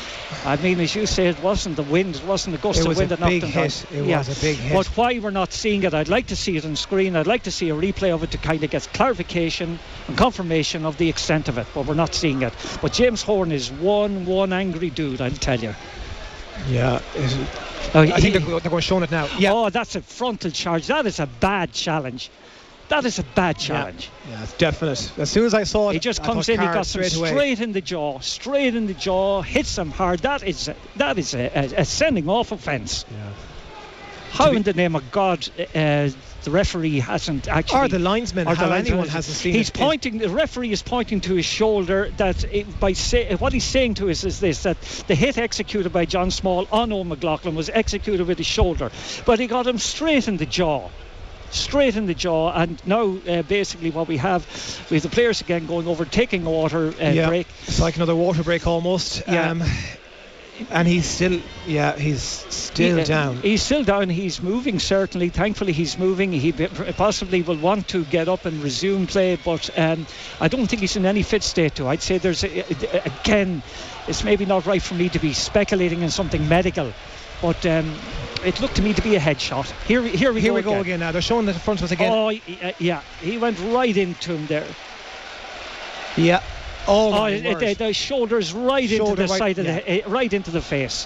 I mean, as you say, it wasn't the wind. It wasn't the gust of wind that knocked him down. It was a big hit. But why we're not seeing it, I'd like to see it on screen. I'd like to see a replay of it to kind of get clarification and confirmation of the extent of it. But we're not seeing it. But James Horn is one angry dude, I'll tell you. Yeah. I think they're going to show it now. Yeah. Oh, that's a frontal charge. That is a bad challenge. Yeah, it's definite. As soon as I saw it, he just comes in, he got him straight in the jaw, hits him hard. That is a sending off offence. Yeah. How in the name of God the referee hasn't actually, or the linesman, or how anyone hasn't seen it. The referee is pointing to his shoulder. What he's saying to us is this: that the hit executed by John Small on Owen McLaughlin was executed with his shoulder, but he got him straight in the jaw. And now basically what we have the players again going over, taking a water break. It's like another water break almost. And he's still down. He's still down. He's moving, certainly. Thankfully he's moving. He possibly will want to get up and resume play, but I don't think he's in any fit state to. I'd say there's again, it's maybe not right for me to be speculating on something medical, but it looked to me to be a headshot. Here we go again now. They're showing the front of us again. Oh, yeah. He went right into him there. Yeah. The shoulders right into the side of the right into the face.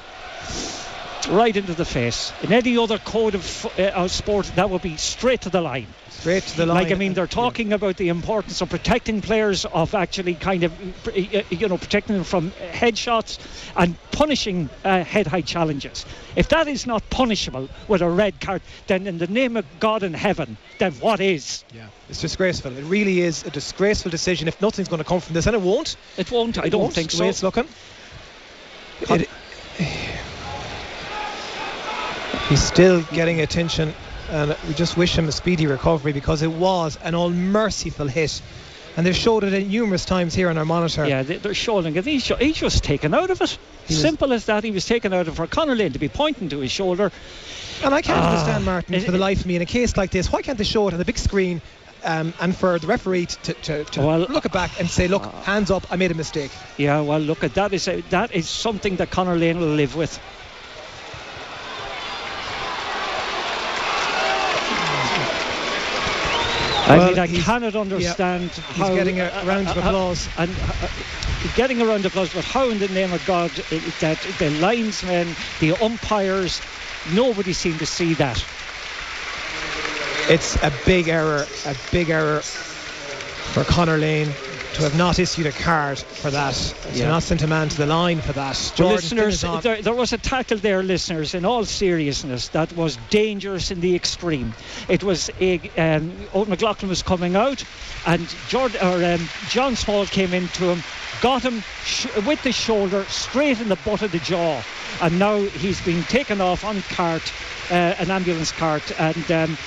Right into the face. In any other code of sport, that would be straight to the line. Straight to the line. Like, I mean, they're talking about the importance of protecting players, of actually kind of, protecting them from headshots and punishing head-high challenges. If that is not punishable with a red card, then in the name of God in heaven, then what is? Yeah, it's disgraceful. It really is a disgraceful decision. If nothing's going to come from this, and it won't. It won't. I don't think so. The way it's looking. He's still getting attention, and we just wish him a speedy recovery, because it was an unmerciful hit, and they've showed it numerous times here on our monitor. Yeah, they're showing it. He's just taken out of it. Simple as that. He was taken out of it. For Conor Lane to be pointing to his shoulder. And I can't understand, Martin, for the life of me, in a case like this, why can't they show it on the big screen, and for the referee to look it back and say, look, hands up, I made a mistake. Yeah, well, look, that is something that Conor Lane will live with. I cannot understand how he's getting a round of applause. Getting a round of applause, but how in the name of God that the linesmen, the umpires, nobody seemed to see that. It's a big error for Conor Lane to have not issued a card for that, to not sent a man to the line for that. Listeners, there was a tackle there, listeners, in all seriousness, that was dangerous in the extreme. It was Owen McLaughlin was coming out, and John Small came into him, got him with the shoulder straight in the butt of the jaw, and now he's been taken off on cart, an ambulance cart, and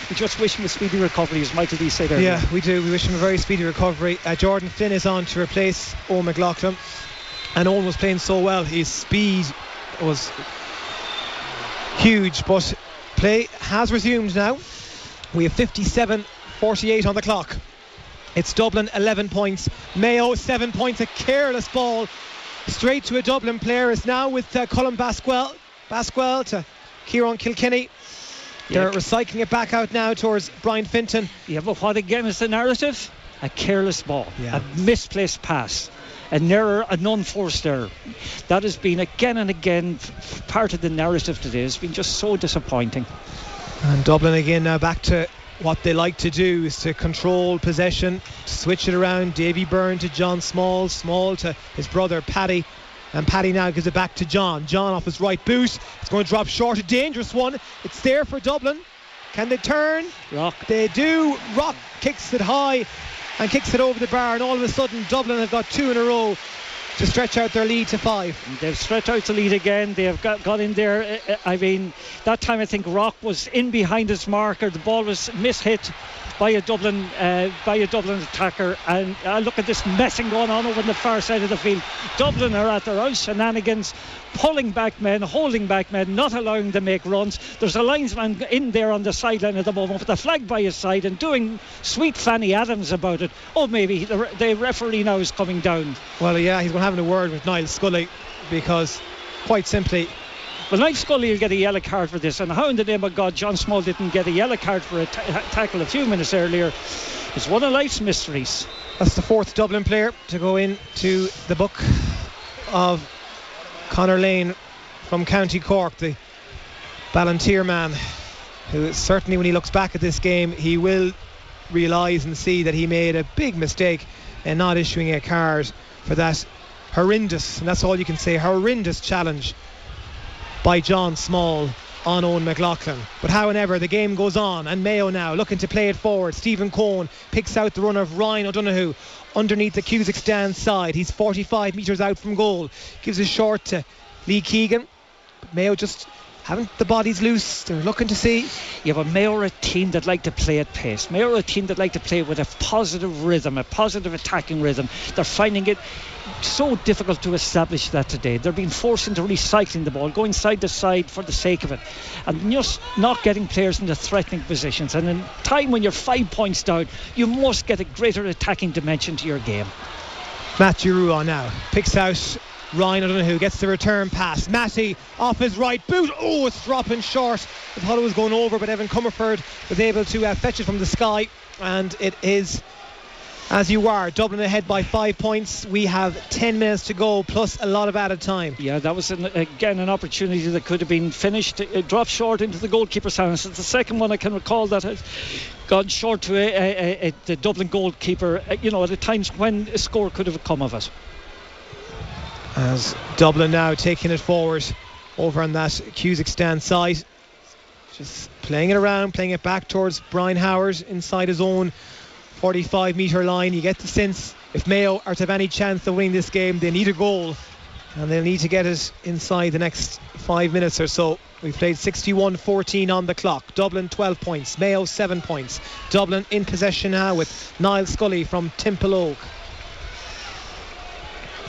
we just wish him a speedy recovery, as Michael D said earlier. Yeah, we do. We wish him a very speedy recovery. Jordan Flynn is on to replace Owen McLaughlin, and Owen was playing so well. His speed was huge, but play has resumed now. We have 57:48 on the clock. It's Dublin 11 points, Mayo 7 points. A careless ball straight to a Dublin player is now with Colin Basquel to Kieran Kilkenny. They're recycling it back out now towards Brian Finton. Yeah, but what again is the narrative? A careless ball, a misplaced pass, an error, an unforced error. That has been again and again part of the narrative today. It's been just so disappointing. And Dublin again now back to what they like to do, is to control possession, switch it around. Davy Byrne to John Small to his brother Paddy, and Paddy now gives it back to John off his right boot. It's going to drop short, a dangerous one. It's there for Dublin. Can they turn? Rock. They do. Rock kicks it high and kicks it over the bar, and all of a sudden Dublin have got two in a row to stretch out their lead to 5. They've stretched out the lead again. They have got in there. I mean, that time I think Rock was in behind his marker. The ball was mishit, by a Dublin attacker. And look at this messing going on over on the far side of the field. Dublin are at their own shenanigans, pulling back men, holding back men, not allowing them to make runs. There's a linesman in there on the sideline at the moment with the flag by his side and doing sweet Fanny Adams about it. Oh, maybe the referee now is coming down. Well, yeah, he's going to have a word with Niall Scully, because quite simply, well, Niall Scully will get a yellow card for this, and how in the name of God John Small didn't get a yellow card for a tackle a few minutes earlier is one of life's mysteries. That's the fourth Dublin player to go into the book of Conor Lane from County Cork, the Ballantyre man, who certainly when he looks back at this game he will realise and see that he made a big mistake in not issuing a card for that horrendous, and that's all you can say, horrendous challenge by John Small on Owen McLaughlin. But however, the game goes on, and Mayo now looking to play it forward. Stephen Cohn picks out the run of Ryan O'Donoghue underneath the Cusack stand side. He's 45 metres out from goal, gives a short to Lee Keegan. But Mayo just haven't the bodies loose. They're looking to see. Yeah, but Mayo are a team that like to play at pace. Mayo are a team that like to play with a positive rhythm, a positive attacking rhythm. They're finding it so difficult to establish that today. They're being forced into recycling the ball, going side to side for the sake of it, and just not getting players into threatening positions. And in time when you're 5 points down, you must get a greater attacking dimension to your game. Matthew Ruan now picks out Ryan O'Donoghue, gets the return pass. Matty off his right boot. Oh, it's dropping short. I thought it was going over, but Evan Comerford was able to fetch it from the sky, and it is as you are. Dublin ahead by 5 points. We have 10 minutes to go, plus a lot of added time. Yeah, that was again an opportunity that could have been finished. It dropped short into the goalkeeper's hands. It's the second one I can recall that has gone short to the Dublin goalkeeper, at the times when a score could have come of it. As Dublin now taking it forward over on that Cusack stand side, just playing it around, playing it back towards Brian Howard inside his own 45 metre line. You get the sense if Mayo are to have any chance of winning this game, they need a goal, and they'll need to get it inside the next 5 minutes or so. We've played 61-14 on the clock. Dublin 12 points, Mayo 7 points. Dublin in possession now with Niall Scully from Timpelogue.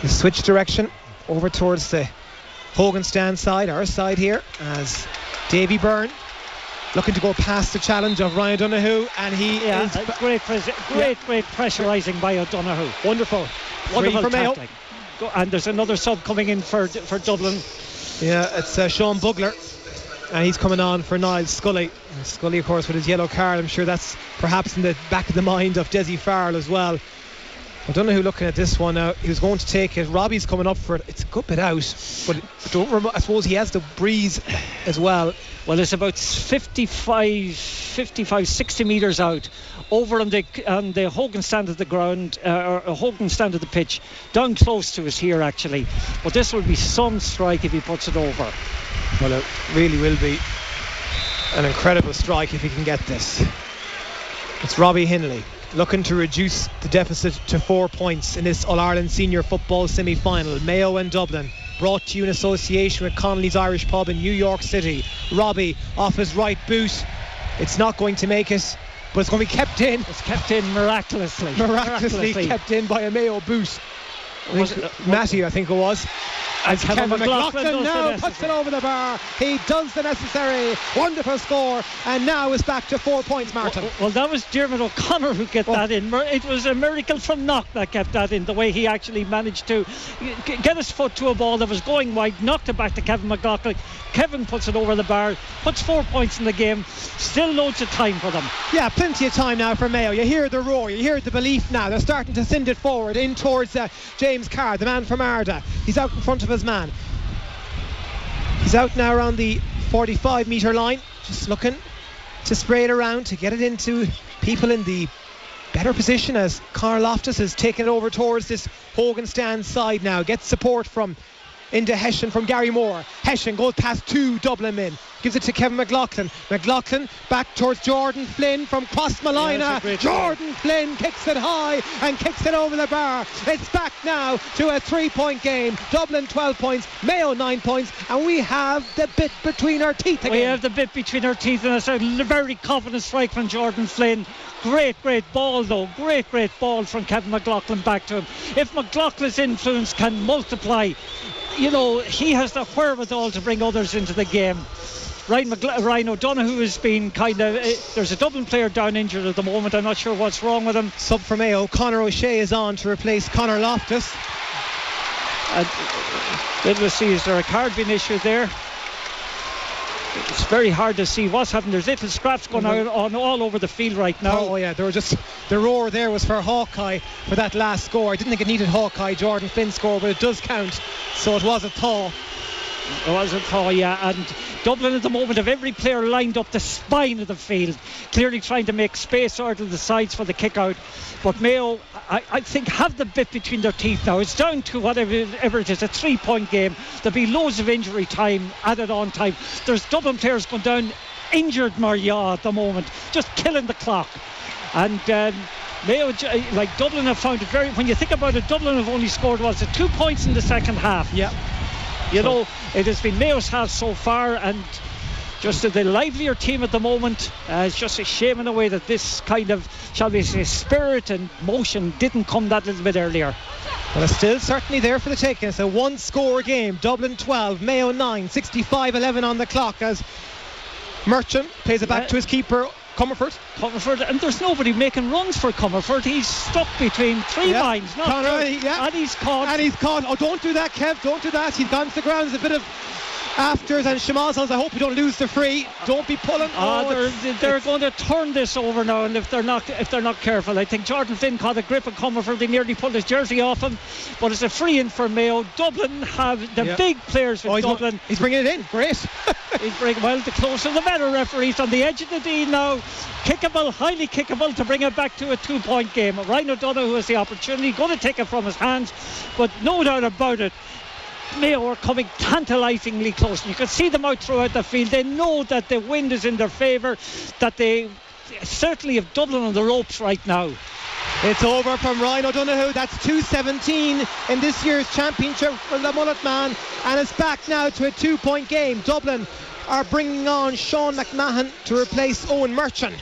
The switch direction over towards the Hogan stand side, our side here, as Davy Byrne looking to go past the challenge of Ryan O'Donoghue, and he is great pressurising by O'Donoghue. Wonderful for Mayo. And there's another sub coming in for Dublin. Yeah, it's Sean Bugler, and he's coming on for Niall Scully. And Scully, of course, with his yellow card. I'm sure that's perhaps in the back of the mind of Desi Farrell as well. O'Donoghue looking at this one now. He was going to take it. Robbie's coming up for it. It's a good bit out, but I suppose he has the breeze as well. Well, it's about 60 metres out, over on the Hogan stand of the ground, or Hogan stand of the pitch, down close to us here actually. But this will be some strike if he puts it over. Well, it really will be an incredible strike if he can get this. It's Robbie Hindley looking to reduce the deficit to 4 points in this All-Ireland Senior Football semi-final. Mayo and Dublin, brought to you in association with Connolly's Irish Pub in New York City. Robbie off his right boot. It's not going to make it, but it's going to be kept in. It's kept in miraculously kept in by a Mayo boot. Matty, I think it was. As Kevin McLaughlin now puts it over the bar. He does the necessary. Wonderful score, and now is back to 4 points, Martin. Well, that was Dermot O'Connor who got that in. It was a miracle from Knock that kept that in, the way he actually managed to get his foot to a ball that was going wide, knocked it back to Kevin McLaughlin. Kevin puts it over the bar, puts 4 points in the game. Still loads of time for them. Yeah, plenty of time now for Mayo. You hear the roar, you hear the belief now. They're starting to send it forward in towards James Carr, the man from Arda. He's out in front of his man. He's out now around the 45 metre line, just looking to spray it around to get it into people in the better position, as Conor Loftus has taken it over towards this Hogan stand side now. Gets support from into Hessian from Gary Moore. Hessian goes past 2 Dublin men, gives it to Kevin McLaughlin. McLaughlin back towards Jordan Flynn from Cross Malina. Jordan Flynn kicks it high and kicks it over the bar. It's back now to a 3-point game. Dublin 12 points, Mayo 9 points, and we have the bit between our teeth again. We have the bit between our teeth, and it's a very confident strike from Jordan Flynn. Great ball though. Great ball from Kevin McLaughlin back to him. If McLaughlin's influence can multiply, you know, he has the wherewithal to bring others into the game. Ryan O'Donoghue has been kind of... there's a Dublin player down injured at the moment. I'm not sure what's wrong with him. Sub for Mayo. Conor O'Shea is on to replace Conor Loftus. Let's see, is there a card being issued there? It's very hard to see what's happening. There's little scraps going on all over the field right now. Oh yeah, there were just... the roar there was for Hawkeye for that last score. I didn't think it needed Hawkeye, Jordan Flynn's score, but it does count. So it was a thaw. It was a thaw, yeah. And Dublin at the moment have every player lined up the spine of the field, clearly trying to make space out of the sides for the kick out. But Mayo, I think, have the bit between their teeth now. It's down to whatever it is, a 3-point game. There'll be loads of injury time, added on time. There's Dublin players going down injured, Maria, at the moment, just killing the clock. And Mayo, like Dublin, have found it very... when you think about it, Dublin have only scored, 2 points in the second half. Yeah. You know, it has been Mayo's half so far, and just the livelier team at the moment. It's just a shame in a way that this kind of, shall we say, spirit and motion didn't come that little bit earlier. But it's still certainly there for the taking. It's a 1-score game. Dublin 12, Mayo 9, 65-11 on the clock as Merchant plays it back to his keeper, Comerford, and there's nobody making runs for Comerford. He's stuck between 3 lines. And he's caught. Oh, don't do that, Kev. Don't do that. He's gone to the ground. There's a bit of afters and Schmazzles. I hope you don't lose the free. Don't be pulling. They're going to turn this over now, and if they're not careful, I think Jordan Flynn caught a grip of Comerford. They nearly pulled his jersey off him, but it's a free in for Mayo. Dublin have the big players with Dublin. He's bringing it in. Great. The closer the better. Referees on the edge of the D now. Kickable, highly kickable, to bring it back to a 2-point game. Ryan O'Donoghue has the opportunity, going to take it from his hands, but no doubt about it, Mayo are coming tantalisingly close. You can see them out throughout the field. They know that the wind is in their favour, that they certainly have Dublin on the ropes right now. It's over from Ryan O'Donoghue. That's 2-17 in this year's championship for the Mullet Man, and it's back now to a 2-point game. Dublin are bringing on Sean McMahon to replace Owen Merchant.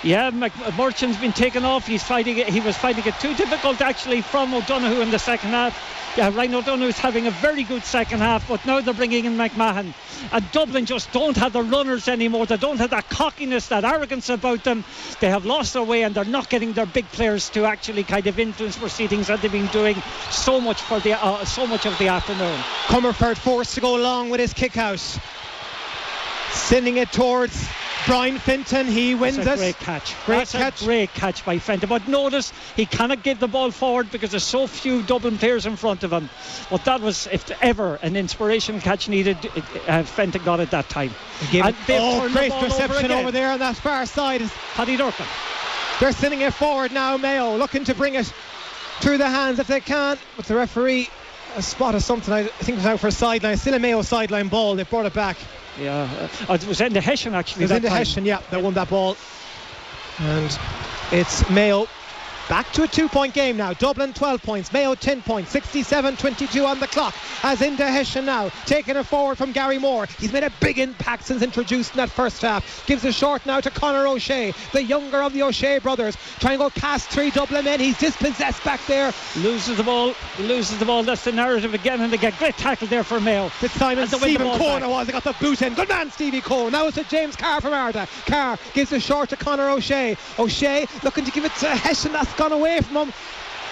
Yeah, Merchant's been taken off. He was finding it too difficult actually from O'Donoghue in the second half. Yeah, Ryan O'Donoghue's having a very good second half, but now they're bringing in McMahon, and Dublin just don't have the runners anymore. They don't have that cockiness, that arrogance about them. They have lost their way, and they're not getting their big players to actually kind of influence proceedings that they've been doing so much of the afternoon. Comerford forced to go long with his kick out, sending it towards Brian Fenton. He wins it. Great catch. Great catch by Fenton. But notice he cannot give the ball forward because there's so few Dublin players in front of him. But that was, if ever, an inspirational catch needed. Fenton got it that time. Great reception over there on that far side is Paddy Durkin. They're sending it forward now. Mayo looking to bring it through the hands if they can, but the referee spotted something. I think it was out for a sideline. Still a Mayo sideline ball. They brought it back. Yeah, it was in the Hessian actually. It was in the Hessian, yeah, that won that ball. And it's Mayo back to a 2-point game now. Dublin 12 points, Mayo 10 points, 67-22 on the clock as into Hessian now, taking it forward from Gary Moore. He's made a big impact since introduced in that first half. Gives it short now to Conor O'Shea, the younger of the O'Shea brothers, trying to go past 3 Dublin men. He's dispossessed back there. Loses the ball. That's the narrative again and again. Great tackle there for Mayo. This time it's Stephen Cohen was. They got the boot in. Good man, Stevie Cohen. Now it's to James Carr from Arda. Carr gives it short to Conor O'Shea. O'Shea looking to give it to Hessian. That's gone away from him.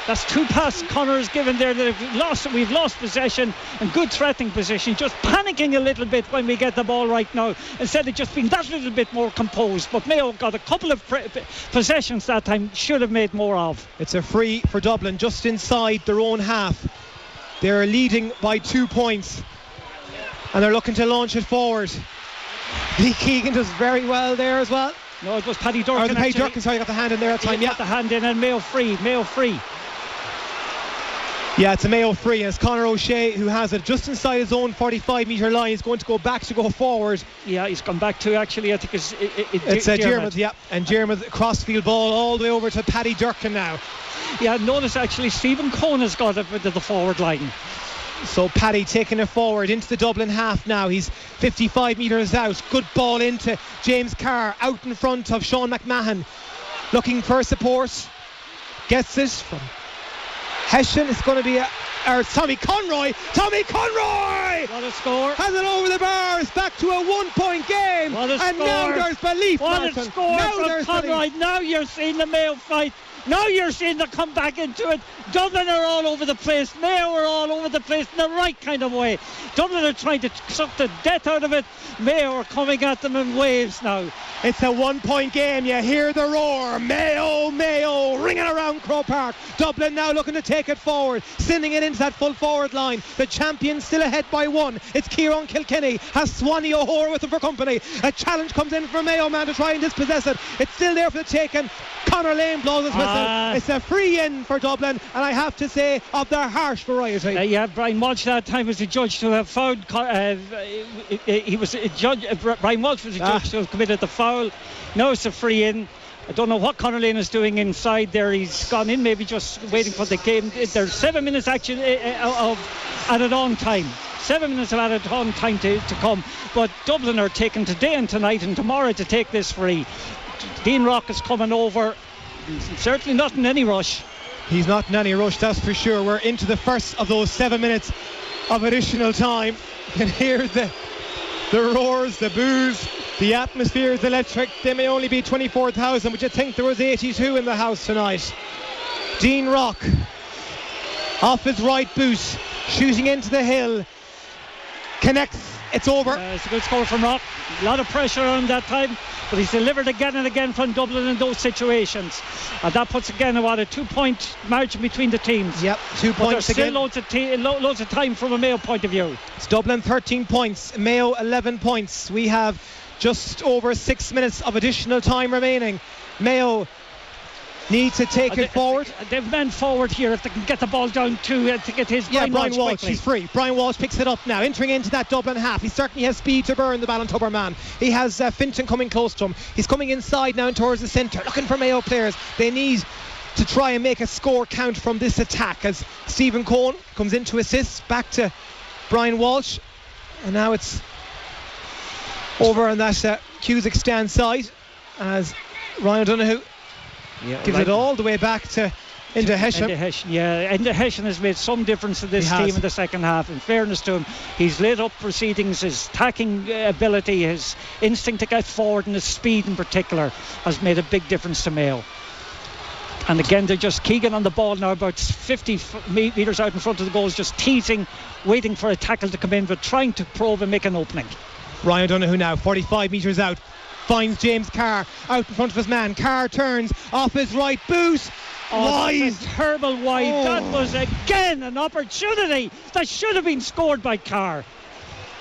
That's 2 passes Connor's given there. We've lost possession and good threatening position. Just panicking a little bit when we get the ball right now, instead of just being that little bit more composed. But Mayo got a couple of possessions that time, should have made more of. It's a free for Dublin just inside their own half. They're leading by 2 points and they're looking to launch it forward. Lee Keegan does very well there as well. No, it was Paddy Durkin. Paddy Durkin, sorry, got the hand in there at the time. Got the hand in, and Mayo free. Yeah, it's a Mayo free, and it's Conor O'Shea who has it just inside his own 45-metre line. He's going to go back to go forward. Yeah, he's gone back to, actually, I think it's Diarmid, yeah. And Diarmid, crossfield ball all the way over to Paddy Durkin now. Yeah, notice actually Stephen Cohn has got it to the forward line. So Paddy taking it forward into the Dublin half now. He's 55 metres out. Good ball into James Carr out in front of Sean McMahon. Looking for support. Gets this from Hessian. It's going to be Tommy Conroy. Tommy Conroy! What a score. Has it over the bars. Back to a 1-point game. What a and score. now there's belief, What Martin. a score now from Conroy. Now you're seeing the Mayo fight. Now you're seeing them come back into it. Dublin are all over the place. Mayo are all over the place in the right kind of way. Dublin are trying to suck the death out of it. Mayo are coming at them in waves now. It's a 1-point game. You hear the roar. Mayo, Mayo, ringing around Croke Park. Dublin now looking to take it forward, sending it into that full forward line. The champions still ahead by 1. It's Kieran Kilkenny. Has Swanee O'Hora with him for company. A challenge comes in for Mayo man to try and dispossess it. It's still there for the taking. Conor Lane blows his whistle. It's a free in for Dublin, and I have to say, of the harsh variety. Yeah, Brian Walsh that time was the judge to have fouled. He was a judge. Brian Walsh was the judge to have committed the foul. Now it's a free in. I don't know what Conor Lane is doing inside there. He's gone in, maybe just waiting for the game. There's 7 minutes action of added on time. 7 minutes of added on time to come. But Dublin are taking today and tonight and tomorrow to take this free. Dean Rock is coming over. He's certainly not in any rush. He's not in any rush, that's for sure. We're into the first of those 7 minutes of additional time. You can hear the roars, the boos. The atmosphere is electric. There may only be 24,000, but you think there was 82 in the house tonight. Dean Rock off his right boot, shooting into the hill, connects. It's over. It's a good score from Rock. A lot of pressure on him that time, but he's delivered again and again from Dublin in those situations, and that puts again about a 2-point margin between the teams. Yep, 2 points there's again. Still loads of time from a Mayo point of view. It's Dublin 13 points, Mayo 11 points. We have just over 6 minutes of additional time remaining. Mayo need to take it forward. They've men forward here if they can get the ball down to get his. Yeah, Brian Walsh, he's free. Brian Walsh picks it up now, entering into that Dublin half. He certainly has speed to burn the Ballintubber man. He has Finton coming close to him. He's coming inside now towards the centre, looking for Mayo players. They need to try and make a score count from this attack as Stephen Cohn comes in to assist. Back to Brian Walsh, and now it's over on that Cusack stand side as Ryan O'Donoghue gives it all the way back into Hessian. Enda Hessian has made some difference to this team in the second half. In fairness to him, he's lit up proceedings. His attacking ability, his instinct to get forward, and his speed in particular has made a big difference to Mayo. And again, they're just Keegan on the ball now, about 50 metres out in front of the goals, just teasing, waiting for a tackle to come in, but trying to probe and make an opening. Ryan O'Donoghue now 45 metres out, finds James Carr out in front of his man. Carr turns off his right boot. Wide. Terrible wide. That was again an opportunity that should have been scored by Carr.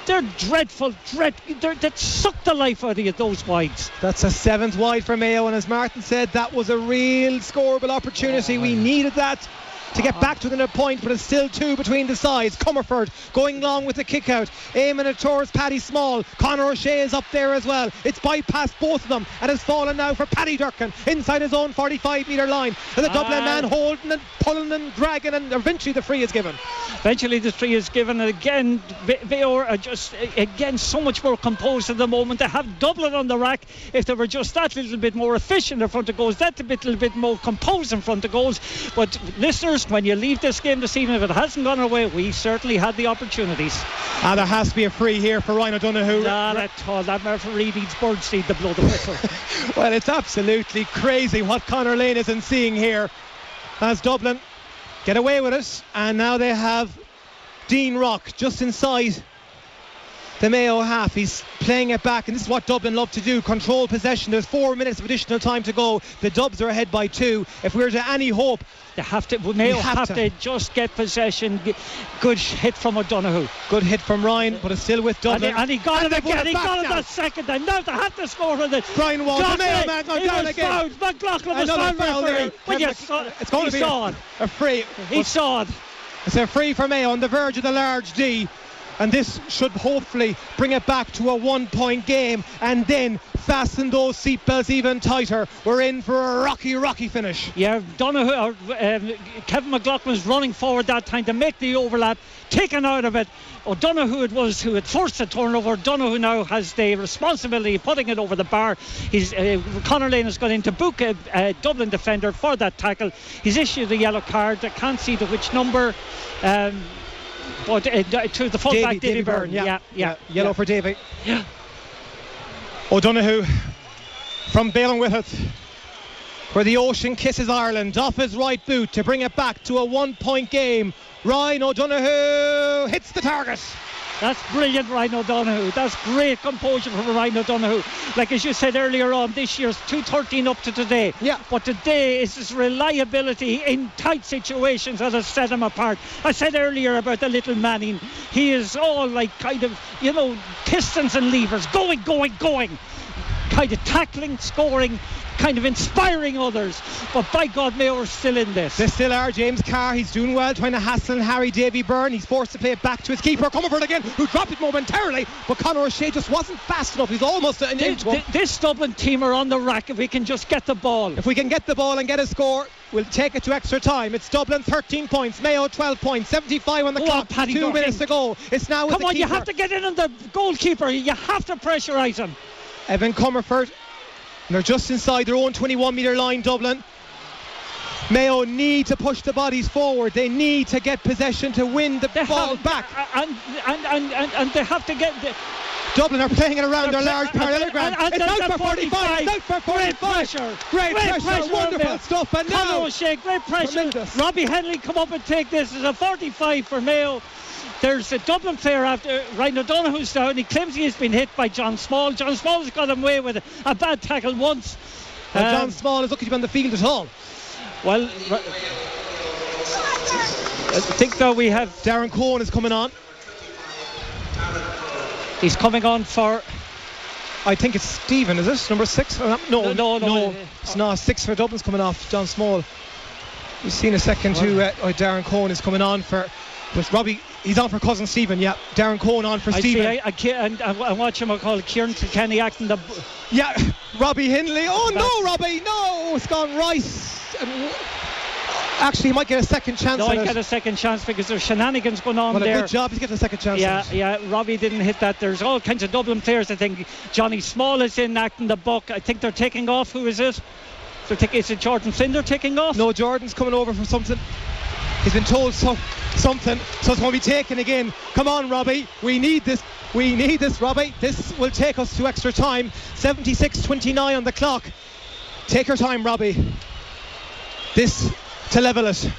They're dreadful. That sucked the life out of you, those wides. That's a 7th wide for Mayo, and as Martin said, that was a real scoreable opportunity. We needed that to get back to within a point, but it's still 2 between the sides. Comerford going long with the kick out, aiming it towards Paddy Small. Conor O'Shea is up there as well. It's bypassed both of them and has fallen now for Paddy Durkin inside his own 45 metre line, and the Dublin man holding and pulling and dragging, and eventually the free is given. And again Mayo are just again so much more composed at the moment. They have Dublin on the rack. If they were just that little bit more efficient in front of goals, that little bit more composed in front of goals. But listeners, when you leave this game this evening, if it hasn't gone our way, we certainly had the opportunities. There has to be a free here for Ryan O'Donoghue. Not at all. That referee needs birdseed to blow the whistle. Well, it's absolutely crazy what Conor Lane isn't seeing here as Dublin get away with it, and now they have Dean Rock just inside the Mayo half. He's playing it back, and this is what Dublin love to do, control possession. There's 4 minutes of additional time to go. The Dubs are ahead by 2. If we're to any hope, Mayo have to just get possession. Good hit from O'Donoghue. Good hit from Ryan, but it's still with Dublin. And he got it again. He got it the second time. Now they have to score with it. Brian Walsh, the Mayo man gone down again. McLaughlin was fouled, referee. It's going to be a free. He saw it. It's a free for Mayo on the verge of the large D. And this should hopefully bring it back to a 1 point game and then fasten those seatbelts even tighter. We're in for a rocky finish. Yeah, Kevin McLaughlin was running forward that time to make the overlap, taken out of it. O'Donoghue it was who had forced the turnover. O'Donoghue now has the responsibility of putting it over the bar. Conor Lane has gone in to book a Dublin defender for that tackle. He's issued a yellow card. I can't see to which number. But to the fullback, Davy Byrne. Yeah. Yellow for Davy. Yeah. O'Donoghue from Balen Whitworth, where the ocean kisses Ireland, off his right boot to bring it back to a 1 point game. Ryan O'Donoghue hits the target. That's brilliant, Ryan O'Donoghue. That's great composure from Ryan O'Donoghue. Like as you said earlier on, this year's 2:13 up to today. Yeah. But today is his reliability in tight situations that has set him apart. I said earlier about the little Manning. He is all like kind of, pistons and levers, going. Kind of tackling, scoring, kind of inspiring others. But by God, Mayo are still in this. They still are. James Carr, he's doing well, trying to hassle and harry Davy Byrne. He's forced to play it back to his keeper, coming for it again, who dropped it momentarily, but Conor O'Shea just wasn't fast enough. He's almost an inch. This Dublin team are on the rack if we can just get the ball. If we can get the ball and get a score, we'll take it to extra time. It's Dublin 13 points, Mayo 12 points, 75 on the clock, Paddy 2 minutes to go. It's now with Come the on, keeper. you have to get in on the goalkeeper. You have to pressurise him. Evan Comerford. They're just inside their own 21 metre line, Dublin. Mayo need to push the bodies forward. They need to get possession to win the ball back. And they have to get... Dublin are playing it around their large parallelogram. It's out for 45. It's out for 45. Great pressure. Wonderful stuff. And now Conor O'Shea, great pressure. Tremendous. Robbie Henley come up and take this. It's a 45 for Mayo. There's a Dublin player after Ryan O'Donoghue's down. He claims he has been hit by John Small. John Small has got him away with a bad tackle once. John Small is lucky to be on the field at all. Well, I think now we have... Darren Cohen is coming on. He's coming on for... I think it's Stephen, is it? Number 6? No. It's not. 6 for Dublin's coming off John Small. We've seen a second to Darren Cohen is coming on for... But Robbie, he's on for cousin Stephen, yeah. Darren Cohen on for Stephen. I watch him, I call Kieran Kilkenny acting the... Yeah, Robbie Hindley. Oh no, Robbie, no! It's gone right. Actually, he might get a second chance. No, he'll get a second chance because there's shenanigans going on there. Good job, he's getting a second chance. Yeah, Robbie didn't hit that. There's all kinds of Dublin players. I think Johnny Small is in acting the buck. I think they're taking off. Who is it? Is it Jordan Flynn they're taking off? No, Jordan's coming over for something. He's been told something, so it's going to be taken again. Come on, Robbie. We need this, Robbie. This will take us to extra time. 76:29 on the clock. Take your time, Robbie. This to level it.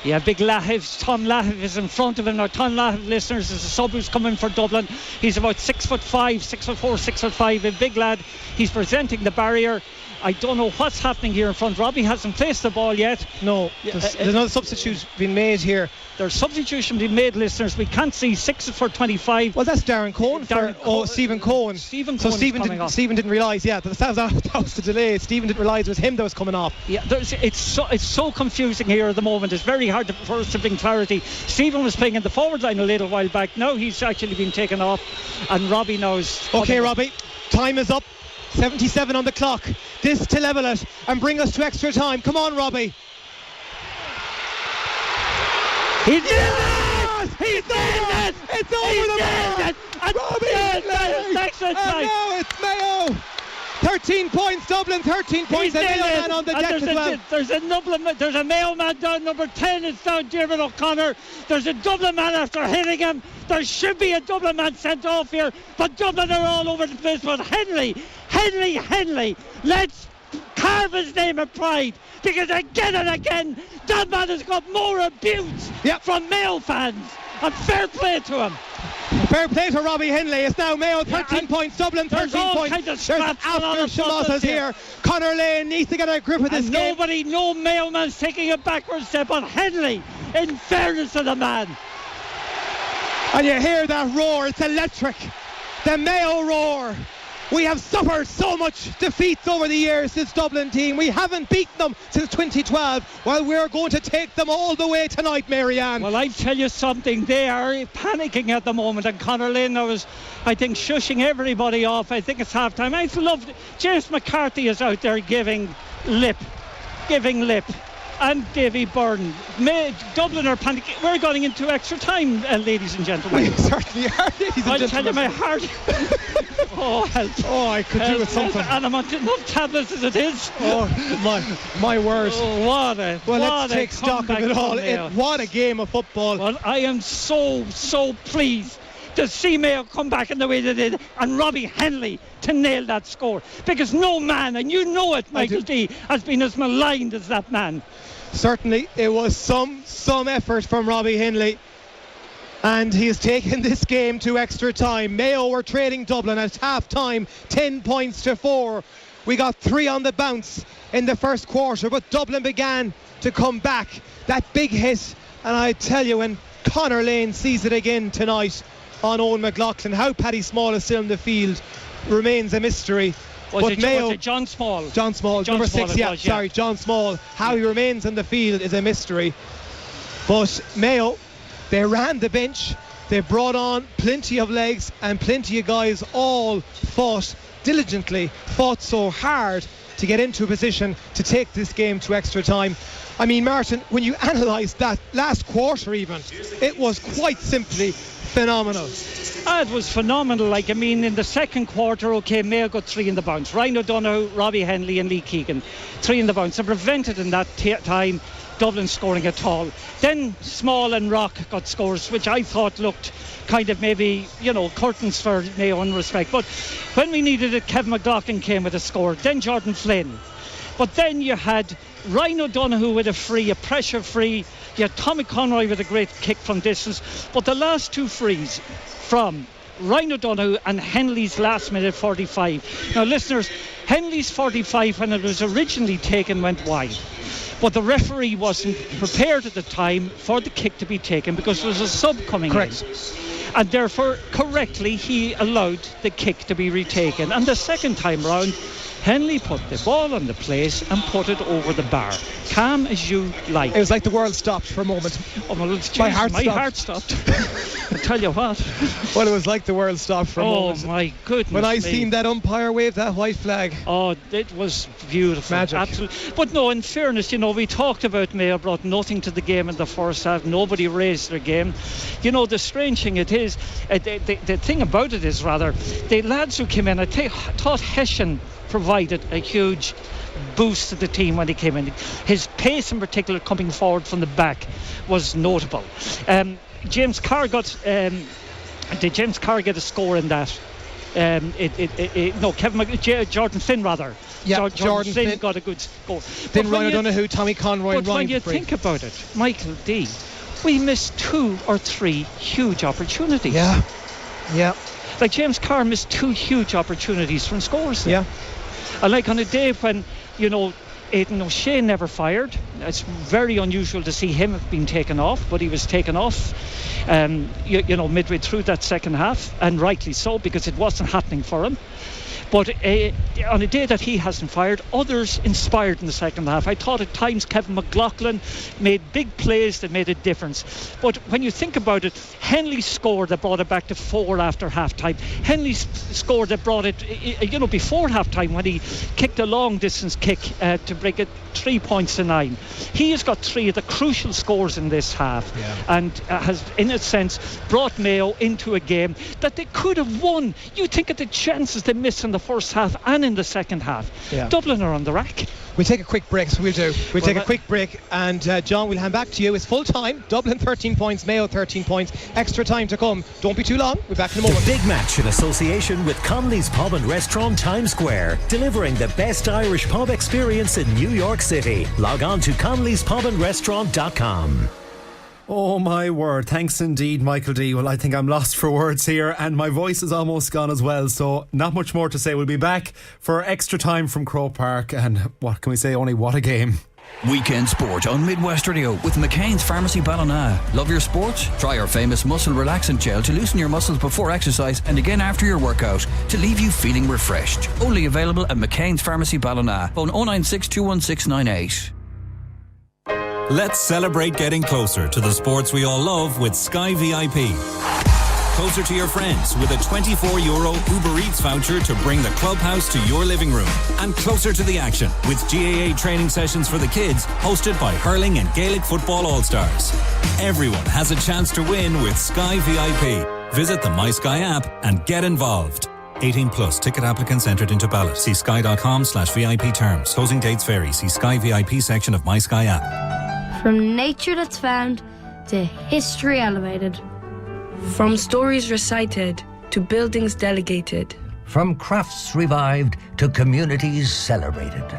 Yeah, big Lahiv, Tom Lahiv is in front of him now. Tom Lahiv, listeners, is a sub who's coming for Dublin. He's about 6'5", 6'4", 6'5", a big lad. He's presenting the barrier. I don't know what's happening here in front. Robbie hasn't placed the ball yet. No, there's another substitute being made here. There's substitution being made, listeners. We can't see 6 for 25. Well, that's Darren Cohen. Stephen Cohen. Stephen Cohen Stephen didn't realise. Yeah, that was the delay. Stephen didn't realise it was him that was coming off. Yeah, it's so confusing here at the moment. It's very hard for us to bring clarity. Stephen was playing in the forward line a little while back. Now he's actually been taken off, and Robbie now is. Okay, Robbie, time is up. 77 on the clock. This to level it and bring us to extra time. Come on, Robbie. He did it! He did it! It's over the bar! Robbie! Excellent and now it's Mayo. 13 points, Dublin, 13 points. A Mayo man on the deck as well. There's a Mayo man down, number 10, it's down Diarmuid O'Connor. There's a Dublin man after hitting him. There should be a Dublin man sent off here, but Dublin are all over the place. But Henley, let's carve his name of pride, because again and again, that man has got more abuse from Mayo fans, and fair play to him. Fair play to Robbie Henley. It's now Mayo 13 points, Dublin 13 points. There's after Shamas here. Conor Lane needs to get a grip of this game. No Mayo man's taking a backward step on Henley, in fairness to the man. And you hear that roar, it's electric. The Mayo roar. We have suffered so much defeats over the years, this Dublin team. We haven't beaten them since 2012. Well, we're going to take them all the way tonight, Marianne. Well, I tell you something, they are panicking at the moment, and Conor Lynn I think shushing everybody off. I think it's half time. I love James McCarthy is out there giving lip, and Davy Byrne. Dublin are panicking. We're going into extra time, ladies and gentlemen. We certainly are, ladies and I'll gentlemen. tell you, my heart. Oh, help. Oh, I could do with something. And I'm on enough tablets as it is. Oh, my word. Oh, let's take stock of it all. What a game of football. Well, I am so pleased to see Mayo come back in the way they did, and Robbie Henley to nail that score, because no man, and you know it, Michael D, has been as maligned as that man. Certainly it was some effort from Robbie Henley, and he has taken this game to extra time. Mayo were trailing Dublin at half time, 10 points to 4. We got 3 on the bounce in the first quarter, but Dublin began to come back. That big hit, and I tell you, when Conor Lane sees it again tonight on Owen McLaughlin, how Paddy Small is still in the field remains a mystery. Was it John Small? John Small, number 6, sorry, John Small. How he remains in the field is a mystery. But Mayo, they ran the bench, they brought on plenty of legs, and plenty of guys all fought diligently, fought so hard to get into a position to take this game to extra time. I mean, Martin, when you analyse that last quarter even, it was quite simply phenomenal. It was phenomenal. In the second quarter, Mayo got 3 in the bounce. Ryan O'Donoghue, Robbie Henley and Lee Keegan, 3 in the bounce. They prevented in that time Dublin scoring at all. Then Small and Rock got scores, which I thought looked kind of maybe, curtains for Mayo in respect. But when we needed it, Kevin McLaughlin came with a score. Then Jordan Flynn. But then you had Ryan O'Donoghue with a pressure free. You had Tommy Conroy with a great kick from distance. But the last 2 frees from Ryan O'Donoghue and Henley's last minute 45. Now, listeners, Henley's 45 when it was originally taken went wide. But the referee wasn't prepared at the time for the kick to be taken because there was a sub coming in. And therefore, correctly, he allowed the kick to be retaken. And the second time round, Henley put the ball on the place and put it over the bar. Calm as you like. It was like the world stopped for a moment. Oh, well, my heart stopped. I tell you what. Well, it was like the world stopped for a moment. Oh, my goodness. When I seen that umpire wave that white flag. Oh, it was beautiful. Magic. Absolutely. But no, in fairness, we talked about Mayo brought nothing to the game in the first half. Nobody raised their game. The strange thing the thing about it is, rather, the lads who came in, I thought Hessian provided a huge boost to the team when he came in. His pace in particular coming forward from the back was notable. James Carr got did James Carr get a score in that? Jordan Flynn rather. Yeah, Jordan Flynn got a good score. Then Ryan O'Donoghue, Tommy Conroy, but when you think about it, Michael D, we missed 2 or 3 huge opportunities. Yeah. Like James Carr missed 2 huge opportunities from scores. Yeah. And like on a day when, Aidan O'Shea never fired, it's very unusual to see him have been taken off, but he was taken off midway through that second half, and rightly so, because it wasn't happening for him. But on a day that he hasn't fired, others inspired in the second half. I thought at times Kevin McLaughlin made big plays that made a difference. But when you think about it, Henley scored that brought it back to 4 after half-time. Henley scored that brought it, before half-time when he kicked a long-distance kick to break it 3 points to 9. He has got 3 of the crucial scores in this half, and has, in a sense, brought Mayo into a game that they could have won. You think of the chances they missed in the first half and in the second half. Dublin are on the rack. We'll take a quick break, so we'll take a quick break, and John, we'll hand back to you. It's full time. Dublin 13 points, Mayo 13 points. Extra time to come. Don't be too long. We're back in a moment. The big match in association with Connolly's Pub and Restaurant Times Square, delivering the best Irish pub experience in New York City. Log on to connollyspubandrestaurant.com. Oh my word, thanks indeed, Michael D. Well, I think I'm lost for words here, and my voice is almost gone as well, so not much more to say. We'll be back for extra time from Croke Park, and what can we say, only what a game. Weekend sport on Midwest Radio with McCain's Pharmacy Ballina. Love your sport? Try our famous muscle relaxant gel to loosen your muscles before exercise and again after your workout to leave you feeling refreshed. Only available at McCain's Pharmacy Ballina. Phone 096 21698. Let's celebrate getting closer to the sports we all love with Sky VIP. Closer to your friends with a €24 Uber Eats voucher to bring the clubhouse to your living room. And closer to the action with GAA training sessions for the kids hosted by Hurling and Gaelic Football All-Stars. Everyone has a chance to win with Sky VIP. Visit the My Sky app and get involved. 18 plus. Ticket applicants entered into ballot. See sky.com/VIP terms. Closing dates vary. See Sky VIP section of My Sky app. From nature that's found to history elevated. From stories recited to buildings delegated. From crafts revived to communities celebrated.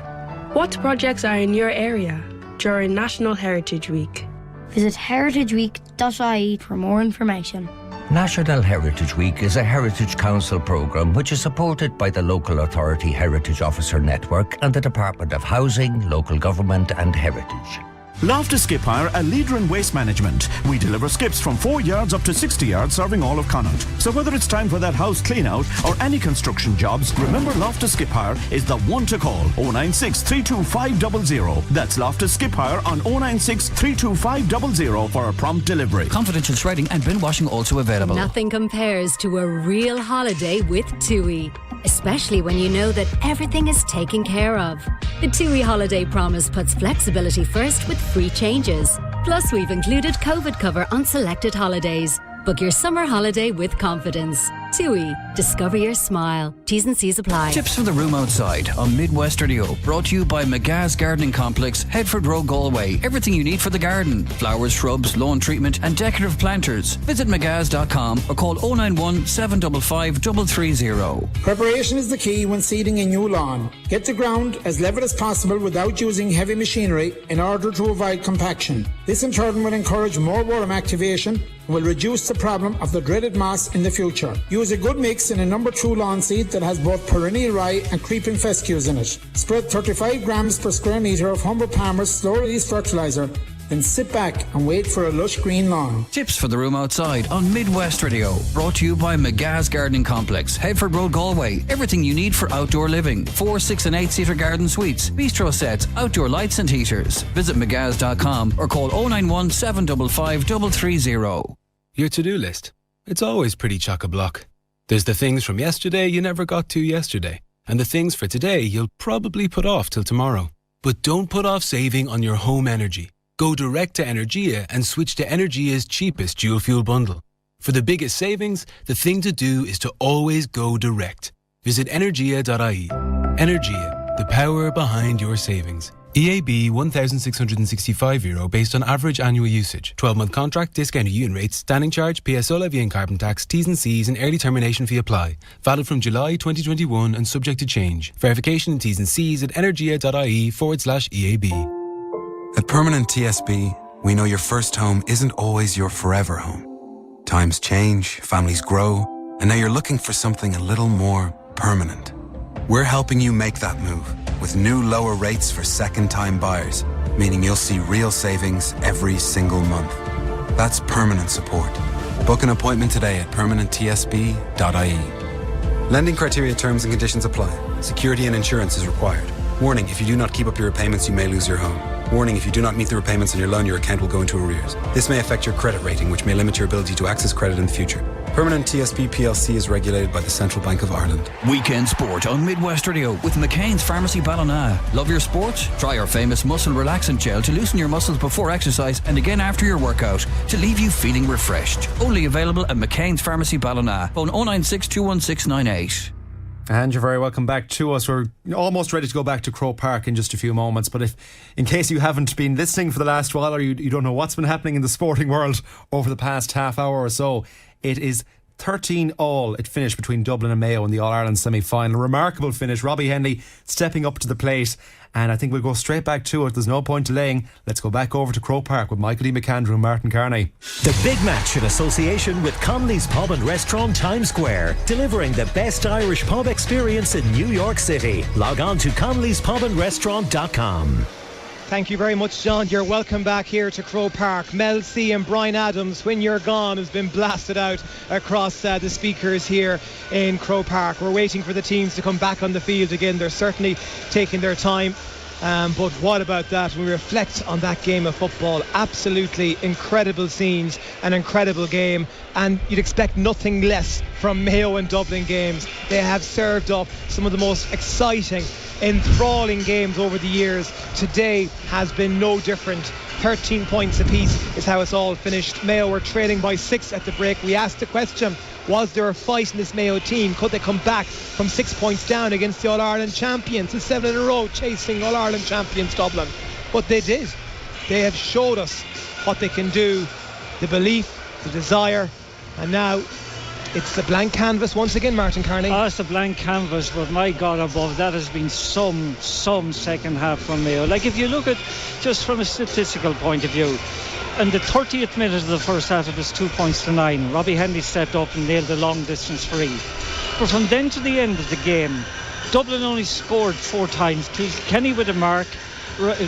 What projects are in your area during National Heritage Week? Visit heritageweek.ie for more information. National Heritage Week is a Heritage Council programme which is supported by the Local Authority Heritage Officer Network and the Department of Housing, Local Government and Heritage. Loftus Skip Hire, a leader in waste management. We deliver skips from 4 yards up to 60 yards, serving all of Connaught. So whether it's time for that house clean out or any construction jobs, remember Loftus Skip Hire is the one to call. 096 325 00. That's Loftus Skip Hire on 096 325 00 for a prompt delivery. Confidential shredding and bin washing also available. Nothing compares to a real holiday with TUI. Especially when you know that everything is taken care of. The TUI Holiday Promise puts flexibility first with free changes. Plus, we've included COVID cover on selected holidays. Book your summer holiday with confidence. TUI. Discover your smile. T's and C's apply. Tips for the room outside on Midwest Radio. Brought to you by McGah's Gardening Complex, Headford Road, Galway. Everything you need for the garden. Flowers, shrubs, lawn treatment and decorative planters. Visit mcgahs.com or call 091 755 330. Preparation is the key when seeding a new lawn. Get the ground as level as possible without using heavy machinery in order to avoid compaction. This in turn will encourage more worm activation and will reduce the problem of the dreaded moss in the future. Use a good mix in a number 2 lawn seed that has both perennial rye and creeping fescues in it. Spread 35 grams per square metre of Humber Palmer's slow release fertiliser. Then sit back and wait for a lush green lawn. Tips for the room outside on Midwest Radio. Brought to you by McGah's Gardening Complex, Headford Road, Galway. Everything you need for outdoor living. 4, 6 and 8 seater garden suites, bistro sets, outdoor lights and heaters. Visit mcgahs.com or call 091 755 330. Your to-do list. It's always pretty chock-a-block. There's the things from yesterday you never got to yesterday. And the things for today you'll probably put off till tomorrow. But don't put off saving on your home energy. Go direct to Energia and switch to Energia's cheapest dual fuel bundle. For the biggest savings, the thing to do is to always go direct. Visit energia.ie. Energia, the power behind your savings. EAB €1,665 based on average annual usage. 12-month contract, discounted unit rates, standing charge, PSO levy and carbon tax, T's and C's and early termination fee apply. Valid from July 2021 and subject to change. Verification and T's and C's at energia.ie/EAB. At Permanent TSB, we know your first home isn't always your forever home. Times change, families grow, and now you're looking for something a little more permanent. We're helping you make that move with new lower rates for second-time buyers, meaning you'll see real savings every single month. That's permanent support. Book an appointment today at permanenttsb.ie. Lending criteria, terms and conditions apply. Security and insurance is required. Warning, if you do not keep up your repayments, you may lose your home. Warning, if you do not meet the repayments on your loan, your account will go into arrears. This may affect your credit rating, which may limit your ability to access credit in the future. Permanent TSB PLC is regulated by the Central Bank of Ireland. Weekend sport on Midwest Radio with McCain's Pharmacy Ballina. Love your sport? Try our famous muscle relaxant gel to loosen your muscles before exercise and again after your workout to leave you feeling refreshed. Only available at McCain's Pharmacy Ballina. Phone 096 21698. And you're very welcome back to us. We're almost ready to go back to Croke Park in just a few moments. But if, in case you haven't been listening for the last while or you don't know what's been happening in the sporting world over the past half hour or so, it is 13-all. It finished between Dublin and Mayo in the All-Ireland semi-final. Remarkable finish. Robbie Henley stepping up to the plate. And I think we'll go straight back to it. There's no point delaying. Let's go back over to Croke Park with Michael D. McAndrew and Martin Carney. The big match in association with Connolly's Pub and Restaurant Times Square, delivering the best Irish pub experience in New York City. Log on to connollyspubandrestaurant.com. Thank you very much, John. You're welcome back here to Croke Park. Mel C and Brian Adams, When You're Gone, has been blasted out across the speakers here in Croke Park. We're waiting for the teams to come back on the field again. They're certainly taking their time. But what about that? We reflect on that game of football. Absolutely incredible scenes, an incredible game, and you'd expect nothing less from Mayo and Dublin games. They have served up some of the most exciting, enthralling games over the years. Today has been no different. 13 points apiece is how it's all finished. Mayo were trailing by 6 at the break. We asked the question, was there a fight in this Mayo team? Could they come back from 6 points down against the All-Ireland champions, the 7 in a row chasing All-Ireland champions Dublin? But they did. They have showed us what they can do, the belief, the desire, and now it's the blank canvas once again, Martin Carney. It's the blank canvas, but my God above, that has been some second half from Mayo. Like, if you look at just from a statistical point of view, in the 30th minute of the first half, it was 2 points to 9. Robbie Henley stepped up and nailed the long distance free. But from then to the end of the game, Dublin only scored 4 times. Kenny with a mark,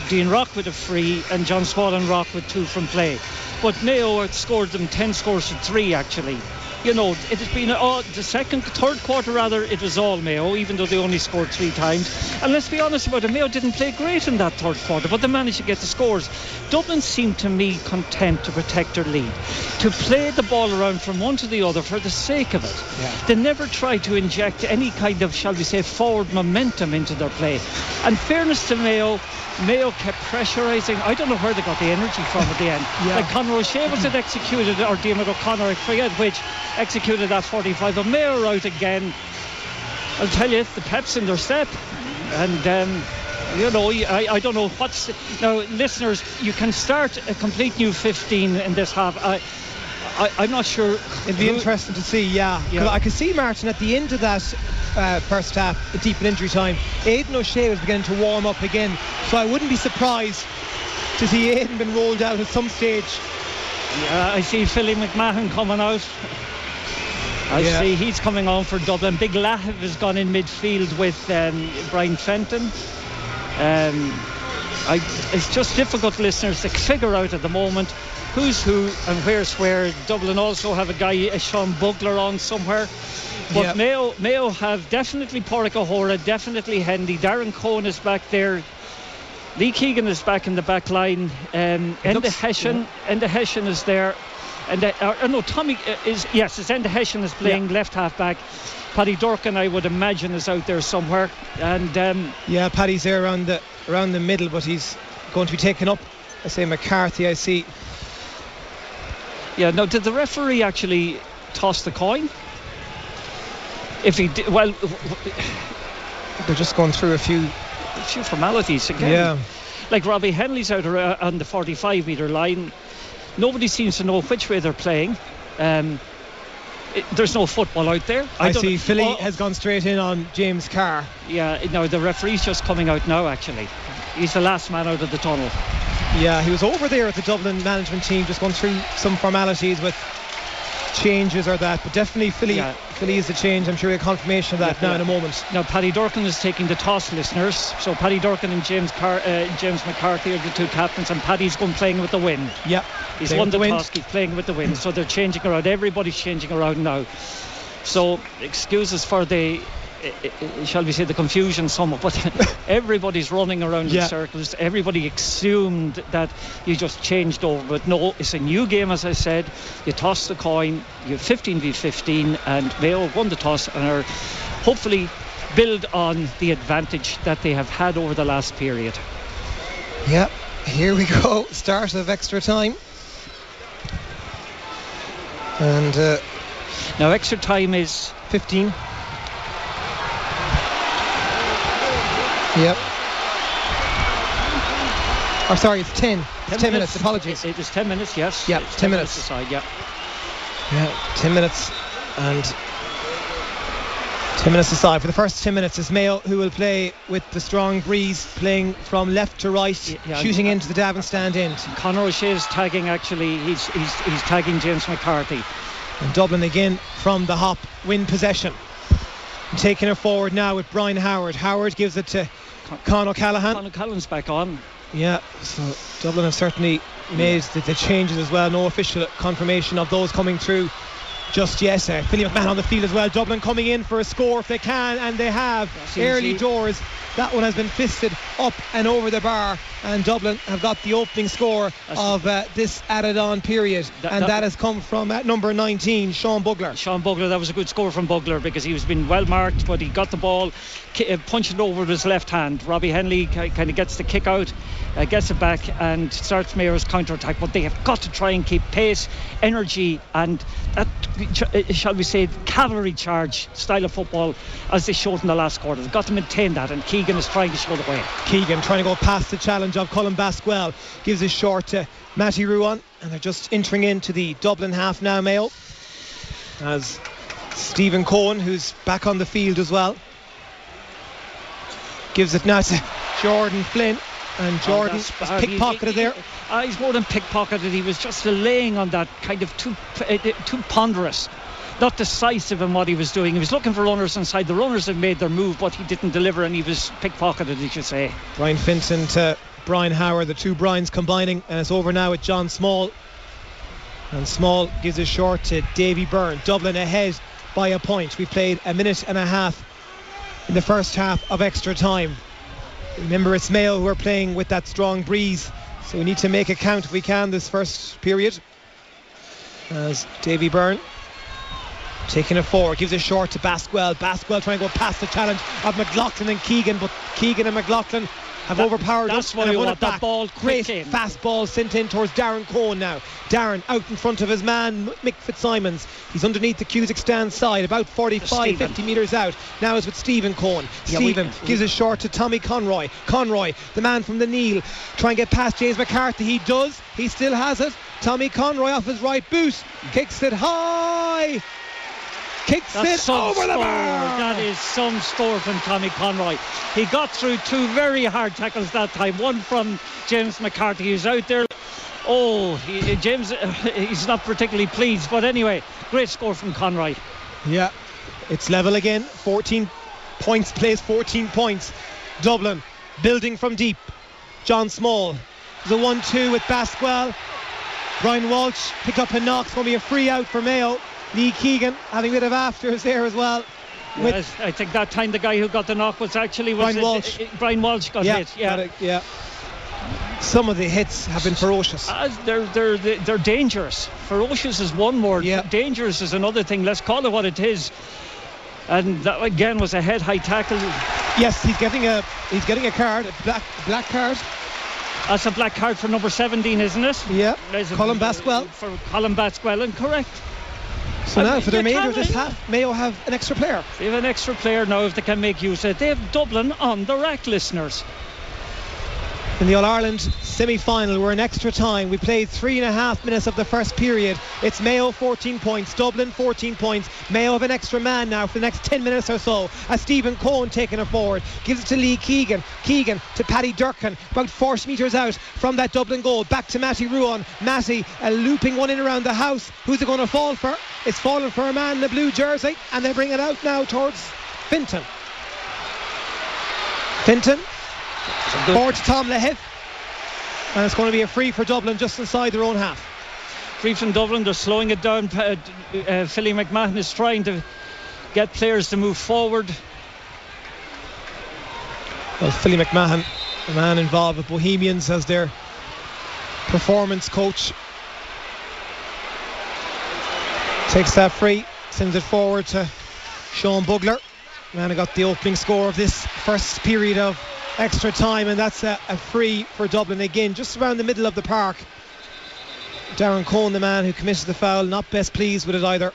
Dean Rock with a free, and John Swallen Rock with 2 from play. But Mayo had scored them 10 scores to 3 actually. You know, it has been the third quarter rather, it was all Mayo, even though they only scored 3 times. And let's be honest about it, Mayo didn't play great in that third quarter, but they managed to get the scores. Dublin seemed to me content to protect their lead, to play the ball around from one to the other for the sake of it. Yeah. They never tried to inject any kind of, shall we say, forward momentum into their play. And fairness to Mayo kept pressurising. I don't know where they got the energy from at the end. Yeah. Like Conor O'Shea was it executed, or Diarmuid O'Connor, I forget which, executed that 45. But Mayo are out again. I'll tell you, the pep's in their step. And you know, I don't know what's... Now, listeners, you can start a complete new 15 in this half. I'm not sure. It'd be interesting to see, yeah. I could see, Martin, at the end of that first half, deep in injury time, Aidan O'Shea was beginning to warm up again. So I wouldn't be surprised to see Aidan been rolled out at some stage. Yeah, I see Philly McMahon coming out. I see he's coming on for Dublin. Big Lahiv has gone in midfield with Brian Fenton. It's just difficult, listeners, to figure out at the moment who's who and where's where. Dublin also have a guy, Sean Bugler, on somewhere. But Mayo have definitely Pádraig O'Hora, definitely Hendy. Darren Cohen is back there. Lee Keegan is back in the back line. Enda Hessian is there. And Tommy is, yes, it's Enda Hessian is playing left half back. Paddy Durkin, I would imagine, is out there somewhere. And Paddy's there around the middle, but he's going to be taken up. I say McCarthy, I see. Yeah, now did the referee actually toss the coin? If he did, well, they're just going through a few formalities again. Yeah. Like Robbie Henley's out on the 45 metre line. Nobody seems to know which way they're playing. There's no football out there. I see Philly has gone straight in on James Carr. Yeah, no, the referee's just coming out now actually. He's the last man out of the tunnel. Yeah, he was over there at the Dublin management team just going through some formalities with changes or that, but definitely Philly is the change. I'm sure we'll get confirmation of that in a moment. Now Paddy Durkin is taking the toss, listeners. So Paddy Durkin and James McCarthy are the 2 captains, and Paddy's going playing with the wind. Yeah, he's won the toss, he's playing with the wind. So they're changing around. Everybody's changing around now. So excuses for the shall we say the confusion somewhat, but everybody's running around in circles. Everybody assumed that you just changed over, but no, it's a new game. As I said, you toss the coin, you 15v15, and Mayo won the toss and are hopefully build on the advantage that they have had over the last period. Yeah, here we go, start of extra time. And now extra time is 15. Yep. Or sorry, it's 10. It's 10 minutes. Apologies. It is 10 minutes, yes. Yeah, 10 minutes. Aside, yeah, 10 minutes. And 10 minutes aside. For the first 10 minutes is Mayo, who will play with the strong breeze, playing from left to right, shooting into the Davin stand end. Conor O'Shea is tagging, actually. He's tagging James McCarthy. And Dublin again from the hop, win possession. And taking it forward now with Brian Howard. Howard gives it to Con O'Callaghan. Con O'Callaghan's back on. Yeah, so Dublin have certainly made the changes as well. No official confirmation of those coming through just yet. Billy McMahon on the field as well. Dublin coming in for a score if they can, and they have. Early doors. That one has been fisted up and over the bar, and Dublin have got the opening score of this added on period, and that has come from number 19, Sean Bugler. Sean Bugler, that was a good score from Bugler because he was been well marked, but he got the ball, punched it over with his left hand. Robbie Henley kind of gets the kick out, gets it back and starts Mayo's counter-attack, but they have got to try and keep pace, energy and that, shall we say, cavalry charge style of football as they showed in the last quarter. They've got to maintain that, and Keegan is trying to show the way. Keegan trying to go past the challenge of Colin Basquel, gives it short to Matty Ruan, and they're just entering into the Dublin half now, Mayo, as Stephen Cohen, who's back on the field as well, gives it now to Jordan Flynn, and Jordan is pickpocketed there. He's more than pickpocketed, he was just laying on that, kind of too ponderous, not decisive in what he was doing. He was looking for runners inside. The runners have made their move, but he didn't deliver, and he was pickpocketed, you should say. Brian Finton to Brian Howard, the two Brians combining, and it's over now with John Small, and Small gives it short to Davy Byrne. Dublin ahead by a point. We played a minute and a half in the first half of extra time. Remember, it's Mayo who are playing with that strong breeze, so we need to make a count if we can this first period, as Davy Byrne taking it forward, gives it short to Basquel. Basquel trying to go past the challenge of McLaughlin and Keegan, but Keegan and McLaughlin have overpowered us. That's why you want that ball quick. Great fast ball sent in towards Darren Cohen now. Darren out in front of his man Mick Fitzsimons. He's underneath the Cusick stand side, about 50 metres out. Now it's with Stephen Cohen. Stephen gives it short to Tommy Conroy. Conroy, the man from the Neil, try and get past James McCarthy. He does. He still has it. Tommy Conroy off his right boot, kicks it high. That's it over the bar. That is some score from Tommy Conroy. He got through two very hard tackles that time. One from James McCarthy, who's out there. James, he's not particularly pleased, but anyway, great score from Conroy. Yeah, it's level again. 14 points, plays 14 points. Dublin building from deep. John Small, the 1-2 with Basquel. Brian Walsh picked up a knock. It's going to be a free out for Mayo. Lee Keegan having a bit of afters there as well. Yes, I think that time the guy who got the knock was actually Brian Walsh. Brian Walsh got hit. Yeah. Some of the hits have been ferocious. They're dangerous. Ferocious is one word. Yeah. Dangerous is another thing. Let's call it what it is. And that again was a head high tackle. Yes, he's getting a card, a black card. That's a black card for number 17, isn't it? Yeah. Colin Basquel. For Colin Basquel, and correct. So now for the remainder of this half, Mayo have an extra player. They have an extra player now if they can make use of it. They have Dublin on the rack, listeners. In the All-Ireland semi-final, we're in extra time. We played 3.5 minutes of the first period. It's Mayo 14 points, Dublin 14 points. Mayo have an extra man now for the next 10 minutes or so, as Stephen Cohen taking it forward, gives it to Lee Keegan. Keegan to Paddy Durkin, about 40 metres out from that Dublin goal. Back to Matty Ruan. Matty looping one in around the house. Who's it going to fall for? It's falling for a man in the blue jersey, and they bring it out now towards Finton. Forward to Tom Lahiff, and it's going to be a free for Dublin just inside their own half. Free from Dublin, they're slowing it down. Philly McMahon is trying to get players to move forward. Well, Philly McMahon, the man involved with Bohemians as their performance coach, takes that free, sends it forward to Sean Bugler, the man who got the opening score of this first period of extra time, and that's a free for Dublin again, just around the middle of the park. Darren Cohen, the man who committed the foul, not best pleased with it either.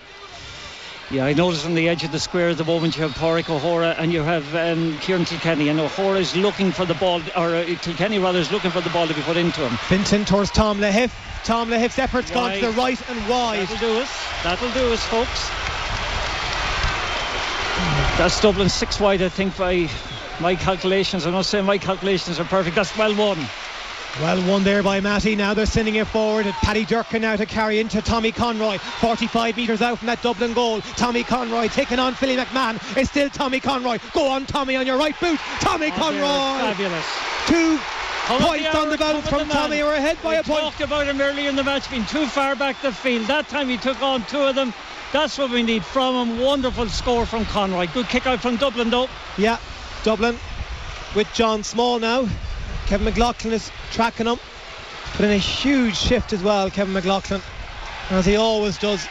Yeah, I noticed on the edge of the square at the moment you have Pádraig O'Hora and you have Kieran Kilkenny, and O'Hora is looking for the ball, or Kilkenny rather is looking for the ball to be put into him. Finton towards Tom Lahiff. Tom Lahiff's effort's gone to the right and wide. That'll do us folks. That's Dublin 6 wide, I think, by my calculations. I'm not saying my calculations are perfect. That's well won. Well won there by Matty. Now they're sending it forward. Paddy Durkin now to carry into Tommy Conroy. 45 metres out from that Dublin goal. Tommy Conroy taking on Philly McMahon. It's still Tommy Conroy. Go on, Tommy, on your right boot. Tommy Conroy. Fabulous. Two Points on the bounce from Tommy. We're ahead by a point. We talked about him earlier in the match being too far back the field. That time he took on two of them. That's what we need from him. Wonderful score from Conroy. Good kick out from Dublin though. Yeah, Dublin with John Small now. Kevin McLaughlin is tracking him. Put in a huge shift as well, Kevin McLaughlin, as he always does.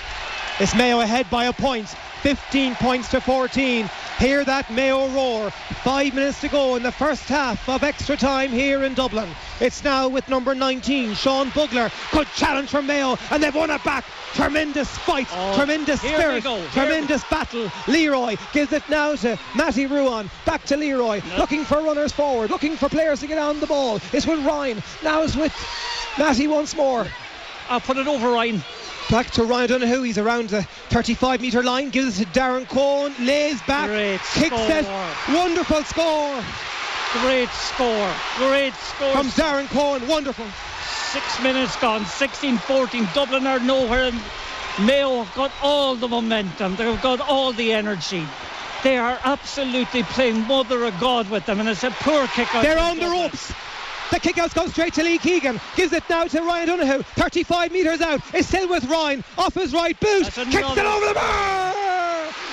It's Mayo ahead by a point. 15 points to 14. Hear that Mayo roar. 5 minutes to go in the first half of extra time here in Dublin. It's now with number 19, Sean Bugler. Good challenge from Mayo, and they've won it back. Tremendous fight, tremendous spirit, tremendous battle. Leroy gives it now to Matty Ruan. Back to Leroy, looking for runners forward, looking for players to get on the ball. It's with Ryan. Now it's with Matty once more. I'll put it over Ryan. Back to Ryan Donoghue. He's around the 35-metre line. Gives it to Darren Cohn. Lays back. Great kicks score. it. Wonderful score. Great score. Great score. From Darren Cohn. Wonderful. 6 minutes gone. 16-14. Dublin are nowhere. Mayo have got all the momentum. They've got all the energy. They are absolutely playing mother of God with them. And it's a poor kick out. They're on the ropes. The kick-outs goes straight to Lee Keegan. Gives it now to Ryan Donoghue. 35 metres out. It's still with Ryan. Off his right boot. Kicks it over the bar.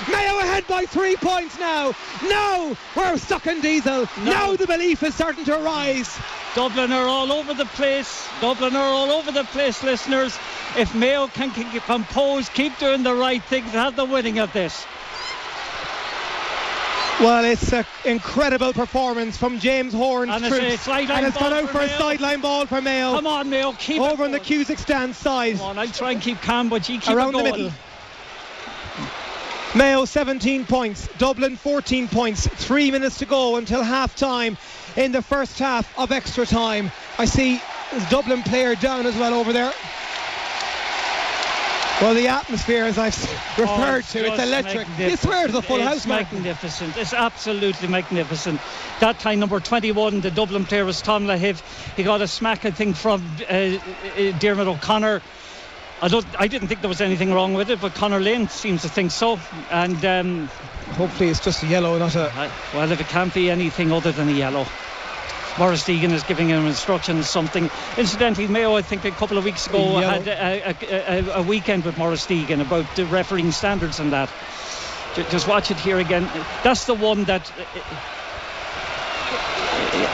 Mayo ahead by 3 points now. Now we're stuck in diesel. Now the belief is starting to rise. Dublin are all over the place. Dublin are all over the place, listeners. If Mayo can keep composed, keep doing the right things, have the winning of this. Well, it's an incredible performance from James Horn's and troops. And it's gone out for a sideline ball for Mayo. Come on, Mayo, keep over on the Cusack stand side. Come on, I'll try and keep calm, but you keep around it going. the middle. Mayo 17 points, Dublin 14 points. 3 minutes to go until half time in the first half of extra time. I see this Dublin player down as well over there. Well, the atmosphere, as I've referred to, it's electric. You swear to the full house, It's magnificent. It's absolutely magnificent. That time, number 21, the Dublin player was Tom Lahiv. He got a smack, I think, from Diarmuid O'Connor. I didn't think there was anything wrong with it, but Conor Lane seems to think so. And hopefully it's just a yellow, not a... Well, if it can't be anything other than a yellow. Maurice Deegan is giving him instructions, something. Incidentally, Mayo, I think a couple of weeks ago, had a weekend with Maurice Deegan about the refereeing standards and that. Just watch it here again. That's the one that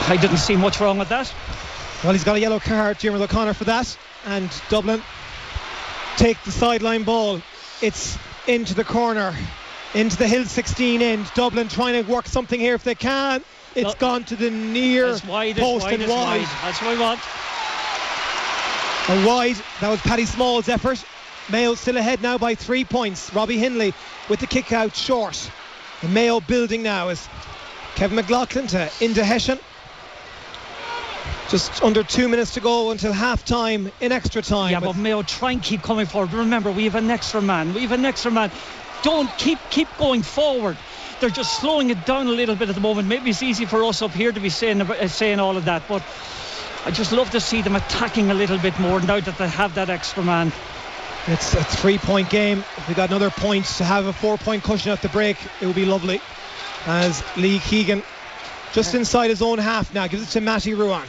I didn't see much wrong with that. Well, he's got a yellow card, Diarmuid O'Connor, for that. And Dublin take the sideline ball. It's into the corner, into the Hill 16 end. Dublin trying to work something here if they can. It's gone to the near post and wide. That's what we want. A wide. That was Paddy Small's effort. Mayo still ahead now by 3 points. Robbie Hindley with the kick out short. And Mayo building now is Kevin McLaughlin to Inda Hession. Just under 2 minutes to go until half time in extra time. Yeah, but Mayo try and keep coming forward. Remember, we have an extra man. Don't keep going forward. They're just slowing it down a little bit at the moment. Maybe it's easy for us up here to be saying all of that, but I just love to see them attacking a little bit more now that they have that extra man. It's a 3 point game. If we got another point to have a 4 point cushion at the break, it would be lovely. As Lee Keegan just inside his own half now gives it to Matty Ruan.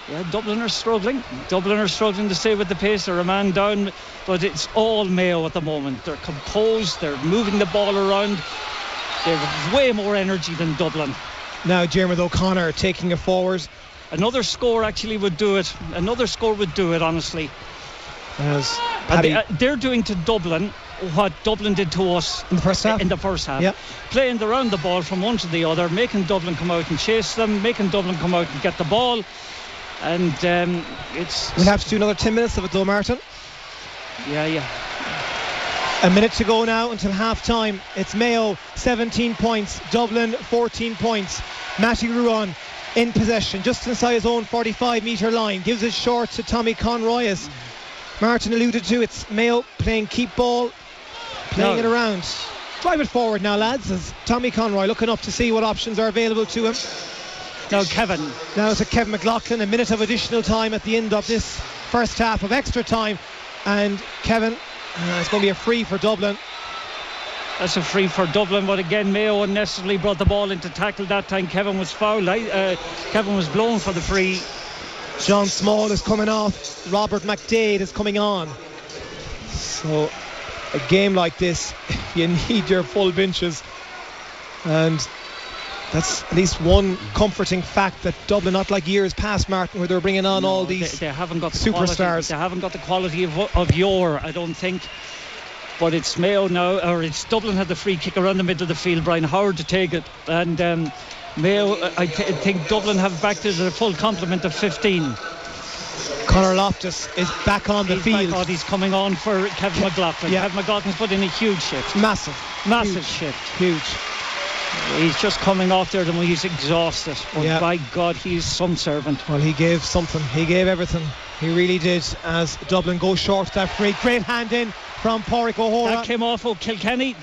Yeah, Dublin are struggling to stay with the pace. They're a man down, but it's all Mayo at the moment. They're composed, they're moving the ball around. They have way more energy than Dublin. Now Diarmuid O'Connor taking it forward. Another score actually would do it. Honestly. As they're doing to Dublin what Dublin did to us in the first half. Yep. Playing around the ball from one to the other, making Dublin come out and chase them, making Dublin come out and get the ball. And we'll have to do another 10 minutes of it though, Martin. Yeah. A minute to go now until half time. It's Mayo 17 points, Dublin 14 points. Matty Ruan in possession just inside his own 45 metre line, gives it short to Tommy Conroy, as Martin alluded to. It's Mayo playing keep ball, playing it around. Drive it forward now, lads, as Tommy Conroy looking up to see what options are available to him. Now it's a Kevin McLaughlin. A minute of additional time at the end of this first half of extra time, and Kevin, it's going to be a free for Dublin. That's a free for Dublin, but again Mayo unnecessarily brought the ball into tackle that time. Kevin was fouled. Kevin was blown for the free. John Small is coming off. Robert McDade is coming on. So a game like this, you need your full benches, and that's at least one comforting fact that Dublin, not like years past, Martin, where they're bringing on all these they haven't got the superstars. Quality, they haven't got the quality of yore, I don't think. But it's Mayo now, or it's Dublin had the free kick around the middle of the field. Brian Howard to take it, and Mayo, I think Dublin have back to the full complement of 15. Conor Loftus is back on the field. He's coming on for Kevin McLaughlin. Yeah. Kevin McLaughlin's put in a huge shift. Massive shift. Huge. He's just coming off there when he's exhausted. But by God, he's some servant. Well, he gave something. He gave everything. He really did, as Dublin go short that free. Great hand in from Pádraig O'Hora. That came off Kilkenny.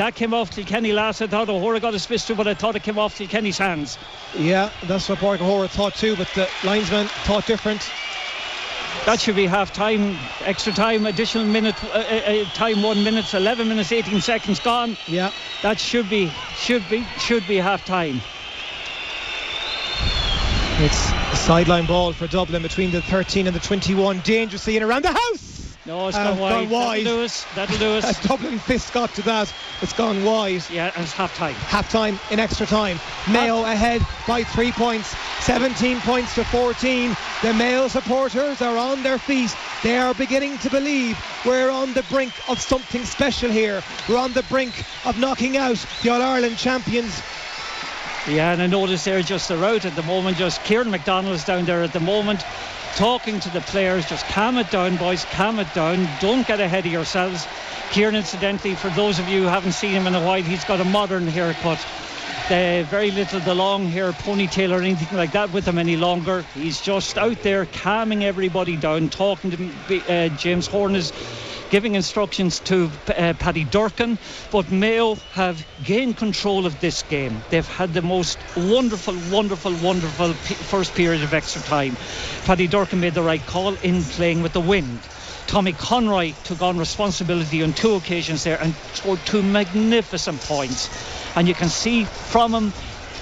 last. I thought O'Hora got his fist to, but I thought it came off Kilkenny's hands. Yeah, that's what Pádraig O'Hora thought too, but the linesman thought different. That should be half time, extra time, additional minute, time 1 minute, 11 minutes, 18 seconds gone. Yeah. That should be half time. It's a sideline ball for Dublin between the 13 and the 21, dangerously in around the house. No, it's gone wide. That'll do us. Dublin fist got to that. It's gone wide. Yeah, and it's half time. Half time in extra time. Mayo ahead by 3 points, 17 points to 14. The Mayo supporters are on their feet. They are beginning to believe we're on the brink of something special here. We're on the brink of knocking out the All-Ireland champions. Yeah, and I noticed they're just out at the moment. Just Kieran McDonald's down there at the moment, talking to the players. Just calm it down, boys, calm it down. Don't get ahead of yourselves. Kieran, incidentally, for those of you who haven't seen him in a while, he's got a modern haircut. Very little the long hair ponytail or anything like that with him any longer. He's just out there calming everybody down, talking to James Horn is giving instructions to Paddy Durcan. But Mayo have gained control of this game. They've had the most wonderful first period of extra time. Paddy Durcan made the right call in playing with the wind. Tommy Conroy took on responsibility on 2 occasions there and scored 2 magnificent points. And you can see from him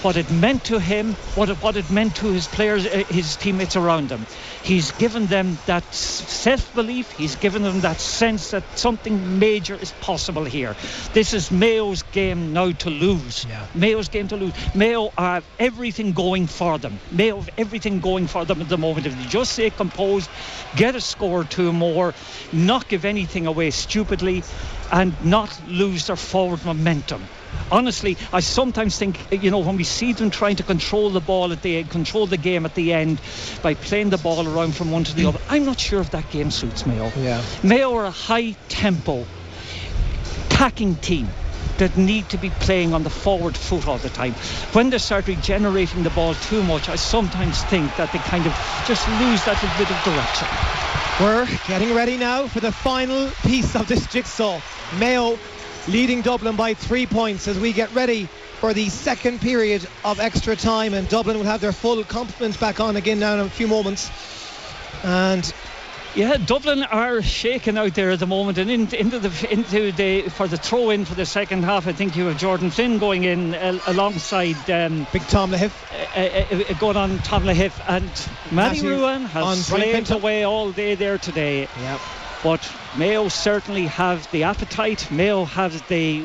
what it meant to him, what it meant to his players, his teammates around him. He's given them that self-belief. He's given them that sense that something major is possible here. This is Mayo's game now to lose. Yeah. Mayo's game to lose. Mayo have everything going for them. Mayo have everything going for them at the moment. If they just stay composed, get a score or 2 more, not give anything away stupidly, and not lose their forward momentum. Honestly, I sometimes think, when we see them trying to control the ball control the game at the end by playing the ball around from one to the other, I'm not sure if that game suits Mayo. Yeah. Mayo are a high tempo attacking team that need to be playing on the forward foot all the time. When they start regenerating the ball too much, I sometimes think that they kind of just lose that little bit of direction. We're getting ready now for the final piece of this jigsaw. Mayo leading Dublin by 3 points as we get ready for the second period of extra time, and Dublin will have their full complement back on again now in a few moments. And yeah, Dublin are shaken out there at the moment, and for the throw in for the second half, I think you have Jordan Flynn going in alongside Big Tom Lahiff, going on Tom Lahiff, and Matty Ruan has slaved away all day there today. Yeah. But Mayo certainly have the appetite. Mayo have the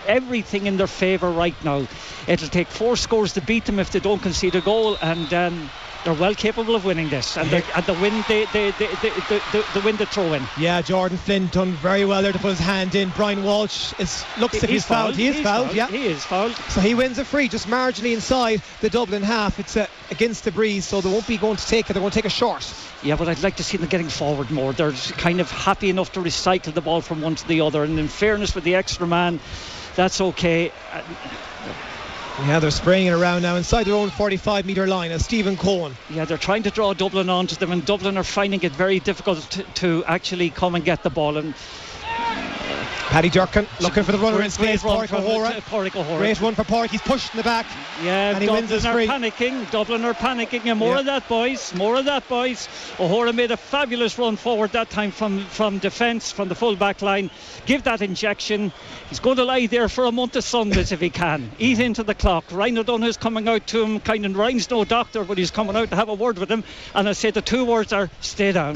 everything in their favour right now. It'll take 4 scores to beat them if they don't concede a goal, and they're well capable of winning this. And the win the throw in. Yeah, Jordan Flynn done very well there to put his hand in. Brian Walsh looks like he's fouled. He is fouled. Yeah, he is fouled. So he wins a free just marginally inside the Dublin half. It's against the breeze, so they won't be going to take it. They're going to take a short. Yeah, but I'd like to see them getting forward more. They're kind of happy enough to recycle the ball from one to the other, and in fairness with the extra man, that's okay. Yeah, they're spraying it around now inside their own 45-metre line as Stephen Cohen. Yeah, they're trying to draw Dublin onto them, and Dublin are finding it very difficult to actually come and get the ball. And Paddy Durkin looking for the runner in space. Great run Pádraig O'Hora. Great run for Pádraig. He's pushed in the back. Yeah, and he wins his free. Dublin are panicking, and more of that, boys. More of that, boys. O'Hora made a fabulous run forward that time from defence, from the full back line. Give that injection. He's going to lie there for a month of sunlit if he can. Eat into the clock. Ryan O'Donoghu's coming out to him. Kind of Ryan's no doctor, but he's coming out to have a word with him. And I say the two words are stay down.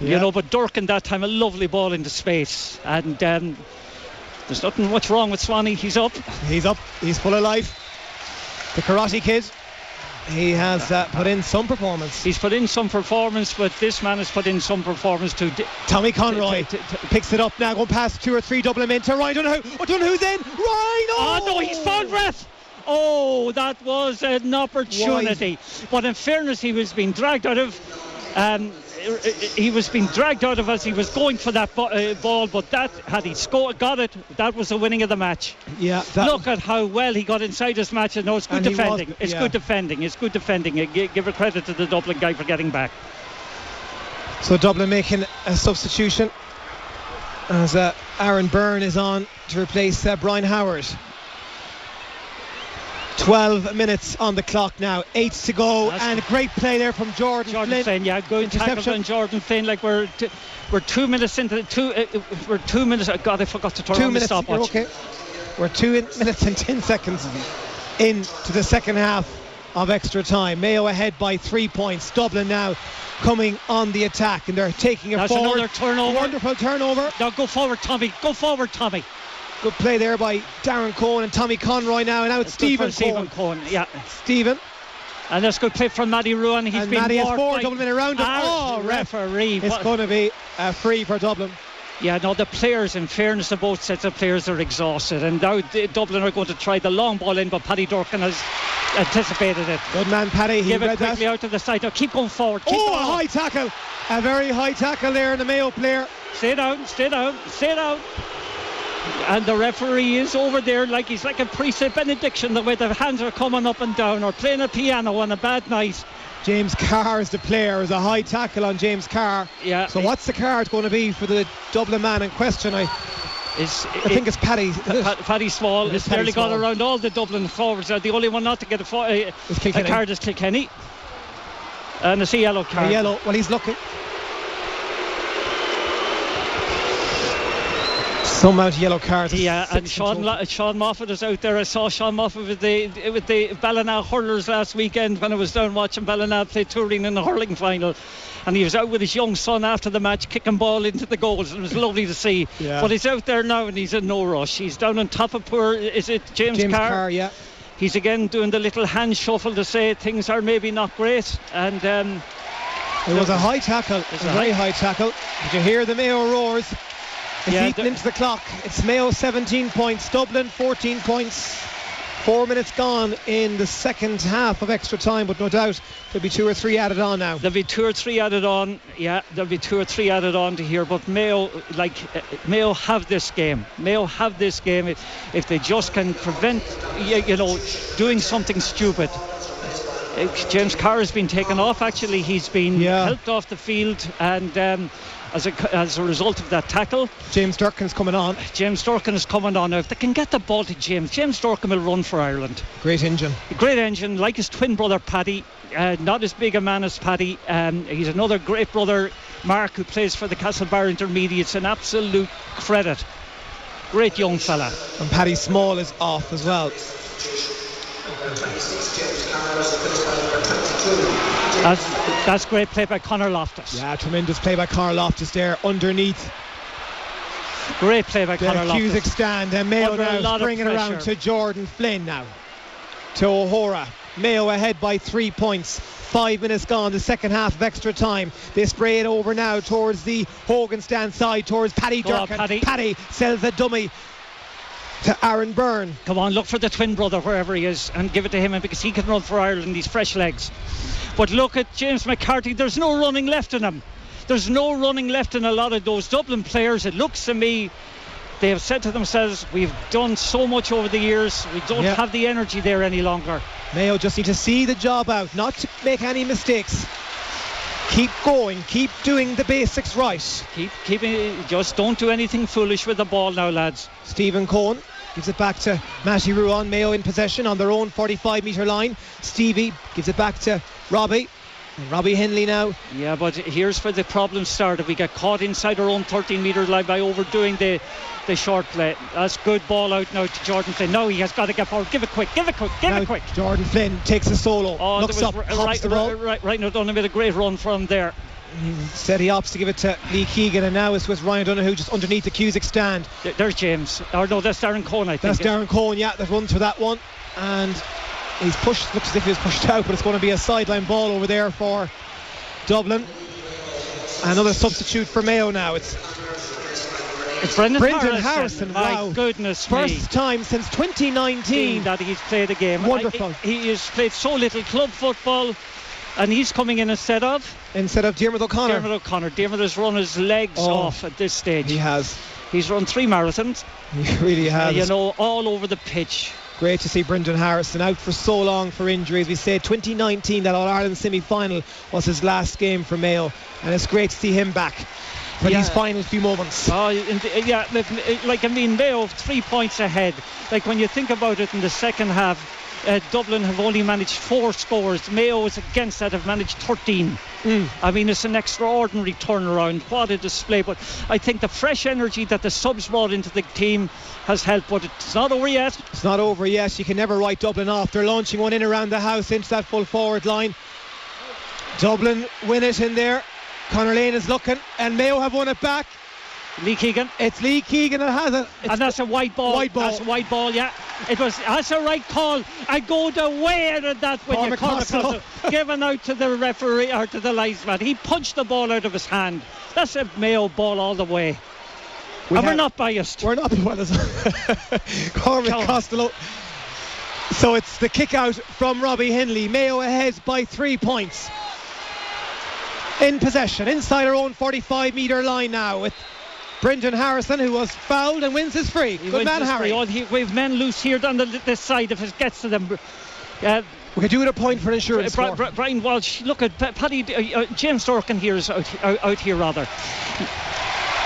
You know, but Durkin that time, a lovely ball into space. And there's nothing much wrong with Swanee. He's up. He's up. He's full of life. The Karate Kid. He has put in some performance. He's put in some performance, but this man has put in some performance too. Tommy Conroy picks it up now, going past 2 or 3 Dublin men to Ryan O'Donoghue. O'Donoghue then. Ryan! Oh no, he's fouled ref. Oh, that was an opportunity. Wide. But in fairness, he was being dragged out of. As he was going for that ball, but that had he got it, that was the winning of the match. Yeah. Look at how well he got inside his match. No, it's good defending. It's good defending. Give a credit to the Dublin guy for getting back. So Dublin making a substitution as Aaron Byrne is on to replace Brian Howard. 12 minutes on the clock now, 8 to go, and great play there from Jordan Flynn. Yeah, good tackle on Jordan Flynn. Like we're 2 minutes into we're 2 minutes. God, I forgot to turn on the stopwatch. Okay. We're 2 minutes and 10 seconds into the second half of extra time. Mayo ahead by 3 points. Dublin now coming on the attack, and they're taking it forward. Another turnover. Wonderful turnover. Now go forward, Tommy. Go forward, Tommy. Good play there by Darren Cohen and Tommy Conroy now, and now it's Stephen Cohen. Yeah, Stephen. And that's good play from Matty Ruan. He's been Matty has 4 Dublin men around him. Referee. It's going to be a free for Dublin. Yeah, no, the players, in fairness to both sets of players, are exhausted, and now Dublin are going to try the long ball in, but Paddy Durkin has anticipated it. Good man, Paddy. Give it quickly out to the side. Now keep going forward. A high tackle. A very high tackle there in the Mayo player. Stay down. And the referee is over there like he's like a priest of benediction, the way the hands are coming up and down, or playing a piano on a bad night. James Carr is the player. There's a high tackle on James Carr. Yeah. So what's the card going to be for the Dublin man in question? I think it's Paddy. Paddy Small. It's nearly gone around all the Dublin forwards. The only one not to get a card is Kilkenny. And it's a yellow card. Well, he's looking. Some amount of yellow cards. Yeah, and Sean Moffat is out there. I saw Sean Moffat with the Ballina hurlers last weekend when I was down watching Ballina play Turin in the hurling final, and he was out with his young son after the match kicking ball into the goals. It was lovely to see. Yeah. But he's out there now and he's in no rush. He's down on top of James Carr? Yeah. He's again doing the little hand shuffle to say things are maybe not great, and it was a high tackle. It was a very high tackle. Did you hear the Mayo roars? It's eaten into the clock. It's Mayo 17 points, Dublin 14 points. 4 minutes gone in the second half of extra time, but no doubt there'll be 2 or 3 added on now. There'll be 2 or 3 added on. Yeah, there'll be 2 or 3 added on to here. But Mayo have this game. Mayo have this game if they just can prevent, doing something stupid. James Carr has been taken off. Actually, he's been helped off the field, and as a result of that tackle, James Durkin's coming on. Now, if they can get the ball to James Durkin will run for Ireland. Great engine, like his twin brother Paddy. Not as big a man as Paddy. He's another great brother, Mark, who plays for the Castlebar Intermediates. An absolute credit. Great young fella. And Paddy Small is off as well. That's great play by Conor Loftus. Yeah, tremendous play by Conor Loftus there underneath. Great play by Conor Loftus. The Cusick stand, and Mayo now bringing it around to Jordan Flynn now. To O'Hora. Mayo ahead by 3 points. 5 minutes gone, the second half of extra time. They spray it over now towards the Hogan stand side, towards Paddy Durkin. Paddy sells a dummy to Aaron Byrne. Come on, look for the twin brother wherever he is and give it to him, because he can run for Ireland. He's fresh legs. But look at James McCarthy. There's no running left in him. There's no running left in a lot of those Dublin players. It looks to me they have said to themselves, we've done so much over the years, we don't have the energy there any longer. Mayo just need to see the job out, not to make any mistakes. keep going, keep doing the basics right. Just don't do anything foolish with the ball now, lads. Stephen Cohen gives it back to Matty Ruan. Mayo in possession on their own 45-metre line. Stevie gives it back to Robbie. And Robbie Henley now. Yeah, but here's where the problem started. We got caught inside our own 13-metre line by overdoing the short play. That's good ball out now to Jordan Flynn. Now he has got to get forward. Give it quick. Jordan Flynn takes a solo. Looks up, hops the ball. Ryan O'Donoghue made a great run from there. Said he opts to give it to Lee Keegan, and now it's with Ryan O'Donoghue just underneath the Cusick stand. There's James. Or no, that's Darren Cohen, I think. That's Darren Cohen, yeah, that runs for that one. And he's pushed, looks as if he was pushed out, but it's going to be a sideline ball over there for Dublin. Another substitute for Mayo now. It's Brendan Harrison. My goodness me. First time since 2019 that he's played a game. Wonderful. He has played so little club football, and he's coming in instead of Diarmuid O'Connor. Diarmuid has run his legs off at this stage. He has. He's run 3 marathons. He really has. All over the pitch. Great to see Brendan Harrison out for so long for injuries. We said 2019, that All-Ireland semi-final was his last game for Mayo, and it's great to see him back for these final few moments. Mayo 3 points ahead. Like, when you think about it in the second half, Dublin have only managed 4 scores. Mayo is against that, have managed 13. I mean, it's an extraordinary turnaround. What a display. But I think the fresh energy that the subs brought into the team has helped, but it's not over yet. It's not over yet. You can never write Dublin off. They're launching one in around the house into that full forward line. Dublin win it in there. Conor Lane is looking, and Mayo have won it back. Lee Keegan. It's Lee Keegan that has it. And that's a white ball. That's a white ball, yeah. That's a right call. I go the way out of that when you call it. Given out to the referee or to the linesman. He punched the ball out of his hand. That's a Mayo ball all the way. We're not biased. We're not biased. Cormac Costello. So it's the kick out from Robbie Henley. Mayo ahead by 3 points. In possession, inside our own 45-metre line now with Brendan Harrison, who was fouled and wins his free. Good man, Harry. We've men loose here down this side if it gets to them. We could do it a point for insurance. Brian Walsh, look at Paddy. James Dorkin here is out here rather.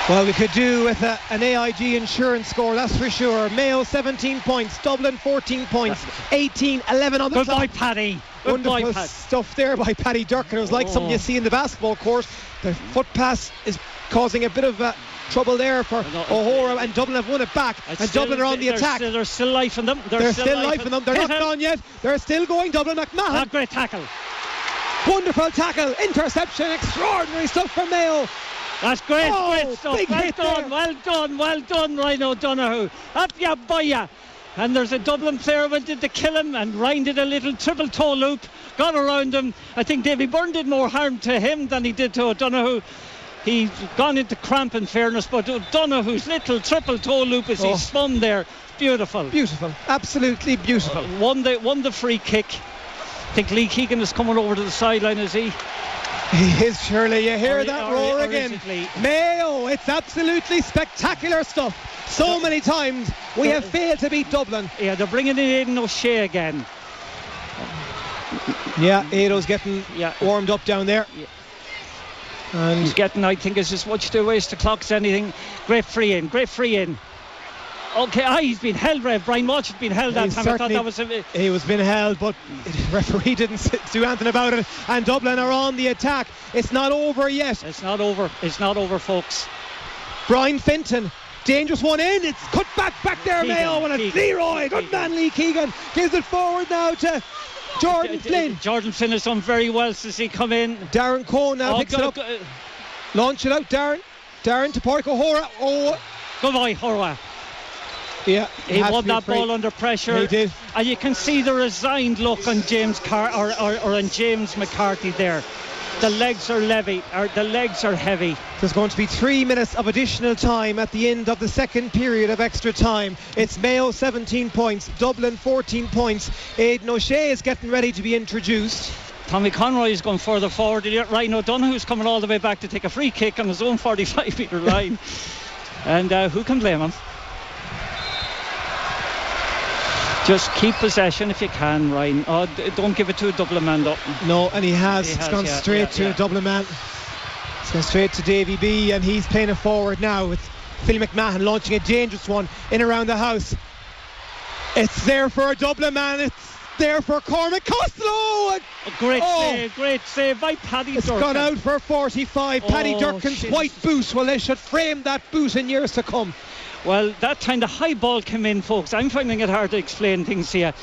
Well, we could do with an AIG insurance score, that's for sure. Mayo 17 points, Dublin 14 points, 18-11 on the clock. Goodbye, Paddy. Wonderful stuff there by Paddy Durkin. It was like something you see in the basketball court. The foot pass is causing a bit of trouble there for O'Hora, and Dublin have won it back. And Dublin are on the attack. There's still life in them. They're still life in them. They're not gone yet. They're still going. Dublin. McMahon. Great tackle. Wonderful tackle. Interception. Extraordinary stuff from Mayo. That's great stuff. Well done, Ryan O'Donoghue. Up ya, boya. And there's a Dublin player went in to kill him, and Ryan did a little triple toe loop, got around him. I think Davy Byrne did more harm to him than he did to O'Donoghue. He's gone into cramp, in fairness, but O'Donoghue's little triple toe loop as he spun there, beautiful, absolutely beautiful. Won the free kick. I think Lee Keegan is coming over to the sideline, is he? He is, surely. You hear that roar again. Mayo, it's absolutely spectacular stuff. So many times we have failed to beat Dublin. Yeah, they're bringing in Aidan O'Shea again. Yeah, Aido's getting warmed up down there. Yeah. And he's getting, I think, as much to waste the clock as anything. Great free in. Okay, he's been held, Rev. Brian Walsh has been held that time. I thought that was he was being held, but the referee didn't do anything about it, and Dublin are on the attack. It's not over yet. It's not over, folks. Brian Fenton, dangerous one in. It's cut back there, Keegan, Mayo, and it's Leroy. Good man, Lee Keegan gives it forward now to Jordan Flynn. Jordan Flynn has done very well since he come in. Darren Cohen now picks it up. Launch it out, Darren to Pádraig O'Hora. Goodbye, Horwa. Yeah, he won that ball under pressure. He did, and you can see the resigned look on James on James McCarthy there. The legs are heavy. There's going to be 3 minutes of additional time at the end of the second period of extra time. It's Mayo 17 points, Dublin 14 points. Aidan O'Shea is getting ready to be introduced. Tommy Conroy is going further forward. Ryan O'Donoghue's coming all the way back to take a free kick on his own 45-metre line. And who can blame him? Just keep possession if you can, Ryan. Don't give it to a Dublin man though. No, and he has. It's gone straight to a Dublin man. It's gone straight to Davy B, and he's playing it forward now with Philly McMahon launching a dangerous one in around the house. It's there for a Dublin man. It's there for Cormac Costello. Great save by Paddy Durkin. It's gone out for 45. Paddy Durkin's white boot. Well, they should frame that boot in years to come. Well, that time the high ball came in, folks. I'm finding it hard to explain things here.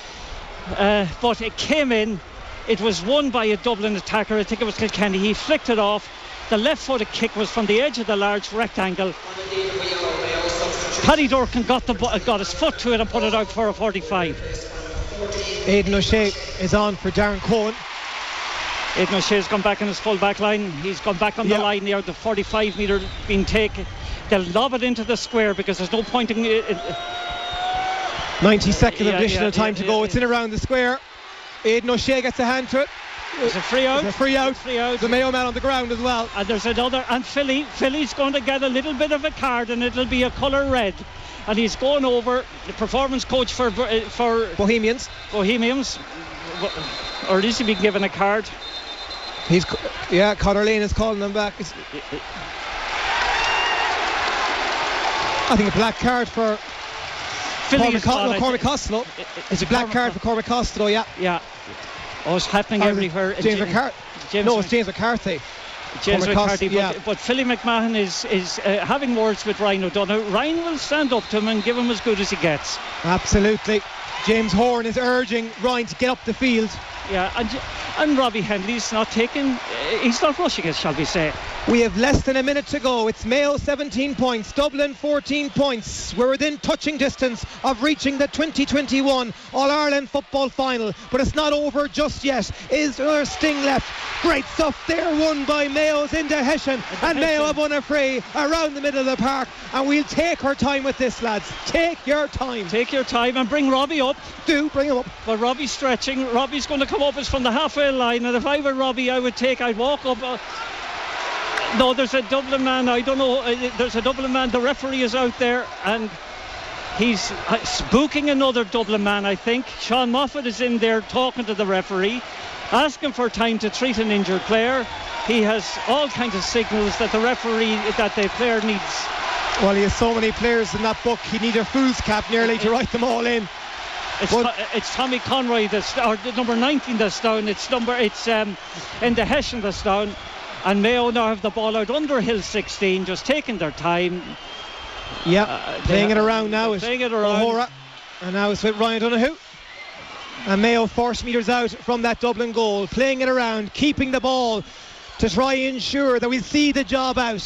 But it came in. It was won by a Dublin attacker. I think it was Kilkenny. He flicked it off. The left-footed kick was from the edge of the large rectangle. Paddy Durkin got his foot to it and put it out for a 45. Aidan O'Shea is on for Darren Cohen. Aidan O'Shea's gone back in his full back line. He's gone back on the line there. The 45 metre being taken. They'll lob it into the square because there's no point in 90 seconds of additional time to go. It's in around the square. Aidan O'Shea gets a hand to it. It's a free out. It's a free out. The Mayo man on the ground as well. And there's another. And Philly's going to get a little bit of a card, and it'll be a colour red. And he's going over the performance coach for Bohemians. Or is he being given a card? Conor Lane is calling them back. I think a black card for Cormac Costello. It's a black card for Cormac Costello, Yeah. Oh, it's happening everywhere. James McCarthy. It's James McCarthy. But Philly McMahon is having words with Ryan O'Donoghue. Ryan will stand up to him and give him as good as he gets. Absolutely. James Horn is urging Ryan to get up the field. Yeah, and Robbie Henley's he's not rushing it, shall we say. We have less than a minute to go. It's Mayo 17 points, Dublin 14 points. We're within touching distance of reaching the 2021 All-Ireland football final, but it's not over just yet. Is there sting left? Great stuff there, won by Mayo's into Hessian, and Mayo have won a free around the middle of the park, and we'll take our time with this, lads. Take your time and bring Robbie up. Do bring him up. But Robbie's stretching. Robbie's going to come up. It's from the halfway line, and if I were Robbie, I'd walk up. No, there's a Dublin man. I don't know. There's a Dublin man. The referee is out there, and he's spooking another Dublin man, I think. Sean Moffat is in there talking to the referee, asking for time to treat an injured player. He has all kinds of signals that the player needs. Well, he has so many players in that book. He needs a fool's cap nearly to write them all in. It's Tommy Conroy or number 19 that's down. It's in the Hessian that's down. And Mayo now have the ball out under Hill 16, just taking their time. Playing it around now. O'Hora. And now it's with Ryan O'Donoghue. And Mayo 4 metres out from that Dublin goal, playing it around, keeping the ball to try and ensure that we'll see the job out.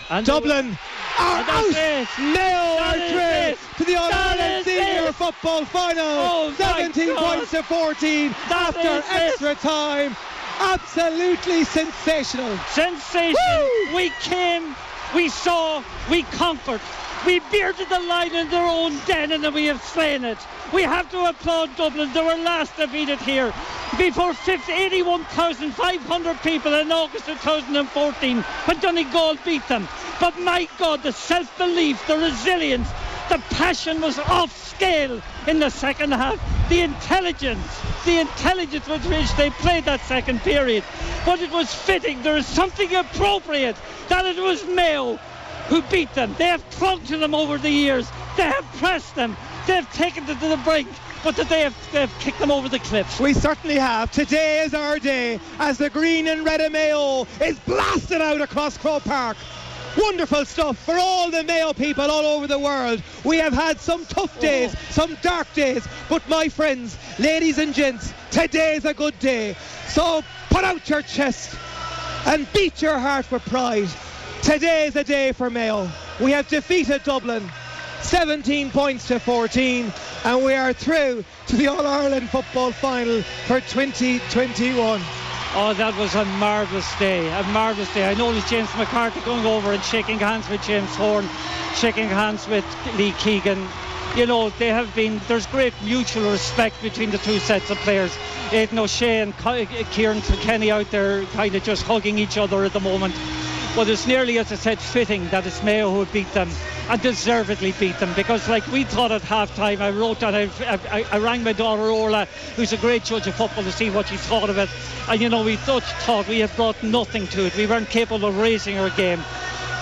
And Dublin are out. Mayo are through to the All-Ireland Senior Football Final. 17 points to 14 after extra time. Absolutely sensational. Woo! We came, we saw, we conquered. We bearded the line in their own den, and then we have slain it. We have to applaud Dublin. They were last defeated here before 81,500 people in August 2014 when Donegal beat them. But my God, the self-belief, the resilience, the passion was off scale in the second half. The intelligence with which they played that second period. But it was fitting. There is something appropriate that it was Mayo who beat them. They have clung to them over the years. They have pressed them. They have taken them to the brink, but that they have kicked them over the cliff. We certainly have. Today is our day as the green and red of Mayo is blasted out across Croke Park. Wonderful stuff for all the Mayo people all over the world. We have had some tough days, some dark days, but my friends, ladies and gents, today's a good day. So put out your chest and beat your heart with pride. Today's a day for Mayo. We have defeated Dublin 17 points to 14, and we are through to the All-Ireland football final for 2021. Oh, that was a marvellous day, I noticed James McCarthy going over and shaking hands with James Horn, shaking hands with Lee Keegan. You know, there's great mutual respect between the two sets of players. Aidan O'Shea and Kieran Kilkenny out there kind of just hugging each other at the moment. But it's nearly, as I said, fitting that it's Mayo who beat them. and deservedly beat them, because like we thought at half-time, I wrote that, I rang my daughter Orla, who's a great judge of football, to see what she thought of it, and you know, we thought we had brought nothing to it. We weren't capable of raising our game.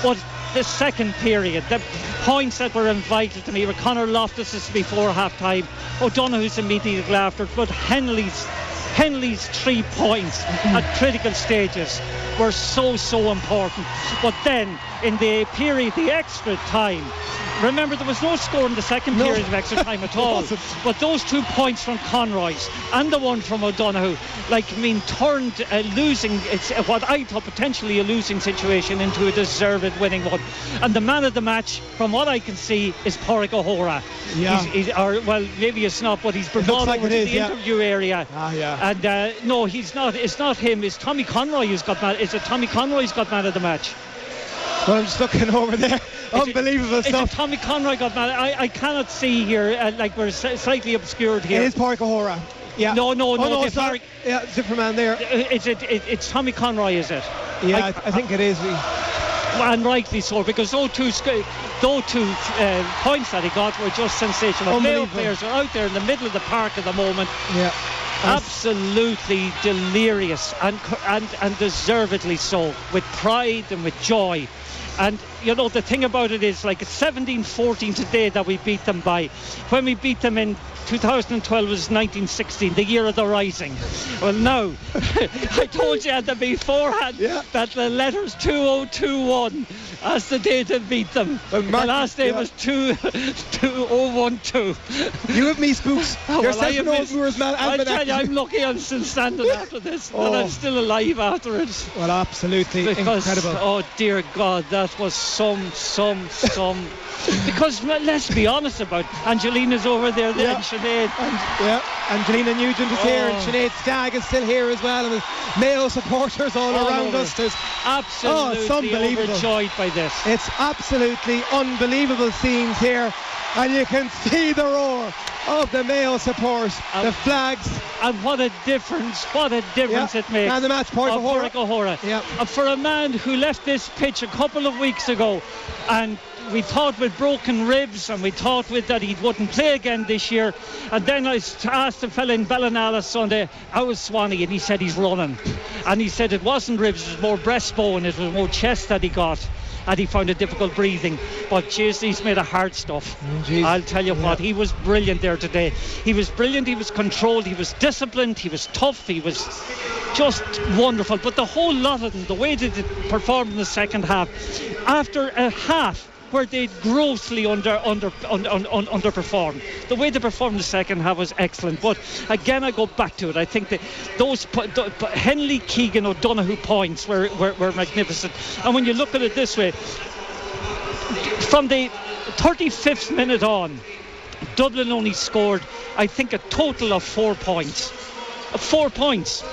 But the second period, the points that were vital to me were Conor Loftus's before half-time, O'Donoghue's immediately after, but Henley's 3 points at critical stages were so important. But then in the period, the extra time, remember there was no score in the second period of extra time at all, but those 2 points from Conroy's and the one from O'Donoghue, turned what I thought potentially a losing situation into a deserved winning one. And the man of the match, from what I can see, is Pádraig O'Hora. Maybe it's not, but he's been brought over to the interview area. And no, he's not. It's not him. It's Tommy Conroy who's got man. Is it Tommy Conroy who's got man of the match? Well, I'm just looking over there. Unbelievable stuff. Tommy Conroy got man. I cannot see here. We're slightly obscured here. It is Pádraig O'Hora. Yeah. No. Different man there. It's Tommy Conroy, is it? Yeah, I think it is. And rightly so, because those two points that he got were just sensational. Mayo players are out there in the middle of the park at the moment. Yeah. Absolutely delirious and deservedly so, with pride and with joy. And you know, the thing about it is, like, it's 17-14 today that we beat them by. When we beat them in 2012 was 1916, the year of the Rising. Well, now, I told you at the beforehand that the letters 2021 as the day to beat them. Well, the last day was 2012. You have me spooks. You're such an old Moors man. I tell you, I'm lucky I'm still standing after this, and I'm still alive after it. Well, absolutely incredible. Oh dear God, that was some. Because let's be honest about it. Angelina's over there, and Sinead. Angelina Nugent is here, and Sinead Stagg is still here as well, and there's Mayo supporters all around us. There's absolutely overjoyed by this. It's absolutely unbelievable scenes here, and you can see the roar of the Mayo support, the flags, and what a difference it makes. And the match, Pádraig O'Hora. And for a man who left this pitch a couple of weeks ago, and we thought with broken ribs, and we thought that he wouldn't play again this year, and then I asked the fella in Ballina Sunday, how was Swanee, and he said he's running, and he said it wasn't ribs, it was more breastbone, it was more chest that he got, and he found it difficult breathing. But jeez, he's made of hard stuff. I'll tell you what, he was brilliant there today. He was brilliant, he was controlled, he was disciplined, he was tough, he was just wonderful. But the whole lot of them, the way they performed in the second half, after a half where they grossly underperformed, the way they performed in the second half was excellent. But again, I go back to it. I think that those Henley, Keegan, O'Donoghue points were magnificent. And when you look at it this way, from the 35th minute on, Dublin only scored, I think, a total of 4 points. 4 points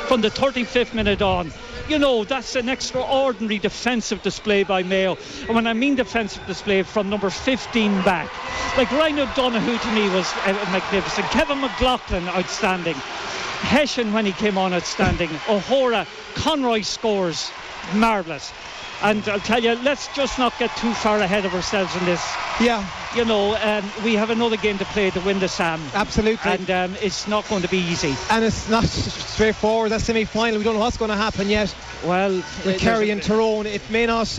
from the 35th minute on. You know, that's an extraordinary defensive display by Mayo. And when I mean defensive display, from number 15 back. Like, Ryan O'Donoghue to me was magnificent. Kevin McLaughlin, outstanding. Hession, when he came on, outstanding. O'Hora, Conroy scores, marvellous. And I'll tell you, let's just not get too far ahead of ourselves in this. Yeah. You know, we have another game to play to win the SAM. Absolutely. And it's not going to be easy. And it's not straightforward. That semi-final, we don't know what's going to happen yet. Well, with Kerry and Tyrone, it may not.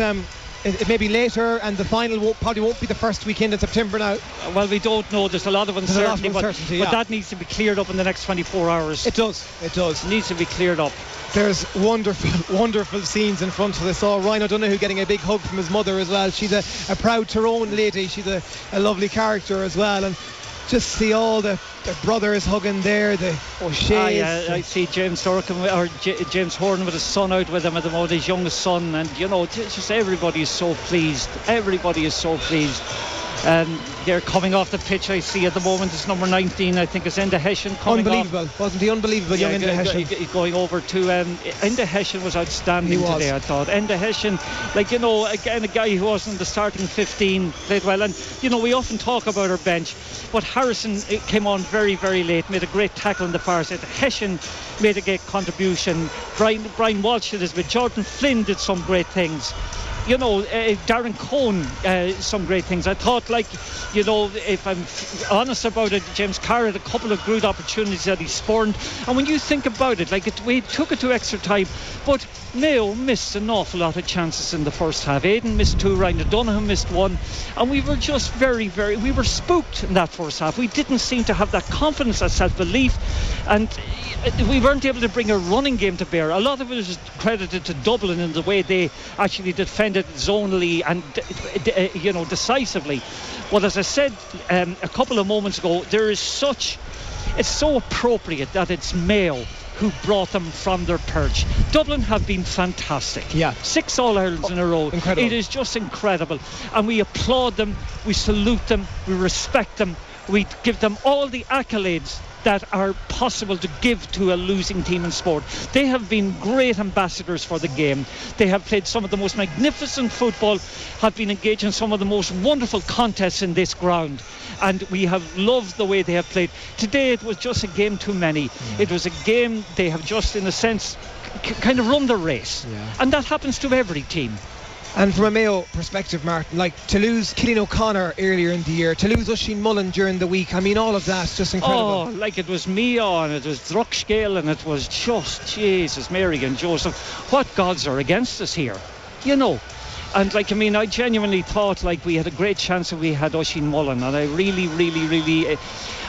It may be later, and the final probably won't be the first weekend in September now. Well, we don't know. There's a lot of uncertainty, but that needs to be cleared up in the next 24 hours. It does. It needs to be cleared up. There's wonderful scenes in front of us. Oh, Ryan O'Donoghue getting a big hug from his mother as well. She's a proud Tyrone lady. She's a lovely character as well. And just see all the brothers hugging there, the O'Sheas. I see James James Horn with his son out with him at the moment, his youngest son, and you know, just everybody is so pleased. They're coming off the pitch. I see at the moment it's number 19, I think, is Enda Hession coming unbelievable off. Wasn't he unbelievable? Young Enda Hession going over to Enda Hession was outstanding today, I thought. Enda Hession, like, you know, again, a guy who wasn't the starting 15, played well. And you know, we often talk about our bench, but Harrison came on very, very late, made a great tackle on the far side. Hession made a great contribution. Brian Walsh did his bit. Jordan Flynn did some great things. Darren Cohn, some great things. I thought, if I'm honest about it, James Carr had a couple of good opportunities that he spurned. And when you think about it, we took it to extra time, but Mayo missed an awful lot of chances in the first half. Aidan missed 2, Ryan O'Donoghue missed 1, and we were just we were spooked in that first half. We didn't seem to have that confidence, that self-belief, and we weren't able to bring a running game to bear. A lot of it is credited to Dublin in the way they actually defended zonally and decisively. But as I said a couple of moments ago, it's so appropriate that it's Mayo who brought them from their perch. Dublin have been fantastic. 6 All-Irelands in a row. Incredible. It is just incredible, and we applaud them, we salute them, we respect them, we give them all the accolades that are possible to give to a losing team in sport. They have been great ambassadors for the game. They have played some of the most magnificent football, have been engaged in some of the most wonderful contests in this ground, and we have loved the way they have played. Today it was just a game too many. It was a game they have just, in a sense, kind of run the race, and that happens to every team. And from a Mayo perspective, Martin, to lose Cillian O'Connor earlier in the year, to lose Oisín Mullen during the week, all of that's just incredible. It was Mayo and it was Drugschale and it was just, Jesus, Mary and Joseph, what gods are against us here, And I genuinely thought we had a great chance if we had Oisín Mullen, and I really, really, really,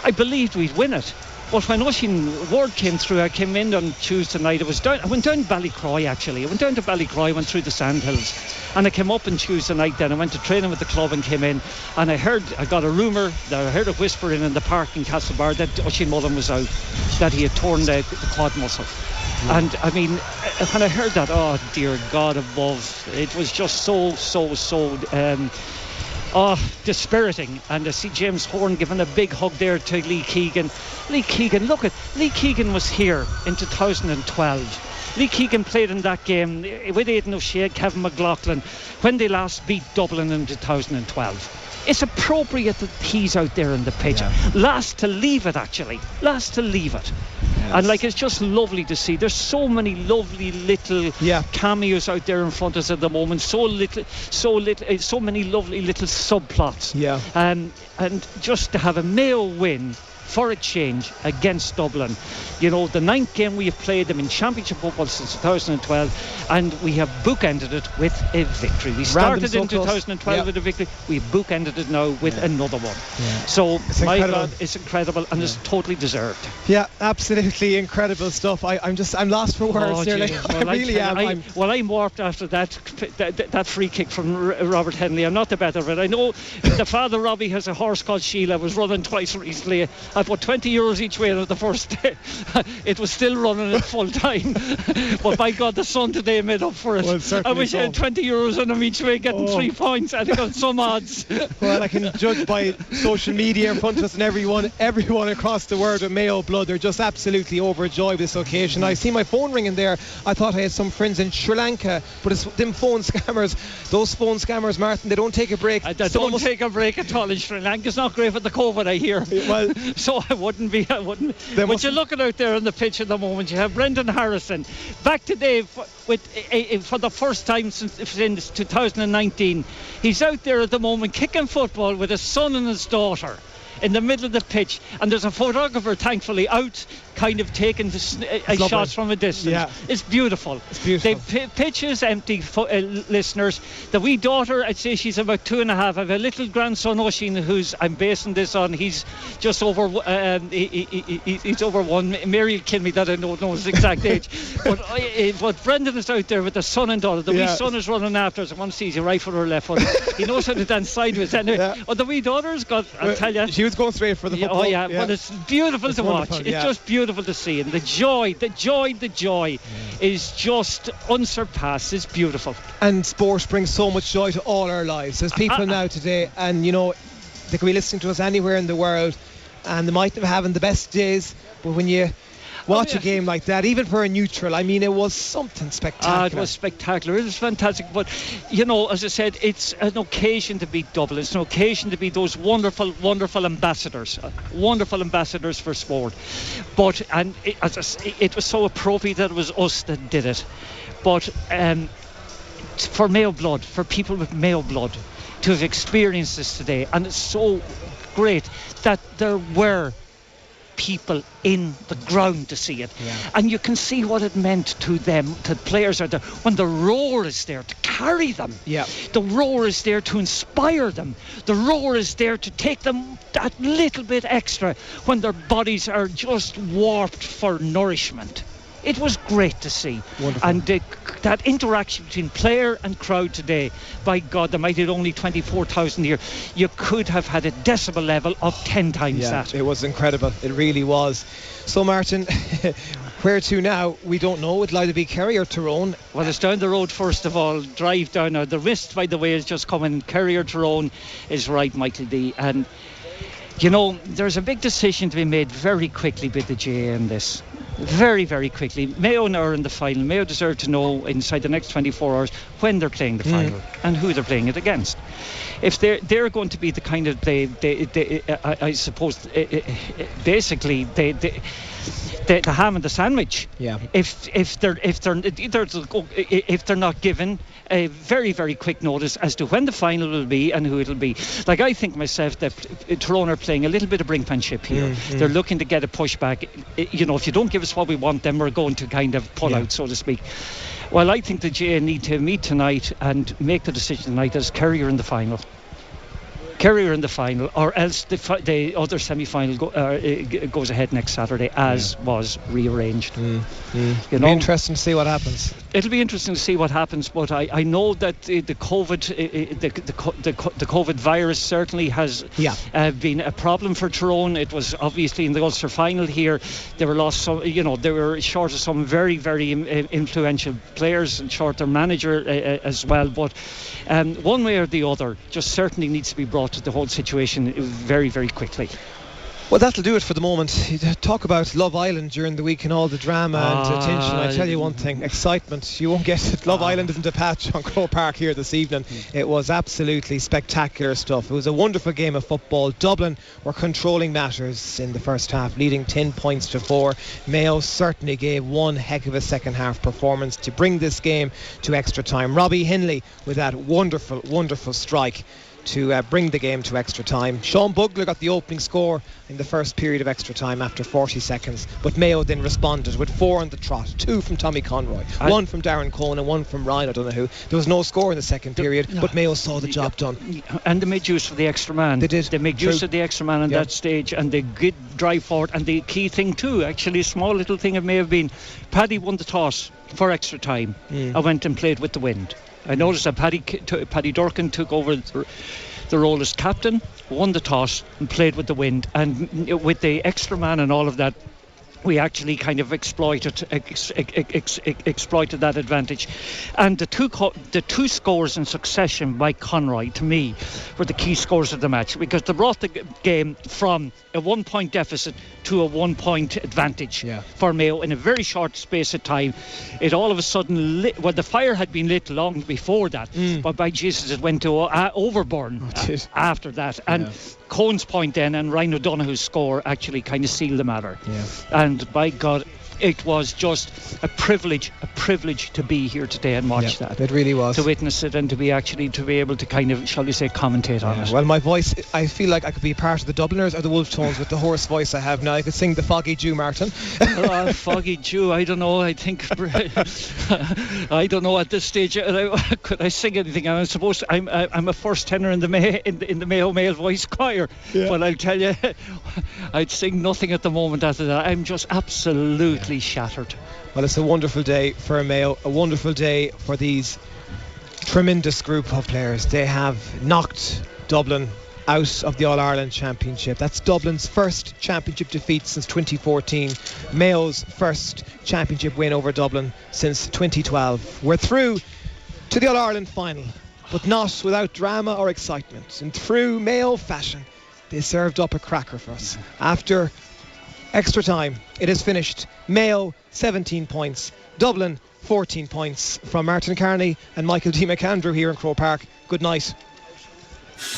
I believed we'd win it. But when Oisín word came through, I came in on Tuesday night. I went down to Ballycroy actually. I went down to Ballycroy, went through the Sandhills, and I came up on Tuesday night. Then I went to training with the club and came in, and I got a rumour, that I heard a whisper in the park in Castlebar that Oisín Mullen was out, that he had torn the quad muscle. And when I heard that, oh dear God above, it was just so dispiriting. And I see James Horan giving a big hug there to Lee Keegan. Lee Keegan was here in 2012. Lee Keegan played in that game with Aidan O'Shea, Kevin McLaughlin, when they last beat Dublin in 2012. It's appropriate that he's out there in the pitch. Last to leave it. Yes. And it's just lovely to see. There's so many lovely little cameos out there in front of us at the moment. So many lovely little subplots. And just to have a Mayo win for a change against Dublin. The 9th game we have played them in Championship football since 2012, and we have bookended it with a victory. We started in 2012 with a victory. We bookended it now with another one. So my God, it's incredible, and it's totally deserved. Yeah, absolutely incredible stuff. I'm lost for words here. I really am. I'm warped after that free kick from Robert Henley. I'm not the better of it. I know the father Robbie has a horse called Sheila. Was running twice recently. I put €20 each way on the first day. It was still running at full time. But by God, the sun today made up for it. Well, I wish I had €20 on them each way, getting 3 points. I got some odds. Well, I can judge by social media in front of us, and everyone across the world with Mayo blood. They're just absolutely overjoyed this occasion. I see my phone ringing there. I thought I had some friends in Sri Lanka, but it's them phone scammers. Those phone scammers, Martin, they don't take a break. They don't take a break at all in Sri Lanka. It's not great for the COVID, I hear. Well, so I wouldn't. But you're looking out there on the pitch at the moment. You have Brendan Harrison back today for the first time since 2019. He's out there at the moment kicking football with his son and his daughter in the middle of the pitch, and there's a photographer thankfully out kind of taking shots from a distance. It's beautiful. The pitch is empty, listeners. The wee daughter, I'd say she's about 2.5. I have a little grandson, Oisín, I'm basing this on. He's just over he's over 1. Mary will kill me that I don't know his exact age. But Brendan is out there with the son and daughter. The wee son is running after us. I want to see is he right foot or left foot. He knows how to dance sideways anyway. The wee daughter's got, I'll tell you, she was going straight for the football. But it's beautiful to watch. It's just beautiful to see, and the joy is just unsurpassed. It's beautiful. And sport brings so much joy to all our lives. There's people now today, and they could be listening to us anywhere in the world, and they might be having the best days, but when you watch a game like that, even for a neutral, it was something spectacular. It was spectacular. It was fantastic. But, as I said, it's an occasion to beat Dublin. It's an occasion to be those wonderful, wonderful ambassadors for sport. But, it was so appropriate that it was us that did it. But, for Mayo blood, for people with Mayo blood, to have experienced this today. And it's so great that there were people in the ground to see it, and you can see what it meant to them, to players out there, when the roar is there to carry them, the roar is there to inspire them, the roar is there to take them that little bit extra when their bodies are just warped for nourishment. It was great to see. Wonderful. And that interaction between player and crowd today, by God, there might have only 24,000 here. You could have had a decibel level of 10 times that. It was incredible. It really was. So, Martin, where to now? We don't know. It'll either be Kerry or Tyrone. Well, it's down the road first of all. Drive down now. The mist, by the way, is just coming. Kerry or Tyrone is right, Michael D. And, you know, there's a big decision to be made very quickly by the GAA in this. Very, very quickly. Mayo are in the final. Mayo deserve to know inside the next 24 hours when they're playing the final and who they're playing it against. If they're going to be the kind of I suppose basically the ham and the sandwich. Yeah. If they're not given a very, very quick notice as to when the final will be and who it'll be. Like, I think myself that Tyrone are playing a little bit of brinkmanship here. They're looking to get a pushback. You know, if you don't give us what we want, then we're going to kind of pull out, so to speak. Well, I think the GAA need to meet tonight and make the decision tonight as Kerry are in the final. Kerry are in the final, or else the other semi-final goes ahead next Saturday, as was rearranged. You know, It'll be interesting to see what happens. It'll be interesting to see what happens, but I know that the COVID virus certainly has been a problem for Tyrone. It was obviously in the Ulster final here. They were lost some, they were short of some very, very influential players and short their manager as well. But one way or the other, just certainly needs to be brought to the whole situation very, very quickly. Well, that'll do it for the moment. You talk about Love Island during the week and all the drama and attention. I tell you one thing, excitement. You won't get it. Love Island isn't a patch on Croke Park here this evening. It was absolutely spectacular stuff. It was a wonderful game of football. Dublin were controlling matters in the first half, leading 10 points to 4. Mayo certainly gave one heck of a second half performance to bring this game to extra time. Robbie Hindley with that wonderful, wonderful strike to bring the game to extra time. Sean Bugler got the opening score in the first period of extra time after 40 seconds, but Mayo then responded with 4 on the trot, 2 from Tommy Conroy, 1 from Darren Cohen and 1 from Ryan O'Donoghue. There was no score in the second period, but Mayo saw the job done. And they made use of the extra man. They did. They made use of the extra man on that stage, and they did drive forward. And the key thing too, actually a small little thing it may have been, Paddy won the toss for extra time and went and played with the wind. I noticed that Paddy Durkin took over the role as captain, won the toss and played with the wind, and with the extra man and all of that, we actually kind of exploited that advantage. And the two scores in succession by Conroy, to me, were the key scores of the match, because they brought the game from a 1 point deficit to a 1 point advantage for Mayo in a very short space of time. It all of a sudden the fire had been lit long before that, but by Jesus it went to overburn after that. And Cohen's point then and Ryan O'Donoghue's score actually kind of sealed the matter. And by God, it was just a privilege to be here today and watch that. It really was. To witness it and to be able to kind of, shall we say, commentate on it. Well, my voice, I feel like I could be part of the Dubliners or the Wolf Tones with the hoarse voice I have now. I could sing the Foggy Jew, Martin. Foggy Jew, I don't know. I think I don't know at this stage. Could I sing anything? I'm supposed to, I'm a first tenor in the Mayo male voice choir, but I'll tell you, I'd sing nothing at the moment after that. I'm just absolutely shattered. Well, it's a wonderful day for Mayo, a wonderful day for these tremendous group of players. They have knocked Dublin out of the All-Ireland Championship. That's Dublin's first championship defeat since 2014. Mayo's first championship win over Dublin since 2012. We're through to the All-Ireland final, but not without drama or excitement. In true Mayo fashion, they served up a cracker for us. After extra time, it is finished. Mayo 17 points, Dublin 14 points. From Martin Carney and Michael D. McAndrew here in Croke Park, good night.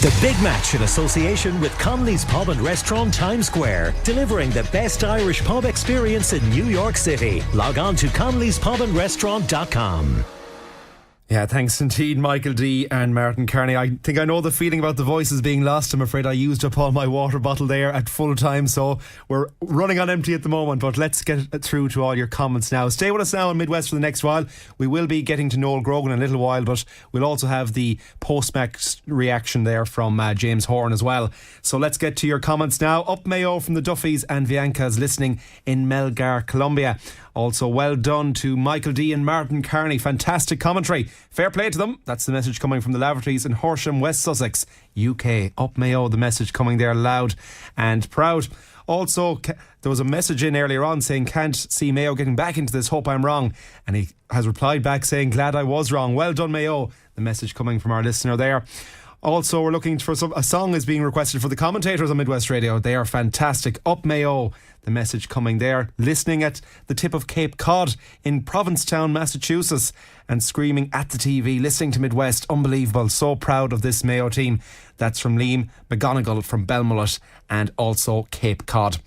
The big match in association with Connolly's Pub and Restaurant Times Square, delivering the best Irish pub experience in New York City. Log on to connollyspubandrestaurant.com. Yeah, thanks indeed, Michael D and Martin Kearney. I think I know the feeling about the voices being lost. I'm afraid I used up all my water bottle there at full time, so we're running on empty at the moment, but let's get through to all your comments now. Stay with us now on Midwest for the next while. We will be getting to Noel Grogan in a little while, but we'll also have the post-match reaction there from James Horan as well. So let's get to your comments now. Up Mayo from the Duffys, and Bianca's listening in Melgar, Colombia. Also, well done to Michael D and Martin Kearney. Fantastic commentary. Fair play to them. That's the message coming from the Lavertys in Horsham, West Sussex, UK. Up Mayo, the message coming there loud and proud. Also, there was a message in earlier on saying, can't see Mayo getting back into this, hope I'm wrong. And he has replied back saying, glad I was wrong. Well done, Mayo. The message coming from our listener there. Also, we're looking for a song is being requested for the commentators on Midwest Radio. They are fantastic. Up Mayo, the message coming there. Listening at the tip of Cape Cod in Provincetown, Massachusetts, and screaming at the TV, listening to Midwest. Unbelievable. So proud of this Mayo team. That's from Liam McGonigal from Belmullet and also Cape Cod.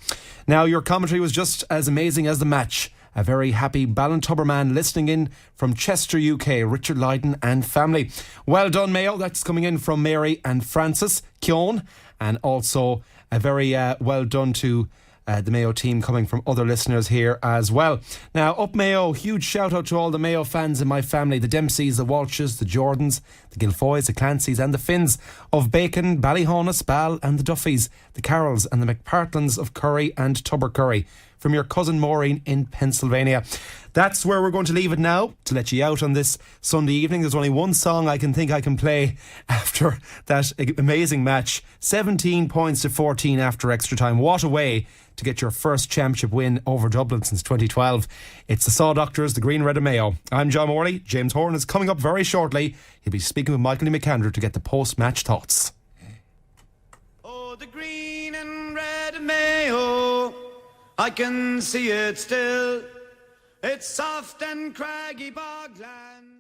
Now, your commentary was just as amazing as the match. A very happy Ballintubber man listening in from Chester, UK, Richard Lydon and family. Well done, Mayo. That's coming in from Mary and Francis Keown. And also a very well done to the Mayo team coming from other listeners here as well. Now, up Mayo, huge shout out to all the Mayo fans in my family, the Dempseys, the Walshes, the Jordans, the Guilfoys, the Clancys and the Finns of Bacon, Ballyhonus, Ball and the Duffys, the Carrolls and the McPartlins of Curry and Tubbercurry. From your cousin Maureen in Pennsylvania. That's where we're going to leave it now to let you out on this Sunday evening. There's only one song I can think I can play after that amazing match. 17 points to 14 after extra time. What a way to get your first championship win over Dublin since 2012. It's the Saw Doctors, the Green Red of Mayo. I'm John Morley. James Horan is coming up very shortly. He'll be speaking with Michael D. McAndrew to get the post-match thoughts. Oh, the Green and Red of Mayo, I can see it still. It's soft and craggy bogland.